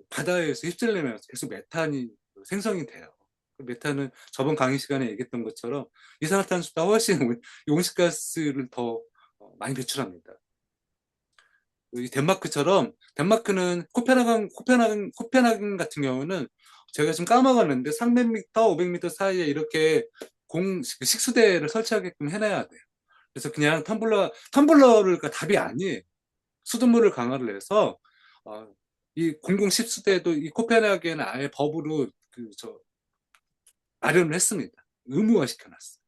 바다에서 휩쓸리면서 계속 메탄이 생성이 돼요. 그 메탄은 저번 강의 시간에 얘기했던 것처럼 이산화탄소보다 훨씬 온실가스를 더 많이 배출합니다. 이 덴마크처럼 덴마크는 코펜하겐 같은 경우는 제가 지금 까먹었는데 300m, 500m 사이에 이렇게 식수대를 설치하게끔 해놔야 돼요. 그래서 그냥 텀블러를 답이 아니에요. 수돗물을 강화를 해서 어, 이 공공 식수대도 이 코펜하겐은 아예 법으로 마련을 했습니다. 의무화 시켜놨어요.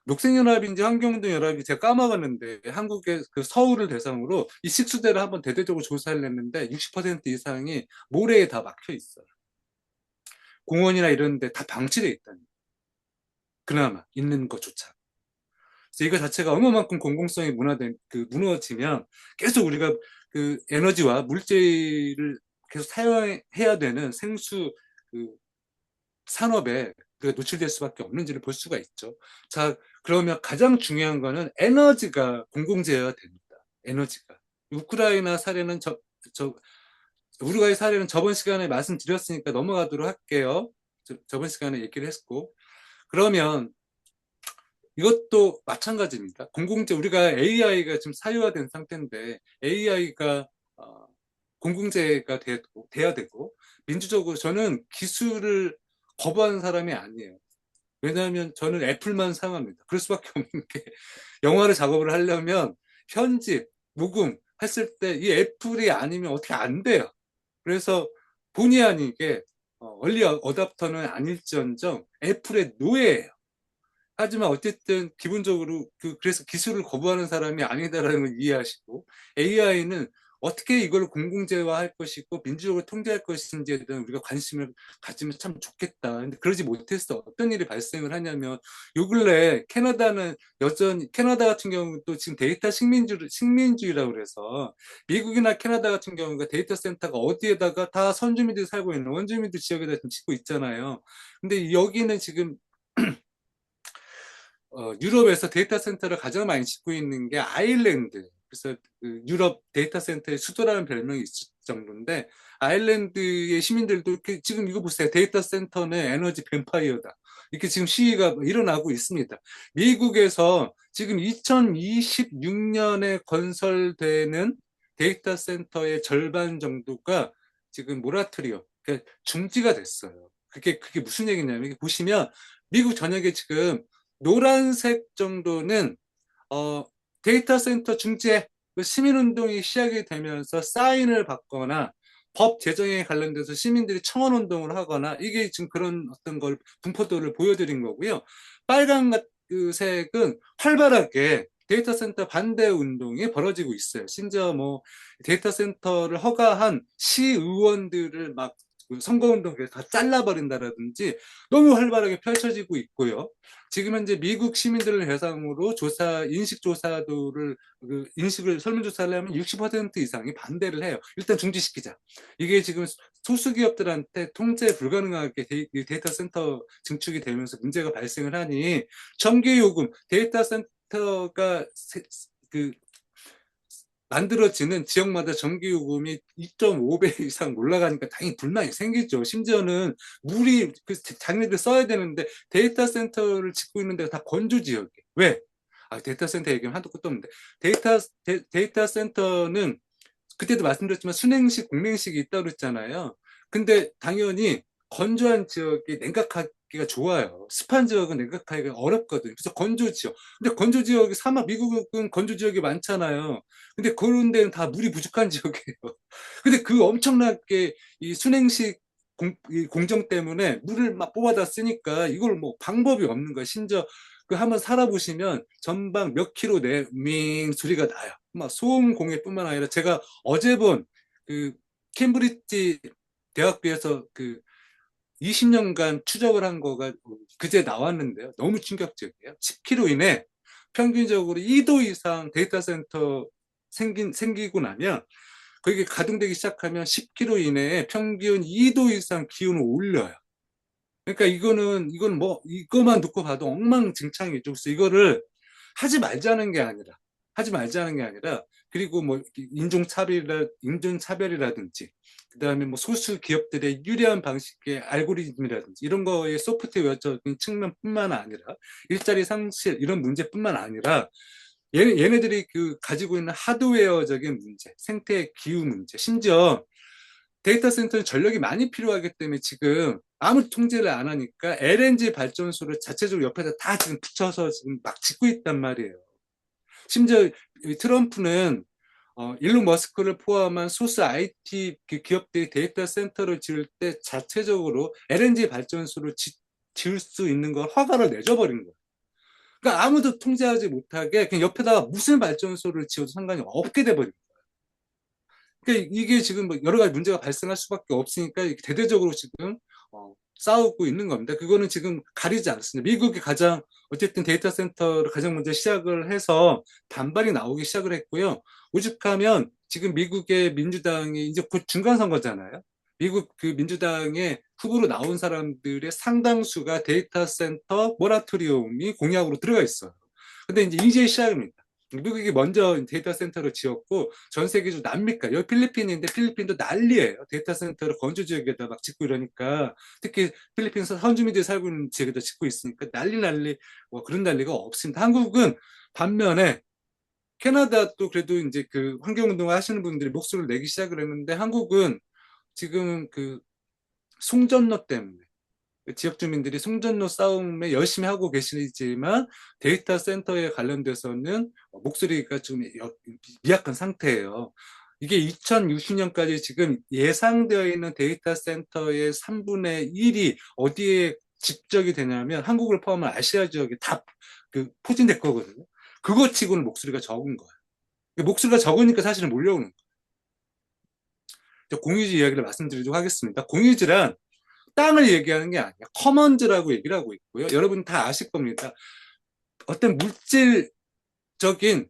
녹색연합인지 환경운동연합이 제가 까먹었는데 한국의 그 서울을 대상으로 이 식수대를 한번 대대적으로 조사를 했는데 60% 이상이 모래에 다 막혀 있어요. 공원이나 이런 데 다 방치돼 있다니. 그나마 있는 것조차. 그래서 이거 자체가 얼마만큼 공공성이 무너지면 계속 우리가 그 에너지와 물질을 계속 사용해야 되는 생수 그 산업에 노출될 수밖에 없는지를 볼 수가 있죠. 자, 그러면 가장 중요한 거는 에너지가 공공재여야 됩니다. 에너지가. 우크라이나 사례는 우루과이 사례는 저번 시간에 말씀드렸으니까 넘어가도록 할게요. 저번 시간에 얘기를 했고. 그러면 이것도 마찬가지입니다. 공공재, 우리가 AI가 지금 사유화된 상태인데 AI가 공공재가 돼야 되고 민주적으로 저는 기술을 거부하는 사람이 아니에요. 왜냐하면 저는 애플만 사용합니다. 그럴 수밖에 없는 게 영화를 작업을 하려면 편집, 녹음 했을 때 이 애플이 아니면 어떻게 안 돼요. 그래서 본의 아니게 얼리 어답터는 아닐지언정 애플의 노예예요. 하지만 어쨌든 기본적으로 그래서 기술을 거부하는 사람이 아니다라는 걸 이해하시고 AI는 어떻게 이걸 공공재화할 것이고 민주적으로 통제할 것인지에 대한 우리가 관심을 가지면 참 좋겠다. 근데 그러지 못해서 어떤 일이 발생을 하냐면 요 근래 캐나다 같은 경우는 또 지금 데이터 식민주의라고 그래서 미국이나 캐나다 같은 경우가 데이터 센터가 어디에다가 다 선주민들이 살고 있는 원주민들 지역에다 지금 짓고 있잖아요. 근데 여기는 지금 유럽에서 데이터 센터를 가장 많이 짓고 있는 게 아일랜드. 그래서 그 유럽 데이터 센터의 수도라는 별명이 있을 정도인데 아일랜드의 시민들도 지금 이거 보세요. 데이터 센터는 에너지 뱀파이어다. 이렇게 지금 시위가 일어나고 있습니다. 미국에서 지금 2026년에 건설되는 데이터 센터의 절반 정도가 지금 모라토리엄, 그러니까 중지가 됐어요. 그게 무슨 얘기냐면 보시면 미국 전역에 지금 노란색 정도는 어, 데이터 센터 중재 그 시민운동이 시작이 되면서 사인을 받거나 법 제정에 관련돼서 시민들이 청원 운동을 하거나 이게 지금 그런 어떤 걸 분포도를 보여드린 거고요. 빨간 그 색은 활발하게 데이터 센터 반대 운동이 벌어지고 있어요. 심지어 뭐 데이터 센터를 허가한 시의원들을 막 선거운동에 다 잘라버린다라든지 너무 활발하게 펼쳐지고 있고요. 지금 현재 미국 시민들을 대상으로 인식 조사도를, 인식을 설문조사를 하면 60% 이상이 반대를 해요. 일단 중지시키자. 이게 지금 소수기업들한테 통제 불가능하게 데이터 센터 증축이 되면서 문제가 발생을 하니 전기요금, 데이터 센터가 그 만들어지는 지역마다 전기요금이 2.5배 이상 올라가니까 당연히 불만이 생기죠. 심지어는 물이 자기네들 써야 되는데 데이터 센터를 짓고 있는 데가 다 건조 지역이에요. 왜? 데이터 센터 얘기하면 한도 끝도 없는데 데이터 센터는 그때도 말씀드렸지만 순행식, 공랭식이 있다고 그랬잖아요. 근데 당연히 건조한 지역이 냉각하기가 좋아요. 습한 지역은 냉각하기가 어렵거든요. 그래서 건조 지역. 근데 건조 지역이 미국은 건조 지역이 많잖아요. 근데 그런 데는 다 물이 부족한 지역이에요. 근데 그 엄청나게 이 순행식 이 공정 때문에 물을 막 뽑아다 쓰니까 이걸 뭐 방법이 없는 거예요. 심지어 그 한번 살아보시면 전방 몇 킬로 내밍 소리가 나요. 막 소음 공해뿐만 아니라 제가 어제 본 그 캠브리지 대학교에서 그 20년간 추적을 한 거가 그제 나왔는데요. 너무 충격적이에요. 10km 이내 평균적으로 2도 이상 데이터 센터 생기고 나면 그게 가동되기 시작하면 10km 이내에 평균 2도 이상 기온을 올려요. 그러니까 이건 뭐, 이거만 놓고 봐도 엉망진창이죠. 그래서 이거를 하지 말자는 게 아니라, 그리고 뭐, 인종차별이라든지, 그 다음에 뭐 소수 기업들의 유리한 방식의 알고리즘이라든지, 이런 거의 소프트웨어적인 측면뿐만 아니라, 일자리 상실, 이런 문제뿐만 아니라, 얘네들이 그 가지고 있는 하드웨어적인 문제, 생태 기후 문제, 심지어 데이터 센터는 전력이 많이 필요하기 때문에 지금 아무 통제를 안 하니까 LNG 발전소를 자체적으로 옆에다 다 지금 붙여서 지금 막 짓고 있단 말이에요. 심지어 트럼프는 일론 머스크를 포함한 소스 IT 기업들이 데이터 센터를 지을 때 자체적으로 LNG 발전소를 지을 수 있는 걸 허가를 내줘버린 거예요. 그러니까 아무도 통제하지 못하게 그냥 옆에다가 무슨 발전소를 지어도 상관이 없게 돼버린 거예요. 그러니까 이게 지금 뭐 여러 가지 문제가 발생할 수밖에 없으니까 대대적으로 지금 싸우고 있는 겁니다. 그거는 지금 가리지 않습니다. 미국이 가장 어쨌든 데이터 센터를 가장 먼저 시작을 해서 반발이 나오기 시작을 했고요. 오죽하면 지금 미국의 민주당이 이제 곧 중간 선거잖아요. 미국 그 민주당의 후보로 나온 사람들의 상당수가 데이터 센터 모라토리움이 공약으로 들어가 있어요. 근데 이제 시작입니다. 미국이 먼저 데이터 센터를 지었고 전 세계적으로 남미까 여기 필리핀인데 필리핀도 난리예요. 데이터 센터를 건조 지역에다 막 짓고 이러니까 특히 필리핀에서 선주민들이 살고 있는 지역에다 짓고 있으니까 난리 뭐 그런 난리가 없습니다. 한국은 반면에 캐나다도 그래도 이제 그 환경운동을 하시는 분들이 목소리를 내기 시작을 했는데 한국은 지금 그 송전로 때문에 지역 주민들이 송전로 싸움에 열심히 하고 계시지만 데이터 센터에 관련돼서는 목소리가 좀 미약한 상태예요. 이게 2060년까지 지금 예상되어 있는 데이터 센터의 3분의 1이 어디에 집적이 되냐면 한국을 포함한 아시아 지역에 다 포진될 거거든요. 그거 치고는 목소리가 적은 거예요. 목소리가 적으니까 사실은 몰려오는 거예요. 공유지 이야기를 말씀드리도록 하겠습니다. 공유지란 땅을 얘기하는 게 아니야. 커먼즈라고 얘기를 하고 있고요. 여러분 다 아실 겁니다. 어떤 물질적인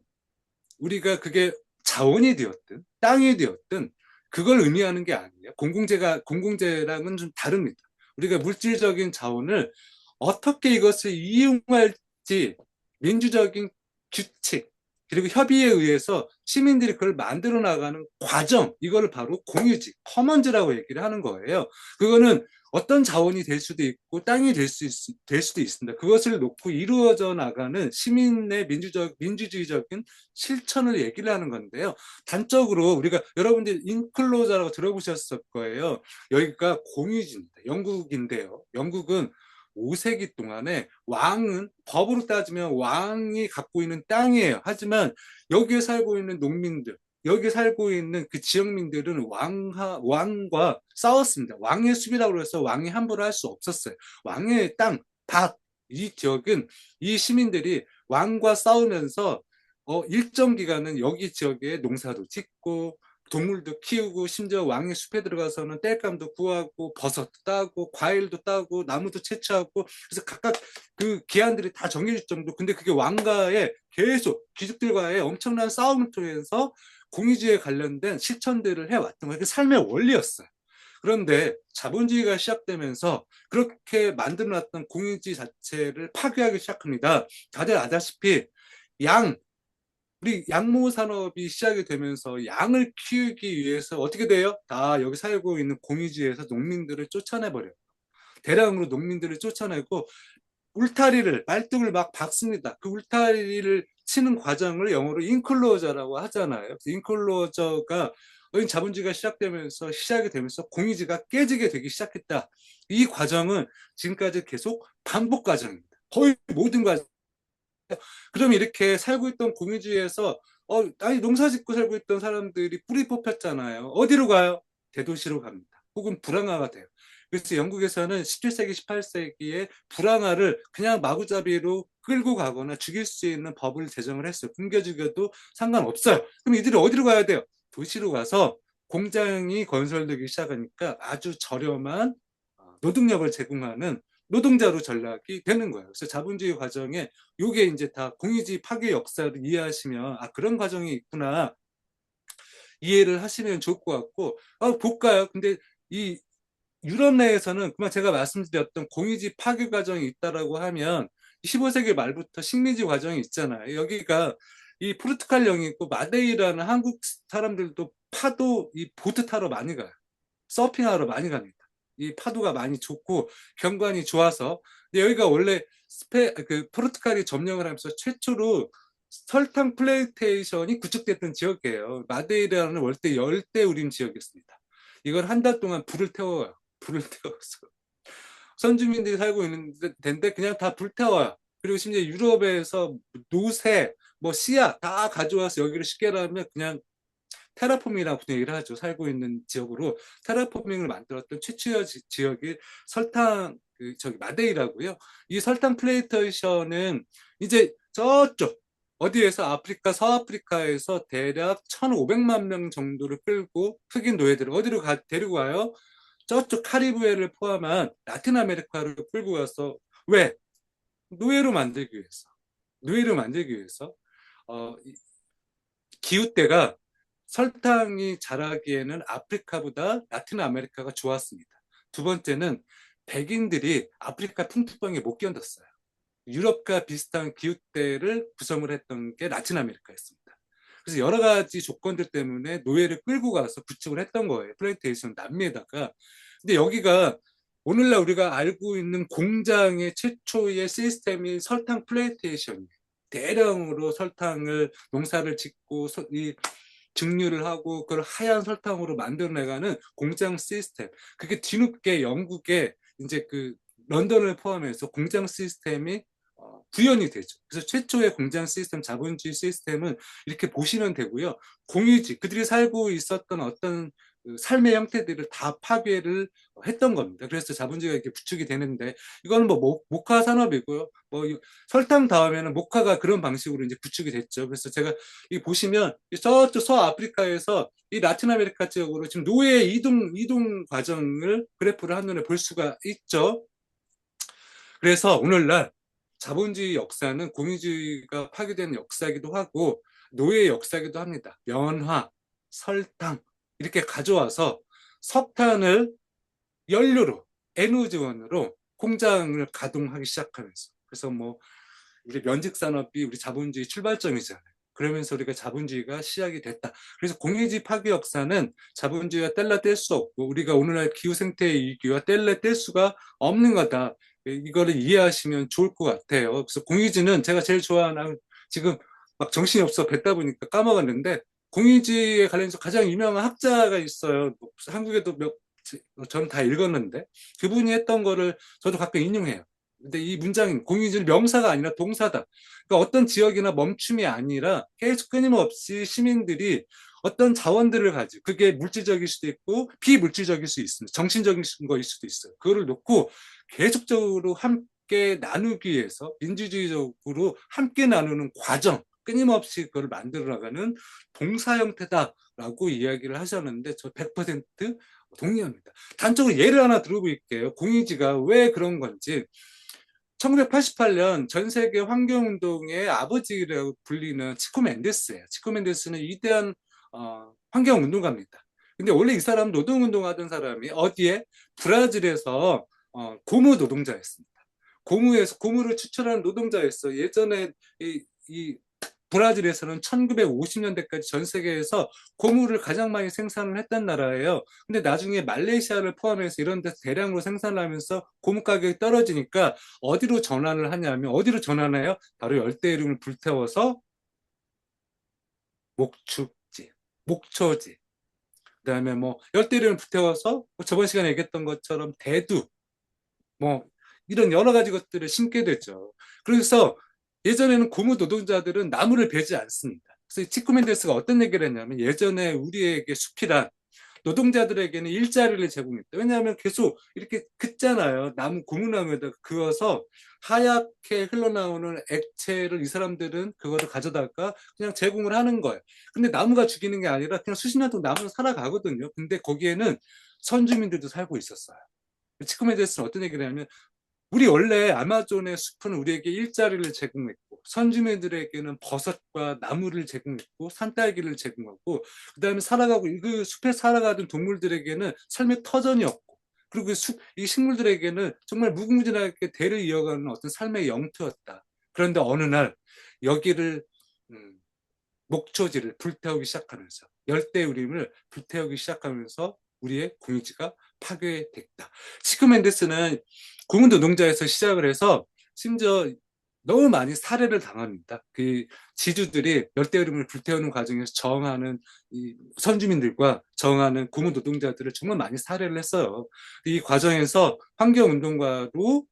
우리가 그게 자원이 되었든 땅이 되었든 그걸 의미하는 게 아니에요. 공공재랑은 좀 다릅니다. 우리가 물질적인 자원을 어떻게 이것을 이용할지 민주적인 규칙 그리고 협의에 의해서 시민들이 그걸 만들어 나가는 과정 이거를 바로 공유지 커먼즈라고 얘기를 하는 거예요. 그거는 어떤 자원이 될 수도 있고 땅이 될 수도 있습니다. 그것을 놓고 이루어져 나가는 시민의 민주주의적인 실천을 얘기를 하는 건데요. 단적으로 우리가 여러분들 인클로저라고 들어보셨을 거예요. 여기가 공유지입니다. 영국인데요. 영국은 5세기 동안에 왕은 법으로 따지면 왕이 갖고 있는 땅이에요. 하지만 여기에 살고 있는 농민들, 여기 살고 있는 그 지역민들은 왕과 싸웠습니다. 왕의 수비라고 해서 왕이 함부로 할 수 없었어요. 왕의 땅, 밭, 이 지역은 이 시민들이 왕과 싸우면서 일정 기간은 여기 지역에 농사도 짓고 동물도 키우고 심지어 왕의 숲에 들어가서는 땔감도 구하고 버섯도 따고 과일도 따고 나무도 채취하고 그래서 각각 그 기한들이 다 정해질 정도. 근데 그게 왕가의 계속 귀족들과의 엄청난 싸움을 통해서 공의주의에 관련된 실천들을 해왔던 거예요. 그 삶의 원리였어요. 그런데 자본주의가 시작되면서 그렇게 만들어놨던 공의주의 자체를 파괴하기 시작합니다. 다들 아다시피 양, 우리 양모 산업이 시작이 되면서 양을 키우기 위해서 어떻게 돼요? 다 여기 살고 있는 공유지에서 농민들을 쫓아내버려요. 대량으로 농민들을 쫓아내고 울타리를, 말뚝을 막 박습니다. 그 울타리를 치는 과정을 영어로 인클로저라고 하잖아요. 그래서 인클로저가 자본주의가 시작이 되면서 공유지가 깨지게 되기 시작했다. 이 과정은 지금까지 계속 반복 과정입니다. 거의 모든 과정. 그럼 이렇게 살고 있던 공유지에서 아니 농사 짓고 살고 있던 사람들이 뿌리 뽑혔잖아요. 어디로 가요? 대도시로 갑니다. 혹은 불황화가 돼요. 그래서 영국에서는 17세기, 18세기에 불황화를 그냥 마구잡이로 끌고 가거나 죽일 수 있는 법을 제정을 했어요. 굶겨 죽여도 상관없어요. 그럼 이들이 어디로 가야 돼요? 도시로 가서 공장이 건설되기 시작하니까 아주 저렴한 노동력을 제공하는 노동자로 전락이 되는 거예요. 그래서 자본주의 과정에 요게 이제 다 공유주의 파괴 역사를 이해하시면 그런 과정이 있구나 이해를 하시면 좋을 것 같고 볼까요? 근데 이 유럽 내에서는 그만 제가 말씀드렸던 공유주의 파괴 과정이 있다라고 하면 15세기 말부터 식민지 과정이 있잖아요. 여기가 이 포르투갈령이 있고 마데이라는 한국 사람들도 파도 이 보트 타러 많이 가요. 서핑하러 많이 갑니다. 이 파도가 많이 좋고 경관이 좋아서. 근데 여기가 원래 포르투갈이 점령을 하면서 최초로 설탕 플레이테이션이 구축됐던 지역이에요. 마데이라는 월대 열대우림 지역이었습니다. 이걸 한 달 동안 불을 태워요. 불을 태워서 선주민들이 살고 있는 데인데 그냥 다 불태워요. 그리고 심지어 유럽에서 노새, 뭐 씨앗 다 가져와서 여기를 식게라면 그냥 테라포밍이라고 얘기를 하죠. 살고 있는 지역으로 테라포밍을 만들었던 최초의 지역이 설탕 저기 마데이라고요. 이 설탕 플레이테이션은 이제 저쪽 어디에서 아프리카 서아프리카에서 대략 1,500만 명 정도를 끌고 흑인 노예들을 어디로 데리고 가요? 저쪽 카리브해를 포함한 라틴 아메리카를 끌고 가서 왜? 노예로 만들기 위해서. 노예로 만들기 위해서. 기후때가 설탕이 자라기에는 아프리카보다 라틴 아메리카가 좋았습니다. 두 번째는 백인들이 아프리카 풍토병에 못 견뎠어요. 유럽과 비슷한 기후대를 구성을 했던 게 라틴 아메리카였습니다. 그래서 여러 가지 조건들 때문에 노예를 끌고 가서 구축을 했던 거예요. 플레이테이션 남미에다가. 근데 여기가 오늘날 우리가 알고 있는 공장의 최초의 시스템이 설탕 플레이테이션이에요. 대량으로 설탕을 농사를 짓고 이 증류를 하고 그걸 하얀 설탕으로 만들어내가는 공장 시스템. 그게 뒤늦게 영국에 이제 그 런던을 포함해서 공장 시스템이 구현이 되죠. 그래서 최초의 공장 시스템, 자본주의 시스템은 이렇게 보시면 되고요. 공유지, 그들이 살고 있었던 어떤 그 삶의 형태들을 다 파괴를 했던 겁니다. 그래서 자본주의가 이렇게 구축이 되는데 이거는 뭐 목화 산업이고요. 뭐 설탕 다음에는 목화가 그런 방식으로 이제 구축이 됐죠. 그래서 제가 이 보시면 저쪽 서아프리카에서 이 라틴 아메리카 지역으로 지금 노예 이동 과정을 그래프를 한눈에 볼 수가 있죠. 그래서 오늘날 자본주의 역사는 공유주의가 파괴되는 역사이기도 하고 노예의 역사이기도 합니다. 연화, 설탕 이렇게 가져와서 석탄을 연료로 에너지원으로 공장을 가동하기 시작하면서 그래서 뭐 우리 면직 산업이 우리 자본주의 출발점이잖아요. 그러면서 우리가 자본주의가 시작이 됐다. 그래서 공유주의 파괴 역사는 자본주의와 뗄라 뗄 수 없고 우리가 오늘날 기후 생태의 위기와 뗄래 뗄 수가 없는 거다. 이거를 이해하시면 좋을 것 같아요. 그래서 공유주의는 제가 제일 좋아하는 지금 막 정신이 없어 뱉다 보니까 까먹었는데 공유주의에 관련해서 가장 유명한 학자가 있어요. 한국에도 저는 다 읽었는데 그분이 했던 거를 저도 가끔 인용해요. 근데 이 문장인 공유주는 명사가 아니라 동사다. 그러니까 어떤 지역이나 멈춤이 아니라 계속 끊임없이 시민들이 어떤 자원들을 가지고 그게 물질적일 수도 있고 비물질적일 수 있습니다. 정신적인 거일 수도 있어요. 그거를 놓고 계속적으로 함께 나누기 위해서 민주주의적으로 함께 나누는 과정, 끊임없이 그걸 만들어 나가는 동사 형태다라고 이야기를 하셨는데 저 100% 동의합니다. 단적으로 예를 하나 들어볼게요. 공유지가 왜 그런 건지. 1988년 전 세계 환경운동의 아버지라고 불리는 치코 멘데스예요. 치코 멘데스는 위대한 환경운동가입니다. 근데 원래 이 사람 노동운동하던 사람이 어디에? 브라질에서 고무 노동자였습니다. 고무에서 고무를 추출하는 노동자였어. 예전에 이 브라질에서는 1950년대까지 전 세계에서 고무를 가장 많이 생산을 했던 나라예요. 근데 나중에 말레이시아를 포함해서 이런 데서 대량으로 생산을 하면서 고무 가격이 떨어지니까 어디로 전환을 하냐면 어디로 전환해요? 바로 열대우림을 불태워서 목축지, 목초지, 그다음에 뭐 열대우림을 불태워서 저번 시간에 얘기했던 것처럼 대두, 뭐 이런 여러 가지 것들을 심게 되죠. 그래서 예전에는 고무 노동자들은 나무를 베지 않습니다. 그래서 치코멘데스가 어떤 얘기를 했냐면 예전에 우리에게 숲이란 노동자들에게는 일자리를 제공했다. 왜냐하면 계속 이렇게 긋잖아요. 나무, 고무나무에다 그어서 하얗게 흘러나오는 액체를 이 사람들은 그거를 가져다가 그냥 제공을 하는 거예요. 근데 나무가 죽이는 게 아니라 그냥 수십 년 동안 나무는 살아가거든요. 근데 거기에는 선주민들도 살고 있었어요. 치코멘데스는 어떤 얘기를 하냐면 우리 원래 아마존의 숲은 우리에게 일자리를 제공했고 선주민들에게는 버섯과 나무를 제공했고 산딸기를 제공하고 그다음에 살아가고 그 숲에 살아가던 동물들에게는 삶의 터전이 없고 그리고 이 식물들에게는 정말 무궁무진하게 대를 이어가는 어떤 삶의 영토였다. 그런데 어느 날 여기를 음, 목초지를 불태우기 시작하면서 열대우림을 불태우기 시작하면서 우리의 공유지가 파괴됐다. 시크맨데스는 고문노동자에서 시작을 해서 심지어 너무 많이 살해를 당합니다. 그 지주들이 열대우림을 불태우는 과정에서 저항하는 이 선주민들과 저항하는 고문노동자들을 정말 많이 살해를 했어요. 이 과정에서 환경운동가로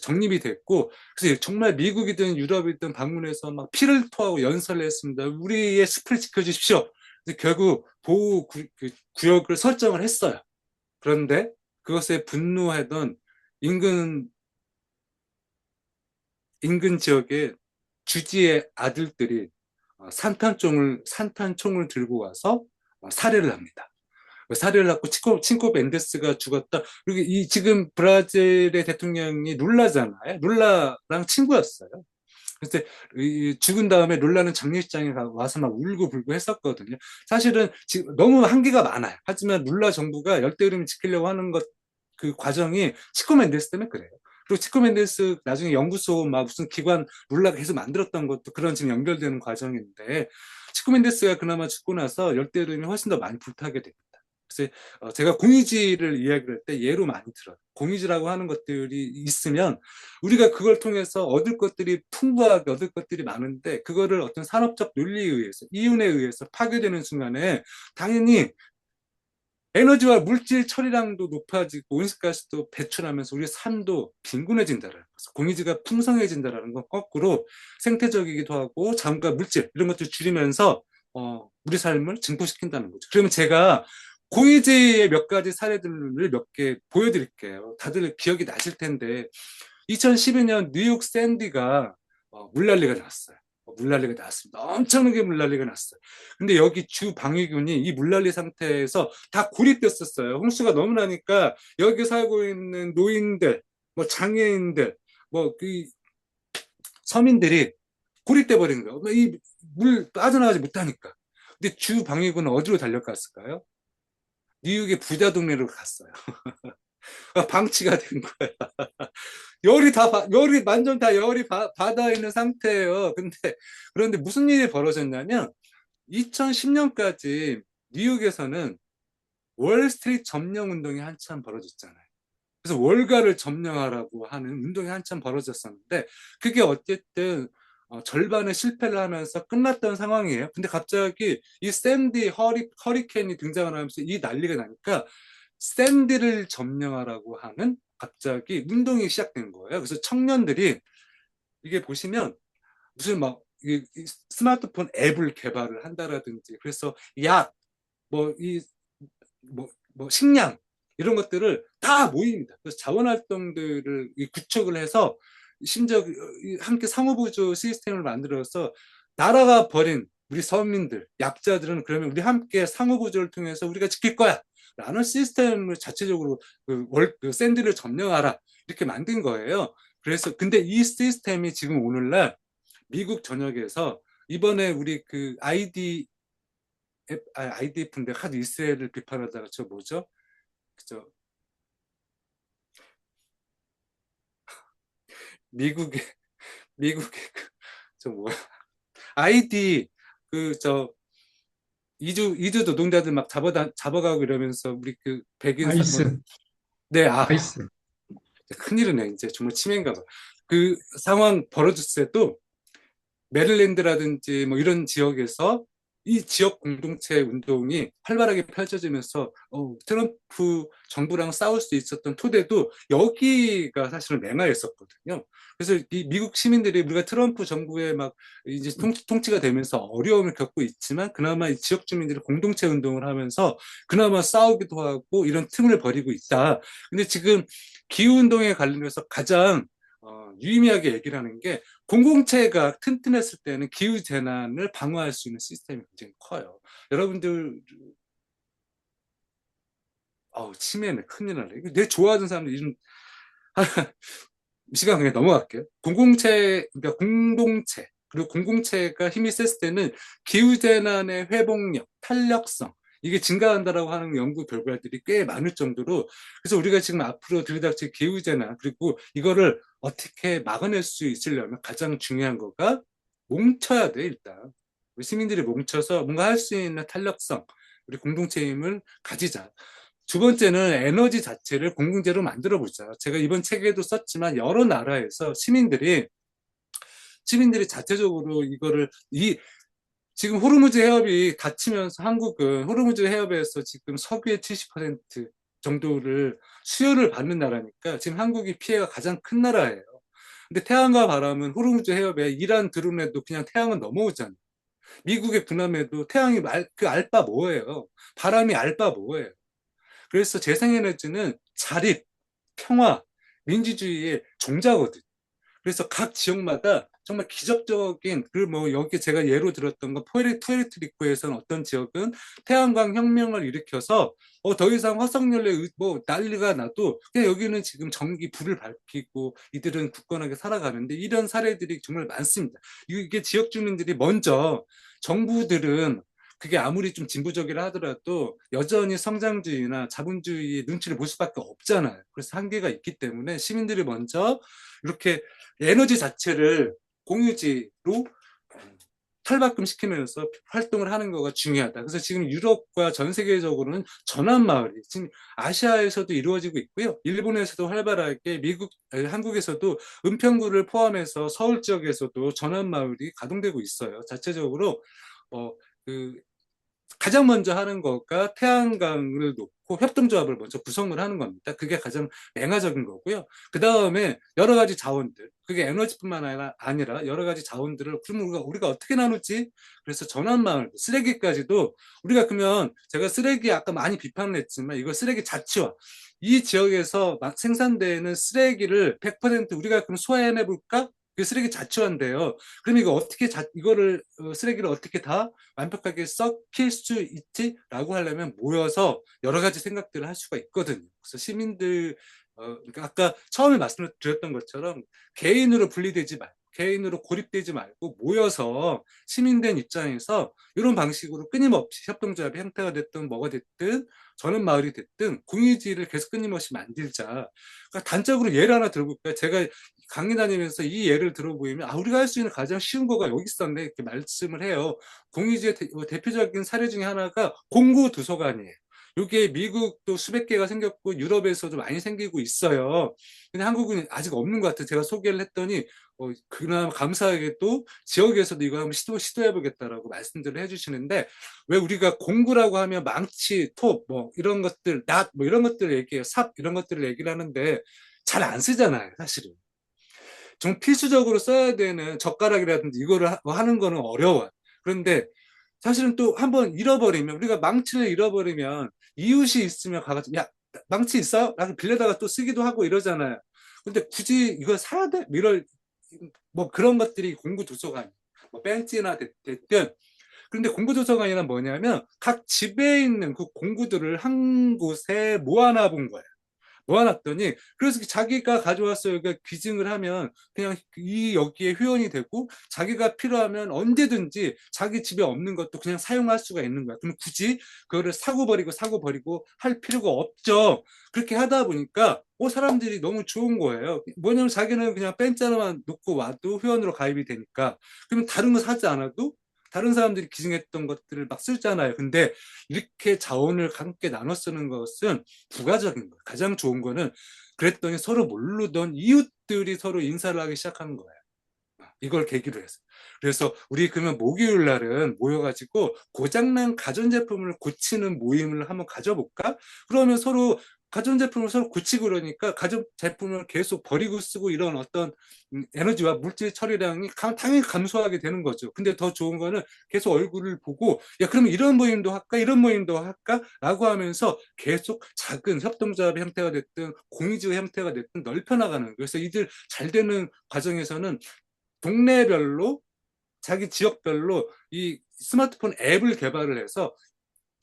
정립이 됐고 그래서 정말 미국이든 유럽이든 방문해서 막 피를 토하고 연설을 했습니다. 우리의 숲을 지켜주십시오. 결국 보호 구역을 설정을 했어요. 그런데 그것에 분노하던 인근 인근 지역의 주지의 아들들이 산탄총을 들고 와서 살해를 합니다. 살해를 하고 친코 멘데스가 죽었다. 그리고 이 지금 브라질의 대통령이 룰라잖아요. 룰라랑 친구였어요. 그래서 죽은 다음에 룰라는 장례식장에 와서 막 울고 불고 했었거든요. 사실은 지금 너무 한계가 많아요. 하지만 룰라 정부가 열대우림을 지키려고 하는 것 그 과정이 치코 멘데스 때문에 그래요. 그리고 치코 멘데스 나중에 연구소 막 무슨 기관 룰라가 계속 만들었던 것도 그런 지금 연결되는 과정인데 치코 멘데스가 그나마 죽고 나서 열대우림이 훨씬 더 많이 불타게 됩니다. 그래서 제가 공유지를 이야기할 때 예로 많이 들어요. 공유지라고 하는 것들이 있으면 우리가 그걸 통해서 얻을 것들이 풍부하게 얻을 것들이 많은데 그거를 어떤 산업적 논리에 의해서 이윤에 의해서 파괴되는 순간에 당연히 에너지와 물질 처리량도 높아지고 온실가스도 배출하면서 우리의 삶도 빈곤해진다라는 거죠. 공유지가 풍성해진다라는 건 거꾸로 생태적이기도 하고 자원과 물질 이런 것들 줄이면서 우리 삶을 증폭시킨다는 거죠. 그러면 제가 공유지의 몇 가지 사례들을 몇 개 보여드릴게요. 다들 기억이 나실 텐데 2012년 뉴욕 샌디가 물난리가 났어요. 물난리가 났습니다. 엄청나게 물난리가 났어요. 근데 여기 주 방위군이 이 물난리 상태에서 다 고립됐었어요. 홍수가 너무 나니까 여기 살고 있는 노인들, 뭐 장애인들, 뭐 그 서민들이 고립돼 버린 거예요. 이 물 빠져나가지 못하니까. 근데 주 방위군은 어디로 달려갔을까요? 뉴욕의 부자 동네로 갔어요. 방치가 된 거예요. 열이 완전 다 열이 받아 있는 상태예요. 그런데 무슨 일이 벌어졌냐면 2010년까지 뉴욕에서는 월스트리트 점령 운동이 한참 벌어졌잖아요. 그래서 월가를 점령하라고 하는 운동이 한참 벌어졌었는데 그게 어쨌든 절반의 실패를 하면서 끝났던 상황이에요. 근데 갑자기 이 샌디 허리케인이 등장을 하면서 이 난리가 나니까 샌디를 점령하라고 하는 갑자기 운동이 시작된 거예요. 그래서 청년들이 이게 보시면 무슨 막 이 스마트폰 앱을 개발을 한다라든지 그래서 약, 뭐, 뭐 식량 이런 것들을 다 모입니다. 그래서 자원활동들을 구축을 해서 심지어 함께 상호보조 시스템을 만들어서 나라가 버린 우리 서민들, 약자들은 그러면 우리 함께 상호보조를 통해서 우리가 지킬 거야. 라는 시스템을 자체적으로 그 샌드를 점령하라. 이렇게 만든 거예요. 그래서 근데 이 시스템이 지금 오늘날 미국 전역에서 이번에 우리 그 IDF인데 하도 이스라엘을 비판하다가 저 뭐죠? 그죠? 미국의 미국의 저 뭐야? 아이디 그 저 이주 노동자들 막 잡아가고 이러면서 우리 그 백인 뭐 아이스, 네, 아이스. 큰일이네. 이제 정말 치매인가 봐. 그 상황 벌어졌을 때도 메릴랜드라든지 뭐 이런 지역에서 이 지역 공동체 운동이 활발하게 펼쳐지면서 트럼프 정부랑 싸울 수 있었던 토대도 여기가 사실은 맹하였었거든요. 그래서 이 미국 시민들이 우리가 트럼프 정부에 막 이제 통치가 되면서 어려움을 겪고 있지만 그나마 이 지역 주민들이 공동체 운동을 하면서 그나마 싸우기도 하고 이런 틈을 벌이고 있다. 근데 지금 기후 운동에 관련해서 가장 유의미하게 얘기를 하는 게 공공체가 튼튼했을 때는 기후 재난을 방어할 수 있는 시스템이 굉장히 커요. 여러분들 치매네 큰일 나네. 이거 내 좋아하는 사람들 이름 시간 그냥 넘어갈게요. 그러니까 공동체 그리고 공공체가 힘이 셌을 때는 기후 재난의 회복력, 탄력성 이게 증가한다라고 하는 연구 결과들이 꽤 많을 정도로 그래서 우리가 지금 앞으로 들이닥칠 기후 재난 그리고 이거를 어떻게 막아낼 수 있으려면 가장 중요한 거가 뭉쳐야 돼 일단. 우리 시민들이 뭉쳐서 뭔가 할 수 있는 탄력성, 우리 공동체 힘을 가지자. 두 번째는 에너지 자체를 공공재로 만들어 보자. 제가 이번 책에도 썼지만 여러 나라에서 시민들이 자체적으로 이거를 지금 호르무즈 해협이 닫히면서 한국은 호르무즈 해협에서 지금 석유의 70% 정도를 수요를 받는 나라니까 지금 한국이 피해가 가장 큰 나라예요. 근데 태양과 바람은 호르무즈 해협에 이란 드론에도 그냥 태양은 넘어오잖아요. 미국의 군함에도 태양이 그 알바 뭐예요? 바람이 알바 뭐예요? 그래서 재생에너지는 자립, 평화, 민주주의의 종자거든. 그래서 각 지역마다 정말 기적적인 그 뭐 여기 제가 예로 들었던 거 푸에르토리코에서는 어떤 지역은 태양광 혁명을 일으켜서 더 이상 화석연료 뭐 난리가 나도 그냥 여기는 지금 전기 불을 밝히고 이들은 굳건하게 살아가는데 이런 사례들이 정말 많습니다. 이게 지역 주민들이 먼저 정부들은 그게 아무리 좀 진보적이라 하더라도 여전히 성장주의나 자본주의의 눈치를 볼 수밖에 없잖아요. 그래서 한계가 있기 때문에 시민들이 먼저 이렇게 에너지 자체를 공유지로 탈바꿈 시키면서 활동을 하는 거가 중요하다. 그래서 지금 유럽과 전 세계적으로는 전환마을이 지금 아시아에서도 이루어지고 있고요. 일본에서도 활발하게 한국에서도 은평구를 포함해서 서울 지역에서도 전환마을이 가동되고 있어요. 자체적으로 어, 그 가장 먼저 하는 거가 태양광을 놓고 협동조합을 먼저 구성을 하는 겁니다. 그게 가장 맹화적인 거고요. 그 다음에 여러 가지 자원들, 그게 에너지뿐만 아니라 여러 가지 자원들을 그러면 우리가 어떻게 나누지? 그래서 전환마을, 쓰레기까지도 우리가 그러면 제가 쓰레기 아까 많이 비판을 했지만 이거 쓰레기 자치화. 이 지역에서 생산되는 쓰레기를 100% 우리가 그럼 소화해내 볼까? 그 쓰레기 자치화인데요. 그럼 이거 어떻게 이거를 쓰레기를 어떻게 다 완벽하게 썩힐 수 있지라고 하려면 모여서 여러 가지 생각들을 할 수가 있거든요. 그래서 시민들 그러니까 아까 처음에 말씀드렸던 것처럼 개인으로 분리되지 말고 개인으로 고립되지 말고 모여서 시민된 입장에서 이런 방식으로 끊임없이 협동조합의 형태가 됐든 뭐가 됐든 저는 마을이 됐든 공유지를 계속 끊임없이 만들자. 그러니까 단적으로 예를 하나 들어볼까요? 제가 강의 다니면서 이 예를 들어보이면 우리가 할 수 있는 가장 쉬운 거가 여기 있었네 이렇게 말씀을 해요. 공유지의 대표적인 사례 중에 하나가 공구 도서관이에요. 이게 미국도 수백 개가 생겼고 유럽에서도 많이 생기고 있어요. 근데 한국은 아직 없는 것 같아요. 제가 소개를 했더니 그나마 감사하게도 지역에서도 이거 한번 시도해보겠다라고 말씀들을 해주시는데, 왜 우리가 공구라고 하면 망치, 톱, 뭐 이런 것들, 낫, 뭐 이런 것들을 얘기해요. 삽 이런 것들을 얘기를 하는데 잘 안 쓰잖아요, 사실은. 좀 필수적으로 써야 되는 젓가락이라든지 이거를 하는 거는 어려워요. 그런데 사실은 또 한번 잃어버리면, 우리가 망치를 잃어버리면 이웃이 있으면 가가지고 야 망치 있어요? 라고 빌려다가 또 쓰기도 하고 이러잖아요. 근데 굳이 이걸 사야 돼? 이럴 뭐 그런 것들이 공구 도서관, 뭐 벤치나 됐든. 그런데 공구 도서관이란 뭐냐면 각 집에 있는 그 공구들을 한 곳에 모아놔 본 거예요. 모아놨더니, 그래서 자기가 가져왔어요. 그러니까 귀증을 하면 그냥 이 여기에 회원이 되고, 자기가 필요하면 언제든지 자기 집에 없는 것도 그냥 사용할 수가 있는 거야. 그럼 굳이 그거를 사고 버리고 할 필요가 없죠. 그렇게 하다 보니까 사람들이 너무 좋은 거예요. 뭐냐면 자기는 그냥 뺀자루만 놓고 와도 회원으로 가입이 되니까. 그러면 다른 거 사지 않아도 다른 사람들이 기증했던 것들을 막 쓰잖아요. 근데 이렇게 자원을 함께 나눠 쓰는 것은 부가적인 거예요. 가장 좋은 거는, 그랬더니 서로 모르던 이웃들이 서로 인사를 하기 시작하는 거예요. 이걸 계기로 해서. 그래서 우리 그러면 목요일 날은 모여가지고 고장난 가전제품을 고치는 모임을 한번 가져볼까? 그러면 서로 가전제품을 서로 고치고, 그러니까 가전제품을 계속 버리고 쓰고 이런 어떤 에너지와 물질 처리량이 당연히 감소하게 되는 거죠. 근데 더 좋은 거는 계속 얼굴을 보고, 야, 그러면 이런 모임도 할까? 이런 모임도 할까? 라고 하면서 계속 작은 협동조합의 형태가 됐든 공유지의 형태가 됐든 넓혀나가는 거예요. 그래서 이들 잘 되는 과정에서는 동네별로, 자기 지역별로 이 스마트폰 앱을 개발을 해서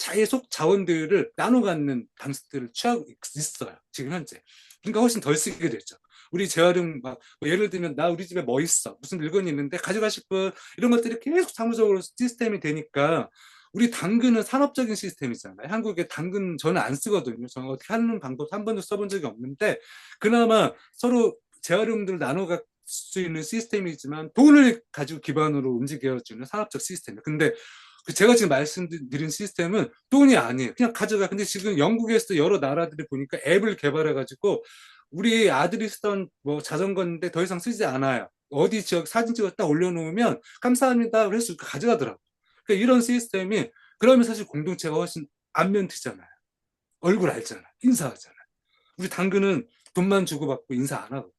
계속 자원들을 나눠 갖는 방식들을 취하고 있어요. 지금 현재. 그러니까 훨씬 덜 쓰게 되죠. 우리 재활용 뭐 예를 들면, 나 우리 집에 뭐 있어? 무슨 물건이 있는데 가져가실 분? 이런 것들이 계속 사무적으로 시스템이 되니까. 우리 당근은 산업적인 시스템이잖아요. 한국에 당근 저는 안 쓰거든요. 저는 어떻게 하는 방법 한 번도 써본 적이 없는데, 그나마 서로 재활용들을 나눠 갈 수 있는 시스템이지만 돈을 가지고 기반으로 움직여주는 산업적 시스템이에요. 근데 제가 지금 말씀드린 시스템은 돈이 아니에요. 그냥 가져가. 근데 지금 영국에서 여러 나라들이 보니까 앱을 개발해가지고 우리 아들이 쓰던 뭐 자전거인데 더 이상 쓰지 않아요. 어디 지역 사진 찍어 딱 올려놓으면 감사합니다. 그래서 가져가더라고. 그러니까 이런 시스템이, 그러면 사실 공동체가 훨씬 안면 트잖아요. 얼굴 알잖아. 인사하잖아. 우리 당근은 돈만 주고받고 인사 안 하거든.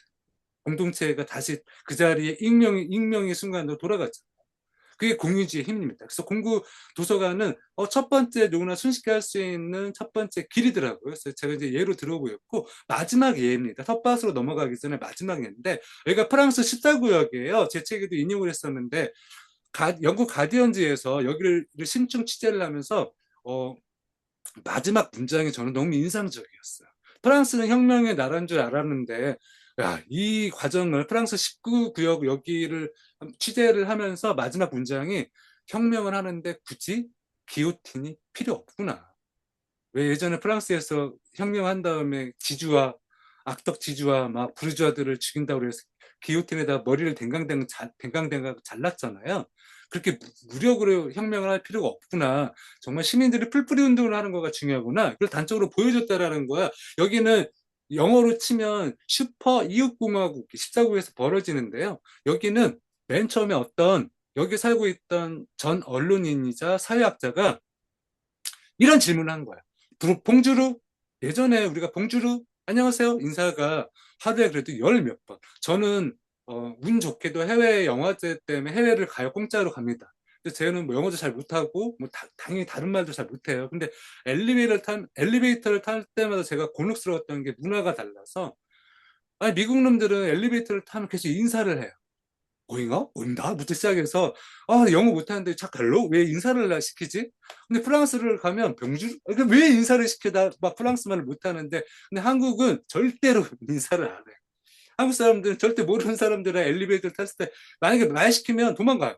공동체가 다시 그 자리에 익명의 순간으로 돌아가죠. 그게 공유지의 힘입니다. 그래서 공구 도서관은 첫 번째, 누구나 손쉽게 할 수 있는 첫 번째 길이더라고요. 그래서 제가 이제 예로 들어보였고, 마지막 예입니다. 텃밭으로 넘어가기 전에 마지막 예인데, 여기가 프랑스 14구역이에요. 제 책에도 인용을 했었는데, 영국 가디언즈에서 여기를 심층 취재를 하면서 마지막 문장이 저는 너무 인상적이었어요. 프랑스는 혁명의 나라인 줄 알았는데, 야, 이 과정을 프랑스 19구역 여기를 취재를 하면서 마지막 문장이, 혁명을 하는데 굳이 기요틴이 필요 없구나. 왜 예전에 프랑스에서 혁명한 다음에 악덕 지주와 막 부르주아들을 죽인다고 해서 기요틴에다 머리를 댕강댕강 잘랐잖아요. 그렇게 무력으로 혁명을 할 필요가 없구나. 정말 시민들이 풀뿌리 운동을 하는 거가 중요하구나. 그걸 단적으로 보여줬다라는 거야. 여기는 영어로 치면 슈퍼 이웃공화국 14구에서 벌어지는데요. 여기는 맨 처음에 여기 살고 있던 전 언론인이자 사회학자가 이런 질문을 한 거야. 봉주루? 예전에 우리가 봉주루? 안녕하세요. 인사가 하루에 그래도 열 몇 번. 저는 운 좋게도 해외 영화제 때문에 해외를 가요. 공짜로 갑니다. 근데 쟤는 뭐 영어도 잘 못하고 뭐 당연히 다른 말도 잘 못해요. 근데 엘리베이터를 탈 때마다 제가 곤혹스러웠던 게 문화가 달라서, 아니 미국 놈들은 엘리베이터를 타면 계속 인사를 해요. 오잉어? 오잉다? 부터 시작해서, 영어 못하는데 별로? 왜 인사를 시키지? 근데 프랑스를 가면 병주? 그러니까 왜 인사를 시켜? 막 프랑스말을 못하는데. 근데 한국은 절대로 인사를 안 해요. 한국 사람들은 절대 모르는 사람들은 엘리베이터를 탔을 때 만약에 말 시키면 도망가요.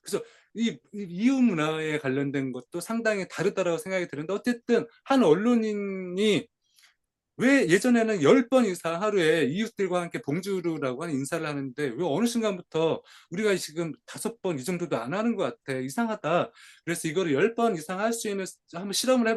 그래서 이 이웃 문화에 관련된 것도 상당히 다르다라고 생각이 드는데, 어쨌든 한 언론인이 왜 예전에는 10번 이상 하루에 이웃들과 함께 봉주루라고 하는 인사를 하는데, 왜 어느 순간부터 우리가 지금 5번 이 정도도 안 하는 것 같아. 이상하다. 그래서 이거를 10번 이상 할 수 있는 한번 실험을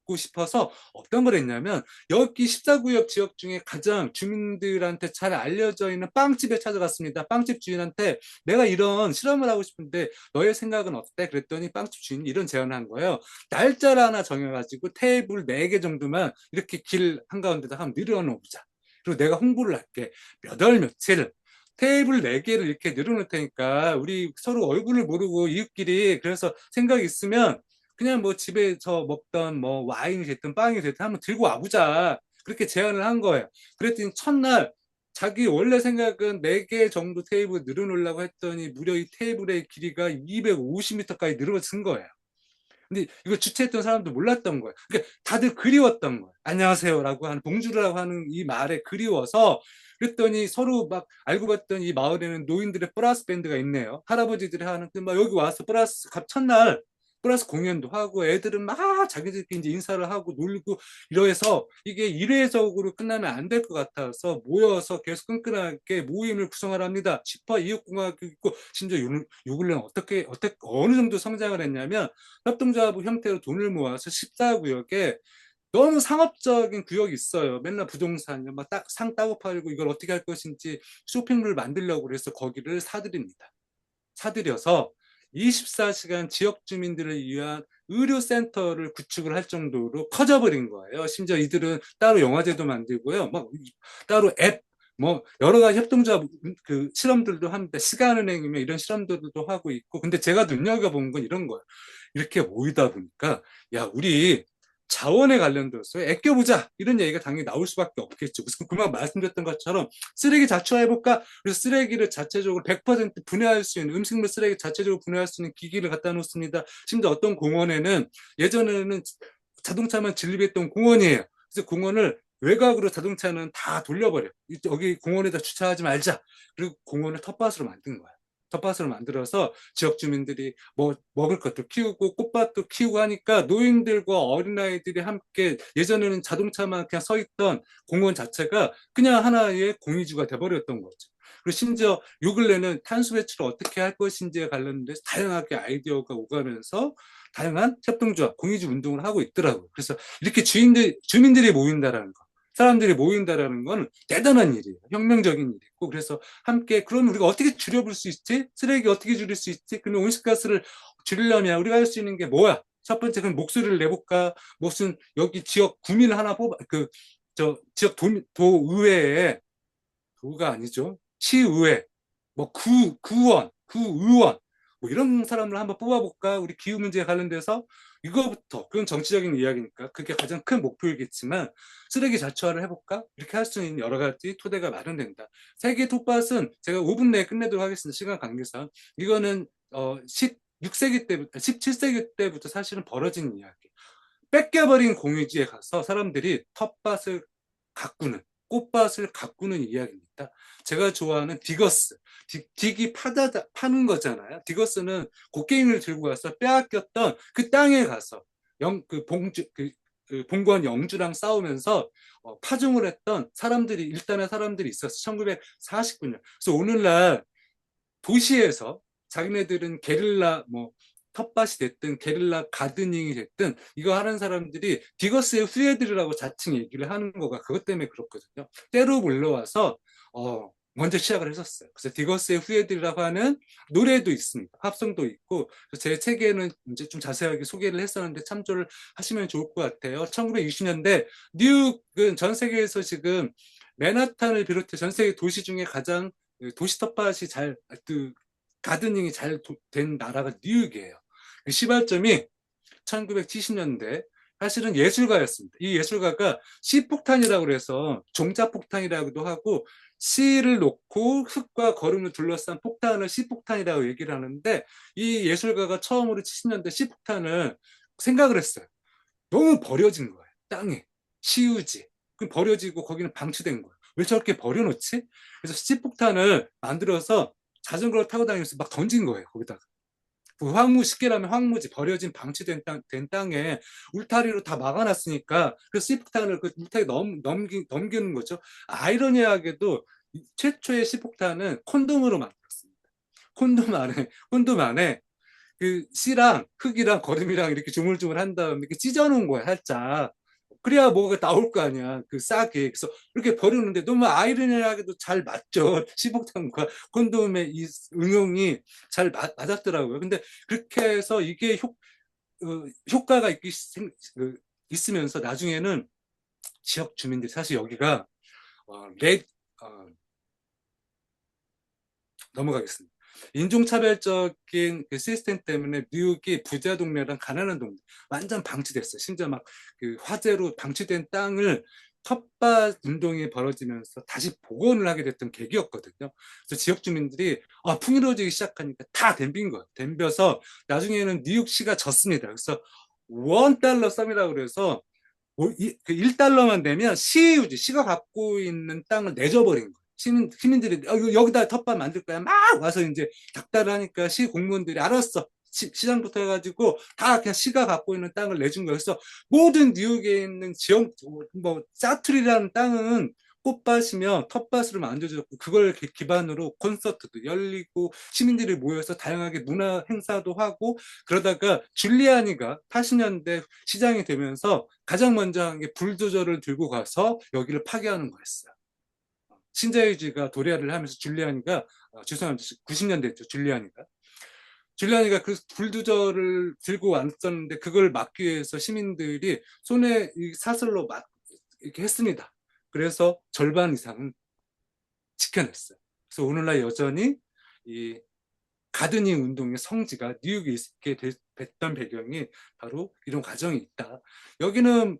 묻고 싶어서 어떤 걸 했냐면 여기 14구역 지역 중에 가장 주민들한테 잘 알려져 있는 빵집에 찾아갔습니다. 빵집 주인한테 내가 이런 실험을 하고 싶은데 너의 생각은 어때? 그랬더니 빵집 주인이 이런 제안을 한 거예요. 날짜를 하나 정해가지고 테이블 4개 정도만 이렇게 길 한가운데다 한번 늘어놓자. 그리고 내가 홍보를 할게. 몇 월 며칠 테이블 4개를 이렇게 늘어놓을 테니까 우리 서로 얼굴을 모르고 이웃끼리 그래서 생각 있으면 그냥 뭐 집에서 먹던 뭐 와인이 됐든 빵이 됐든 한번 들고 와보자. 그렇게 제안을 한 거예요. 그랬더니 첫날 자기 원래 생각은 4개 정도 테이블 늘어놓으려고 했더니 무려 이 테이블의 길이가 250m까지 늘어진 거예요. 근데 이걸 주최했던 사람도 몰랐던 거예요. 그러니까 다들 그리웠던 거예요. 안녕하세요라고 하는 봉주라고 하는 이 말에 그리워서 그랬더니 서로 막 알고 봤더니 이 마을에는 노인들의 브라스 밴드가 있네요. 할아버지들이 하는 막 여기 와서 브라스 첫날 브라스 공연도 하고 애들은 막 자기들끼리 이제 인사를 하고 놀고 이러해서 이게 일회적으로 끝나면 안 될 것 같아서 모여서 계속 끈끈하게 모임을 구성하랍니다. 10화 이웃공학이 있고 심지어 요 근래는 어떻게 어느 정도 성장을 했냐면 협동조합 형태로 돈을 모아서 14구역에 너무 상업적인 구역이 있어요. 맨날 부동산, 막 상 따고 팔고 이걸 어떻게 할 것인지 쇼핑몰을 만들려고 그래서 거기를 사들입니다. 사들여서 24시간 지역 주민들을 위한 의료센터를 구축을 할 정도로 커져버린 거예요. 심지어 이들은 따로 영화제도 만들고요. 막 따로 앱, 뭐 여러 가지 협동조합 그 실험들도 합니다. 시간은행이며 이런 실험들도 하고 있고. 근데 제가 눈여겨본 건 이런 거예요. 이렇게 모이다 보니까 야 우리 자원에 관련돼서 아껴보자 이런 얘기가 당연히 나올 수밖에 없겠죠. 그래서 그만 말씀드렸던 것처럼 쓰레기 자초해볼까? 그래서 쓰레기를 자체적으로 100% 분해할 수 있는 음식물 쓰레기 자체적으로 분해할 수 있는 기기를 갖다 놓습니다. 심지어 어떤 공원에는 예전에는 자동차만 진입했던 공원이에요. 그래서 공원을 외곽으로 자동차는 다 돌려버려. 여기 공원에다 주차하지 말자. 그리고 공원을 텃밭으로 만든 거야. 텃밭으로 만들어서 지역 주민들이 뭐 먹을 것도 키우고 꽃밭도 키우고 하니까 노인들과 어린아이들이 함께 예전에는 자동차만 그냥 서 있던 공원 자체가 그냥 하나의 공유주가 돼버렸던 거죠. 그리고 심지어 요 근래는 탄소 배출을 어떻게 할 것인지에 관련돼서 다양하게 아이디어가 오가면서 다양한 협동조합, 공유주 운동을 하고 있더라고요. 그래서 이렇게 주민들이 모인다라는 거, 사람들이 모인다라는 건 대단한 일이에요. 혁명적인 일이고 그래서 함께 그럼 우리가 어떻게 줄여볼 수 있지? 쓰레기 어떻게 줄일 수 있지? 그러면 온실가스를 줄이려면 우리가 할 수 있는 게 뭐야? 첫 번째 그럼 목소리를 내볼까? 무슨 여기 지역 구민을 하나 뽑아 저 지역 도의회에 도가 아니죠. 시의회, 뭐 구원, 구의원, 뭐 이런 사람을 한번 뽑아볼까? 우리 기후 문제에 관련돼서 이거부터 그건 정치적인 이야기니까 그게 가장 큰 목표이겠지만 쓰레기 자초화를 해볼까? 이렇게 할 수 있는 여러 가지 토대가 마련된다. 세계 톱밭은 제가 5분 내에 끝내도록 하겠습니다. 시간 관계상 이거는 16세기 때부터 17세기 때부터 사실은 벌어진 이야기. 뺏겨버린 공유지에 가서 사람들이 텃밭을 가꾸는 꽃밭을 가꾸는 이야기입니다. 제가 좋아하는 디거스, 딕이 파는 거잖아요. 디거스는 곡괭이를 들고 가서 빼앗겼던 그 땅에 가서 그 봉건 영주랑 싸우면서 파종을 했던 일단의 사람들이 있었어. 1949년. 그래서 오늘날 도시에서 자기네들은 게릴라 뭐 텃밭이 됐든 게릴라 가드닝이 됐든 이거 하는 사람들이 디거스의 후예들이라고 자칭 얘기를 하는 거가 그것 때문에 그렇거든요. 때로 불러와서 먼저 시작을 했었어요. 그래서 디거스의 후예들이라고 하는 노래도 있습니다. 합성도 있고 제 책에는 이제 좀 자세하게 소개를 했었는데 참조를 하시면 좋을 것 같아요. 1960년대 뉴욕은 전 세계에서 지금 맨하탄을 비롯해 전 세계 도시 중에 가장 도시 텃밭이 가드닝이 잘 된 나라가 뉴욕이에요. 그 시발점이 1970년대 사실은 예술가였습니다. 이 예술가가 시폭탄이라고 해서 종자폭탄이라고도 하고 씨를 놓고 흙과 거름을 둘러싼 폭탄을 시폭탄이라고 얘기를 하는데 이 예술가가 처음으로 70년대 시폭탄을 생각을 했어요. 너무 버려진 거예요. 땅에. 시우지. 그럼 버려지고 거기는 방치된 거예요. 왜 저렇게 버려놓지? 그래서 시폭탄을 만들어서 자전거를 타고 다니면서 막 던진 거예요. 거기다가. 쉽게 말하면 황무지, 버려진 방치된 된 땅에 울타리로 다 막아놨으니까 그 시폭탄을 그 울타리 넘기는 거죠. 아이러니하게도 최초의 시폭탄은 콘돔으로 만들었습니다. 콘돔 안에 그 씨랑 흙이랑 거름이랑 이렇게 조물조물 한 다음에 이렇게 찢어놓은 거야, 살짝. 그래야 뭐가 나올 거 아니야, 그 싹이. 그래서 이렇게 버리는데 너무 아이러니하게도 잘 맞죠. 시복탄과 콘돔의 이 응용이 잘 맞았더라고요. 근데 그렇게 해서 이게 효과가 있으면서 나중에는 지역 주민들이 사실 여기가 어, 레, 어, 넘어가겠습니다. 인종차별적인 그 시스템 때문에 뉴욕이 부자 동네랑 가난한 동네 완전 방치됐어요. 심지어 막 그 화재로 방치된 땅을 텃밭 운동이 벌어지면서 다시 복원을 하게 됐던 계기였거든요. 그래서 지역 주민들이 풍요로워지기 시작하니까 다 덤빈 거예요. 덤벼서 나중에는 뉴욕시가 졌습니다. 그래서 $1 썸이라고 그래서 그 1달러만 내면 시가 갖고 있는 땅을 내줘버린 거예요. 시민들이 여기다 텃밭 만들 거야. 막 와서 이제 닥달을 하니까 시 공무원들이 알았어. 시장부터 해가지고 다 그냥 시가 갖고 있는 땅을 내준 거예요. 그래서 모든 뉴욕에 있는 지역, 뭐, 사투리라는 땅은 꽃밭이며 텃밭으로 만들어졌고 그걸 기반으로 콘서트도 열리고 시민들이 모여서 다양하게 문화 행사도 하고 그러다가 줄리아니가 80년대 시장이 되면서 가장 먼저 한 게 불도저를 들고 가서 여기를 파괴하는 거였어요. 신자유주의가 도래를 하면서 줄리아니가 죄송합니다. 90년대였죠. 줄리아니가 그 불도저를 들고 왔었는데 그걸 막기 위해서 시민들이 손에 이 사슬로 막 이렇게 했습니다. 그래서 절반 이상은 지켜냈어요. 그래서 오늘날 여전히 이 가드닝 운동의 성지가 뉴욕에 있게 됐던 배경이 바로 이런 과정이 있다. 여기는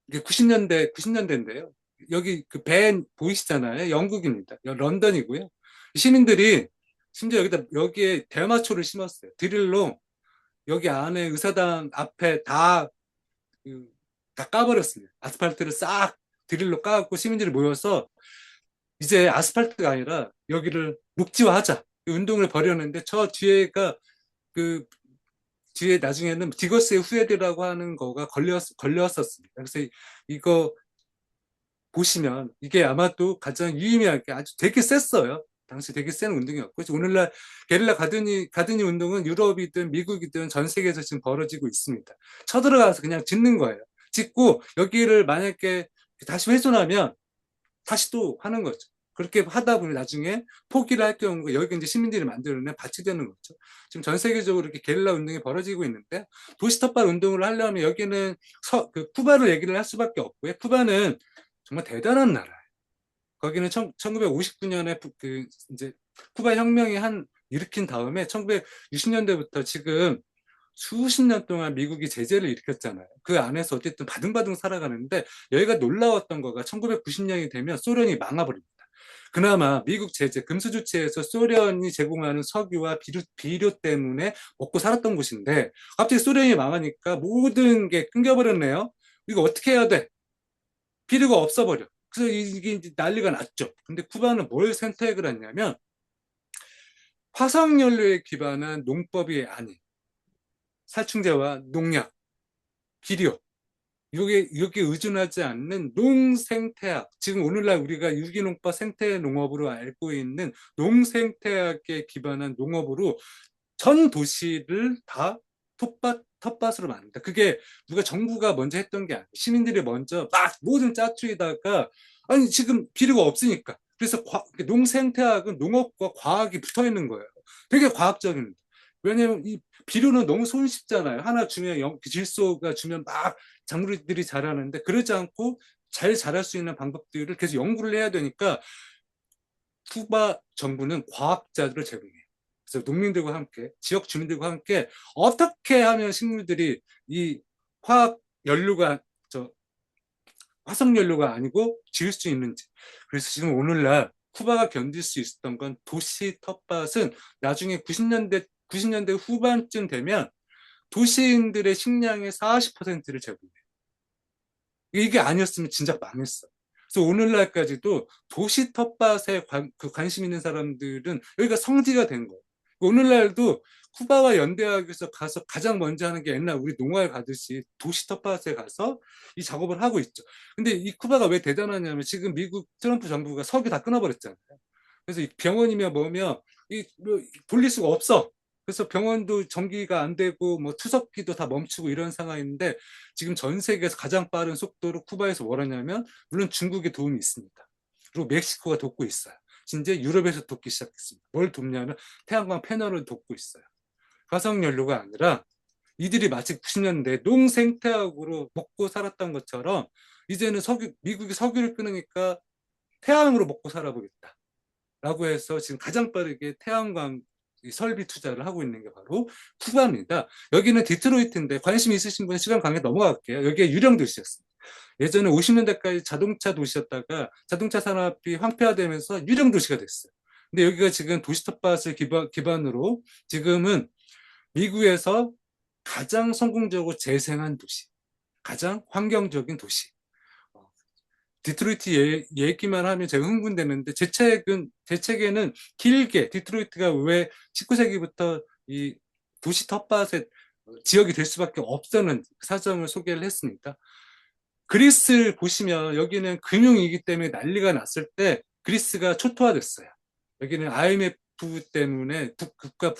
이게 90년대인데요. 여기 그 밴 보이시잖아요. 영국입니다. 런던이고요. 시민들이 심지어 여기에 대마초를 심었어요. 드릴로 여기 안에 의사당 앞에 그, 다 까버렸습니다. 아스팔트를 싹 드릴로 까고 시민들이 모여서 이제 아스팔트가 아니라 여기를 녹지화하자. 운동을 벌였는데 저 뒤에가 그 뒤에 나중에는 디거스의 후예들이라고 하는 거가 걸렸었습니다. 그래서 이거 보시면 이게 아마도 가장 유의미하게 아주 되게 셌어요. 당시 되게 센 운동이었고 오늘날 게릴라 가드니 운동은 유럽이든 미국이든 전 세계에서 지금 벌어지고 있습니다. 쳐들어가서 그냥 짓는 거예요. 짓고 여기를 만약에 다시 훼손하면 다시 또 하는 거죠. 그렇게 하다 보니 나중에 포기를 할 경우 여기 이제 시민들이 만들어낸 밭이 되는 거죠. 지금 전 세계적으로 이렇게 게릴라 운동이 벌어지고 있는데 도시 텃밭 운동을 하려면 여기는 그 쿠바를 얘기를 할 수밖에 없고요. 쿠바는 정말 대단한 나라예요. 거기는 1959년에 그 이제 쿠바 혁명이 일으킨 다음에 1960년대부터 지금 수십 년 동안 미국이 제재를 일으켰잖아요. 그 안에서 어쨌든 바등바등 살아가는데 여기가 놀라웠던 거가 1990년이 되면 소련이 망해버립니다. 그나마 미국 제재, 금수주체에서 소련이 제공하는 석유와 비료 때문에 먹고 살았던 곳인데 갑자기 소련이 망하니까 모든 게 끊겨버렸네요. 이거 어떻게 해야 돼? 비료가 없어버려. 그래서 이게 이제 난리가 났죠. 근데 쿠바는 뭘 선택을 했냐면 화석연료에 기반한 농법이 아닌 살충제와 농약, 비료, 여기에 의존하지 않는 농생태학, 지금 오늘날 우리가 유기농법 생태농업으로 알고 있는 농생태학에 기반한 농업으로 전 도시를 다 텃밭으로 만든다. 그게 누가 정부가 먼저 했던 게 아니에요. 시민들이 먼저 막 모든 짜투리다가 아니 지금 비료가 없으니까. 그래서 농생태학은 농업과 과학이 붙어 있는 거예요. 되게 과학적인. 왜냐면 이 비료는 너무 손쉽잖아요. 하나 주면 질소가 주면 막 작물들이 자라는데 그러지 않고 잘 자랄 수 있는 방법들을 계속 연구를 해야 되니까 쿠바 정부는 과학자들을 제공해요. 그래서 농민들과 함께 지역 주민들과 함께 어떻게 하면 식물들이 이 화학 연료가 화석 연료가 아니고 지을 수 있는지. 그래서 지금 오늘날 쿠바가 견딜 수 있었던 건 도시 텃밭은 나중에 90년대 후반쯤 되면 도시인들의 식량의 40%를 제공해요. 이게 아니었으면 진짜 망했어. 그래서 오늘날까지도 도시 텃밭에 관심 있는 사람들은 여기가 성지가 된 거예요. 오늘날도 쿠바와 연대학에서 가서 가장 먼저 하는 게 옛날 우리 농활 가듯이 도시 텃밭에 가서 이 작업을 하고 있죠. 근데 이 쿠바가 왜 대단하냐면 지금 미국 트럼프 정부가 석유 다 끊어버렸잖아요. 그래서 병원이며 뭐며 뭐 돌릴 수가 없어. 그래서 병원도 전기가 안 되고 뭐 투석기도 다 멈추고 이런 상황인데 지금 전 세계에서 가장 빠른 속도로 쿠바에서 뭘 하냐면 물론 중국의 도움이 있습니다. 그리고 멕시코가 돕고 있어요. 이제 유럽에서 돕기 시작했습니다. 뭘 돕냐면 태양광 패널을 돕고 있어요. 화석연료가 아니라 이들이 마치 90년대 농생태학으로 먹고 살았던 것처럼 이제는 미국이 석유를 끊으니까 태양으로 먹고 살아보겠다. 라고 해서 지금 가장 빠르게 태양광 설비 투자를 하고 있는 게 바로 쿠바입니다. 여기는 디트로이트인데 관심 있으신 분은 시간 관계 넘어갈게요. 여기에 유령 도시였습니다. 예전에 50년대까지 자동차 도시였다가 자동차 산업이 황폐화되면서 유령 도시가 됐어요. 근데 여기가 지금 도시 텃밭을 기반으로 지금은 미국에서 가장 성공적으로 재생한 도시, 가장 환경적인 도시. 디트로이트 얘기만 하면 제가 흥분되는데 제 책에는 길게 디트로이트가 왜 19세기부터 이 도시 텃밭의 지역이 될 수밖에 없었는 사정을 소개를 했습니다. 그리스를 보시면 여기는 금융위기 때문에 난리가 났을 때 그리스가 초토화됐어요. 여기는 IMF 때문에 국가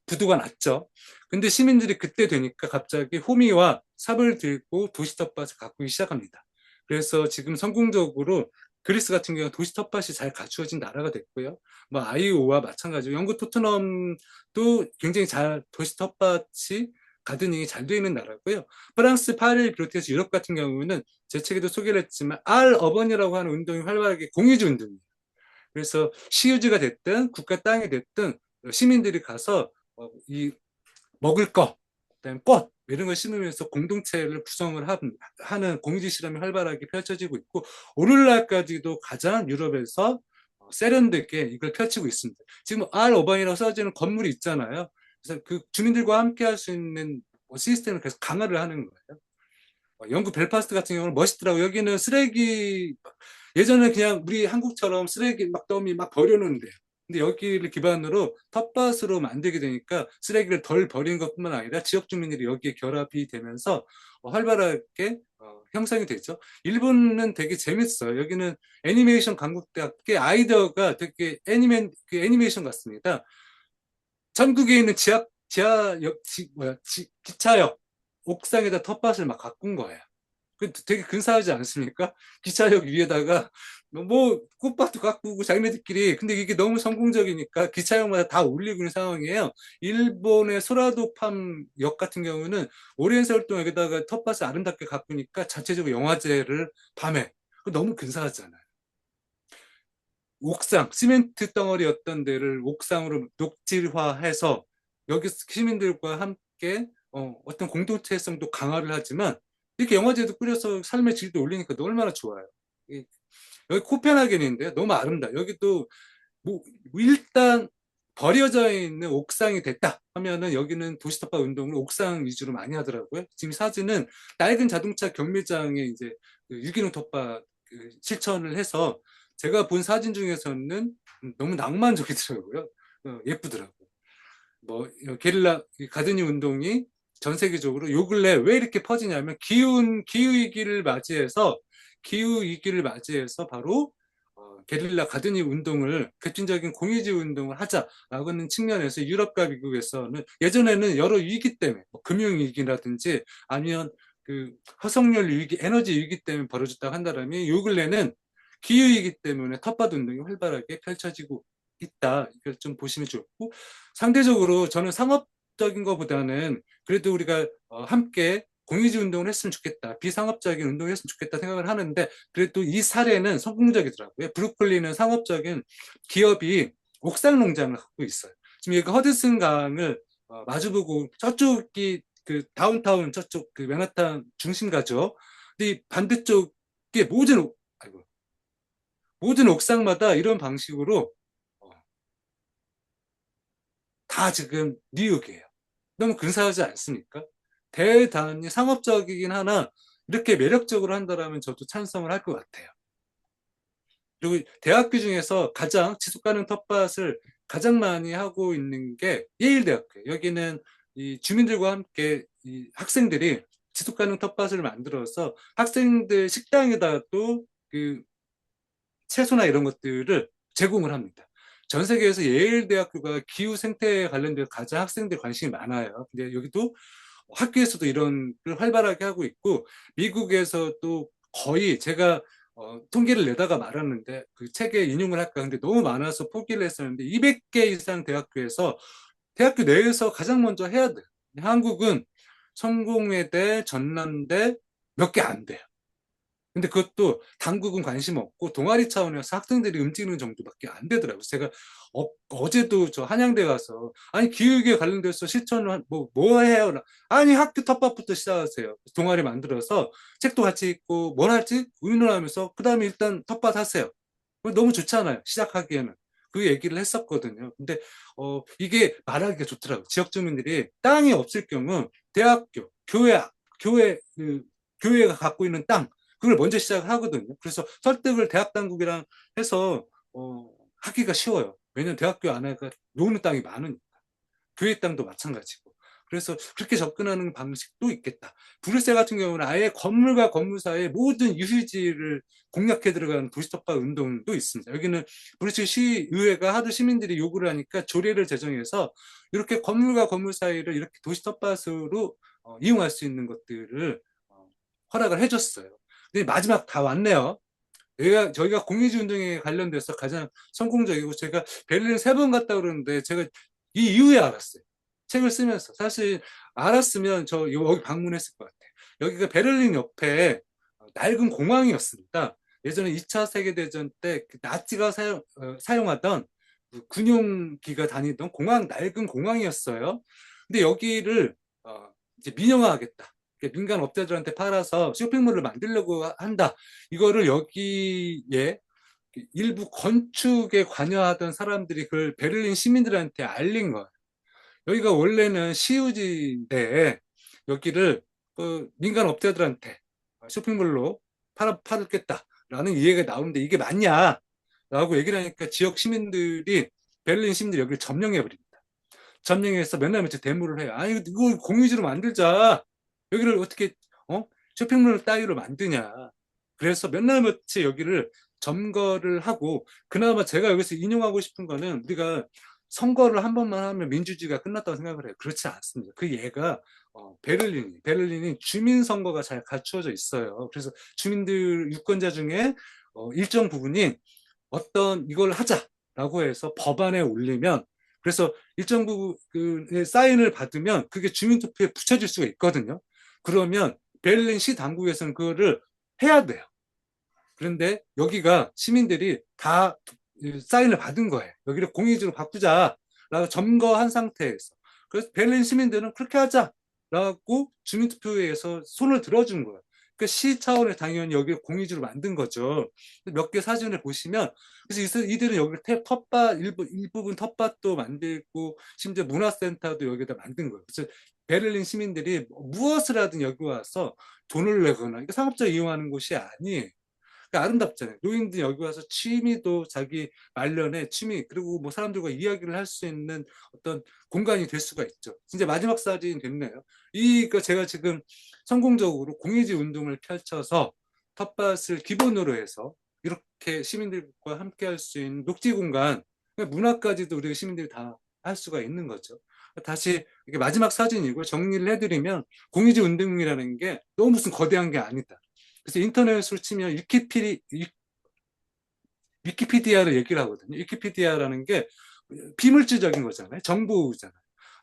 부도가 났죠. 근데 시민들이 그때 되니까 갑자기 호미와 삽을 들고 도시 텃밭을 가꾸기 시작합니다. 그래서 지금 성공적으로 그리스 같은 경우 도시 텃밭이 잘 갖추어진 나라가 됐고요. 뭐 아이오와 마찬가지로 영국 토트넘도 굉장히 잘 도시 텃밭이 가드닝이 잘 되어 있는 나라고요. 프랑스 파리를 비롯해서 유럽 같은 경우는 제 책에도 소개를 했지만 알 어번이라고 하는 운동이 활발하게 공유주 운동이에요. 그래서 시유지가 됐든 국가 땅이 됐든 시민들이 가서 이 먹을 거, 그다음에 꽃 이런 걸 심으면서 공동체를 구성을 하는 공유지 실험이 활발하게 펼쳐지고 있고 오늘날까지도 가장 유럽에서 세련되게 이걸 펼치고 있습니다. 지금 알 어반이라고 써지는 건물이 있잖아요. 그래서 그 주민들과 함께 할 수 있는 시스템을 계속 강화를 하는 거예요. 영국 벨파스트 같은 경우는 멋있더라고요. 여기는 쓰레기 예전에 그냥 우리 한국처럼 쓰레기 막 더미 막 버려놓는데 근데 여기를 기반으로 텃밭으로 만들게 되니까 쓰레기를 덜 버리는 것뿐만 아니라 지역 주민들이 여기에 결합이 되면서 활발하게 형성이 되죠. 일본은 되게 재밌어요. 여기는 애니메이션 강국대학교 아이디어가 되게 애니메이션 같습니다. 전국에 있는 기차역 옥상에다 텃밭을 막 가꾼 거예요. 그 되게 근사하지 않습니까? 기차역 위에다가 뭐 꽃밭도 가꾸고 자기네들끼리 근데 이게 너무 성공적이니까 기차역마다 다 올리고 있는 상황이에요. 일본의 소라도팜역 같은 경우는 오랜 세월 동안 여기다가 텃밭을 아름답게 가꾸니까 자체적으로 영화제를 밤에 너무 근사하잖아요. 옥상, 시멘트 덩어리였던 데를 옥상으로 녹질화해서 여기 시민들과 함께 어떤 공동체성도 강화를 하지만 이렇게 영화제도 꾸려서 삶의 질도 올리니까 얼마나 좋아요. 여기 코펜하겐인데 너무 아름다. 여기도 뭐 일단 버려져 있는 옥상이 됐다 하면은 여기는 도시텃밭 운동을 옥상 위주로 많이 하더라고요. 지금 사진은 낡은 자동차 경매장에 이제 유기농 텃밭 실천을 해서 제가 본 사진 중에서는 너무 낭만적이더라고요. 예쁘더라고요. 뭐 게릴라 가드닝 운동이 전 세계적으로 요 근래 왜 이렇게 퍼지냐면 기후 위기를 맞이해서 바로 게릴라 가드닝 운동을 객진적인 공유지 운동을 하자라고 하는 측면에서 유럽과 미국에서는 예전에는 여러 위기 때문에 뭐 금융 위기라든지 아니면 그 화석연료 위기, 에너지 위기 때문에 벌어졌다고 한다면 요 근래는 기후 위기 때문에 텃밭 운동이 활발하게 펼쳐지고 있다. 이걸 좀 보시면 좋고 상대적으로 저는 상업적인 것보다는 그래도 우리가 함께 공유지 운동을 했으면 좋겠다. 비상업적인 운동을 했으면 좋겠다 생각을 하는데 그래도 이 사례는 성공적이더라고요. 브루클린은 상업적인 기업이 옥상 농장을 갖고 있어요. 지금 여기 허드슨 강을 마주보고 저쪽이 그 다운타운 저쪽 그 맨하탄 중심가죠. 근데 이 반대쪽에 모든 옥상마다 이런 방식으로 어, 다 지금 뉴욕이에요. 너무 근사하지 않습니까? 대단히 상업적이긴 하나 이렇게 매력적으로 한다면 저도 찬성을 할 것 같아요. 그리고 대학교 중에서 가장 지속가능 텃밭을 가장 많이 하고 있는 게 예일대학교예요. 여기는 이 주민들과 함께 이 학생들이 지속가능 텃밭을 만들어서 학생들 식당에다도 그 채소나 이런 것들을 제공을 합니다. 전 세계에서 예일 대학교가 기후 생태에 관련돼서 가장 학생들 관심이 많아요. 근데 여기도 학교에서도 이런 걸 활발하게 하고 있고, 미국에서도 거의 제가 통계를 내다가 말았는데 그 책에 인용을 할까 근데 너무 많아서 포기를 했었는데 200개 이상 대학교에서 대학교 내에서 가장 먼저 해야 돼요. 한국은 성공회대, 전남대 몇 개 안 돼요. 근데 그것도 당국은 관심 없고 동아리 차원에서 학생들이 움직이는 정도밖에 안 되더라고요. 제가 어제도 저 한양대 가서 아니 교육에 관련돼서 실천을 뭐 해요? 아니 학교 텃밭부터 시작하세요. 동아리 만들어서 책도 같이 읽고 뭘 할지 의논하면서 그다음에 일단 텃밭 하세요. 너무 좋잖아요. 시작하기에는. 그 얘기를 했었거든요. 근데 이게 말하기가 좋더라고요. 지역 주민들이 땅이 없을 경우 대학교, 교회, 교회가 갖고 있는 땅 그걸 먼저 시작을 하거든요. 그래서 설득을 대학 당국이랑 해서 하기가 쉬워요. 왜냐면 대학교 안에가 노는 땅이 많으니까. 교회 땅도 마찬가지고. 그래서 그렇게 접근하는 방식도 있겠다. 브뤼셀 같은 경우는 아예 건물과 건물 사이에 모든 유휴지를 공략해 들어가는 도시텃밭 운동도 있습니다. 여기는 브뤼셀 시의회가 하도 시민들이 요구를 하니까 조례를 제정해서 이렇게 건물과 건물 사이를 이렇게 도시텃밭으로 이용할 수 있는 것들을 허락을 해줬어요. 근데 마지막 다 왔네요. 저희가 공유지 운동에 관련돼서 가장 성공적이고 제가 베를린 3번 갔다 그러는데 제가 이 이후에 알았어요. 책을 쓰면서. 사실 알았으면 저 여기 방문했을 것 같아요. 여기가 베를린 옆에 낡은 공항이었습니다. 예전에 2차 세계대전 때 나치가 사용하던 그 군용기가 다니던 낡은 공항이었어요. 근데 여기를 이제 민영화하겠다. 민간 업자들한테 팔아서 쇼핑몰을 만들려고 한다. 이거를 여기에 일부 건축에 관여하던 사람들이 그걸 베를린 시민들한테 알린 거예요. 여기가 원래는 시유지인데 여기를 그 민간 업자들한테 쇼핑몰로 팔겠다라는 이야기가 나오는데 이게 맞냐? 라고 얘기를 하니까 지역 시민들이 베를린 시민들이 여기를 점령해 버립니다. 점령해서 맨날 며칠 데모를 해요. 아니 이거 공유지로 만들자. 여기를 어떻게 쇼핑몰 따위로 만드냐. 그래서 맨날 며칠 여기를 점거를 하고 그나마 제가 여기서 인용하고 싶은 거는 우리가 선거를 한 번만 하면 민주주의가 끝났다고 생각을 해요. 그렇지 않습니다. 그 예가 베를린이 주민 선거가 잘 갖추어져 있어요. 그래서 주민들 유권자 중에 일정 부분이 어떤 이걸 하자라고 해서 법안에 올리면 그래서 일정 부분의 사인을 받으면 그게 주민투표에 붙여질 수가 있거든요. 그러면 베를린 시 당국에서는 그거를 해야 돼요. 그런데 여기가 시민들이 다 사인을 받은 거예요. 여기를 공유지로 바꾸자라고 점거한 상태에서. 그래서 베를린 시민들은 그렇게 하자라고 주민투표에서 손을 들어준 거예요. 그러니까 시 차원에 당연히 여기를 공유지로 만든 거죠. 몇 개 사진을 보시면 그래서 이들은 여기를 텃밭 일부분 텃밭도 만들고 심지어 문화센터도 여기다 만든 거예요. 그래서 베를린 시민들이 무엇을 하든 여기 와서 돈을 내거나 상업적 이용하는 곳이 아니에요. 그러니까 아름답잖아요. 노인들 여기 와서 취미도 자기 말년에 취미 그리고 뭐 사람들과 이야기를 할 수 있는 어떤 공간이 될 수가 있죠. 진짜 마지막 사진 됐네요. 이거 제가 지금 성공적으로 공유지 운동을 펼쳐서 텃밭을 기본으로 해서 이렇게 시민들과 함께 할 수 있는 녹지 공간, 그러니까 문화까지도 우리 시민들이 다 할 수가 있는 거죠. 다시 이게 마지막 사진이고 정리를 해드리면 공유지 운동이라는 게 너무 무슨 거대한 게 아니다. 그래서 인터넷으로 치면 위키피디아를 얘기를 하거든요. 위키피디아라는 게 비물질적인 거잖아요. 정보잖아요.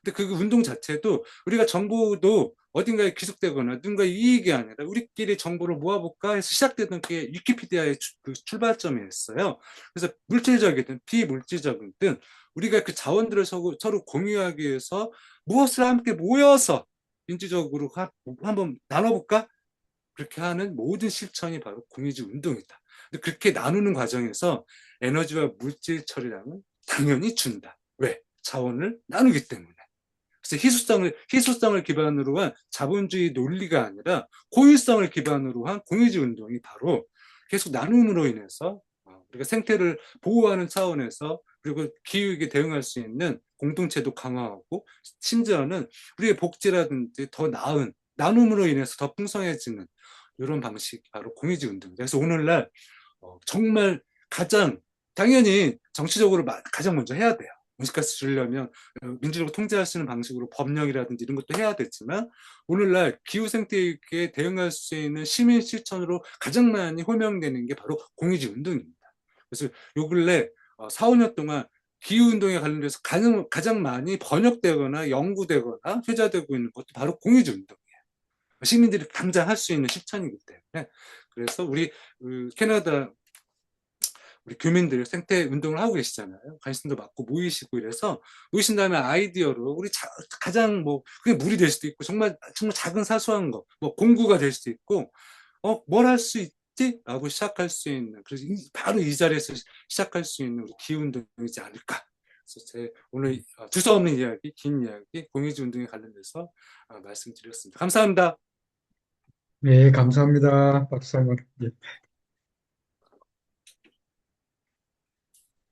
근데 그 운동 자체도 우리가 정보도 어딘가에 기속되거나 누군가의 이익이 아니라 우리끼리 정보를 모아볼까 해서 시작되던 게 위키피디아의 그 출발점이었어요. 그래서 물질적이든 비물질적이든 우리가 그 자원들을 서로 공유하기 위해서 무엇을 함께 모여서 민주적으로 한번 나눠볼까? 그렇게 하는 모든 실천이 바로 공유지 운동이다. 근데 그렇게 나누는 과정에서 에너지와 물질 처리량은 당연히 준다. 왜? 자원을 나누기 때문에. 그래서 희소성을 기반으로 한 자본주의 논리가 아니라 고유성을 기반으로 한 공유지 운동이 바로 계속 나눔으로 인해서 우리가 생태를 보호하는 차원에서 그리고 기후에 대응할 수 있는 공동체도 강화하고 심지어는 우리의 복지라든지 더 나은 나눔으로 인해서 더 풍성해지는 이런 방식이 바로 공유지 운동입니다. 그래서 오늘날 정말 가장 당연히 정치적으로 가장 먼저 해야 돼요. 온실가스 줄이려면 민주적으로 통제할 수 있는 방식으로 법령이라든지 이런 것도 해야 되지만 오늘날 기후 생태계에 대응할 수 있는 시민 실천으로 가장 많이 호명되는 게 바로 공의지 운동입니다. 그래서 요 근래 4, 5년 동안 기후운동에 관련돼서 가장 많이 번역되거나 연구되거나 회자되고 있는 것도 바로 공의지 운동이에요. 시민들이 당장 할 수 있는 실천이기 때문에. 그래서 우리 캐나다 우리 교민들 생태 운동을 하고 계시잖아요. 관심도 많고 모이시고 이래서 모이신 다음에 아이디어로 우리 가장 뭐 그냥 물이 될 수도 있고 정말 정말 작은 사소한 거, 뭐 공구가 될 수도 있고 뭘 할 수 있지? 라고 시작할 수 있는 그래서 바로 이 자리에서 시작할 수 있는 우리 기운동이지 않을까. 그래서 제 오늘 두서없는 이야기, 긴 이야기, 공의지 운동에 관련돼서 말씀드렸습니다. 감사합니다. 네, 감사합니다. 박수 한번. 예.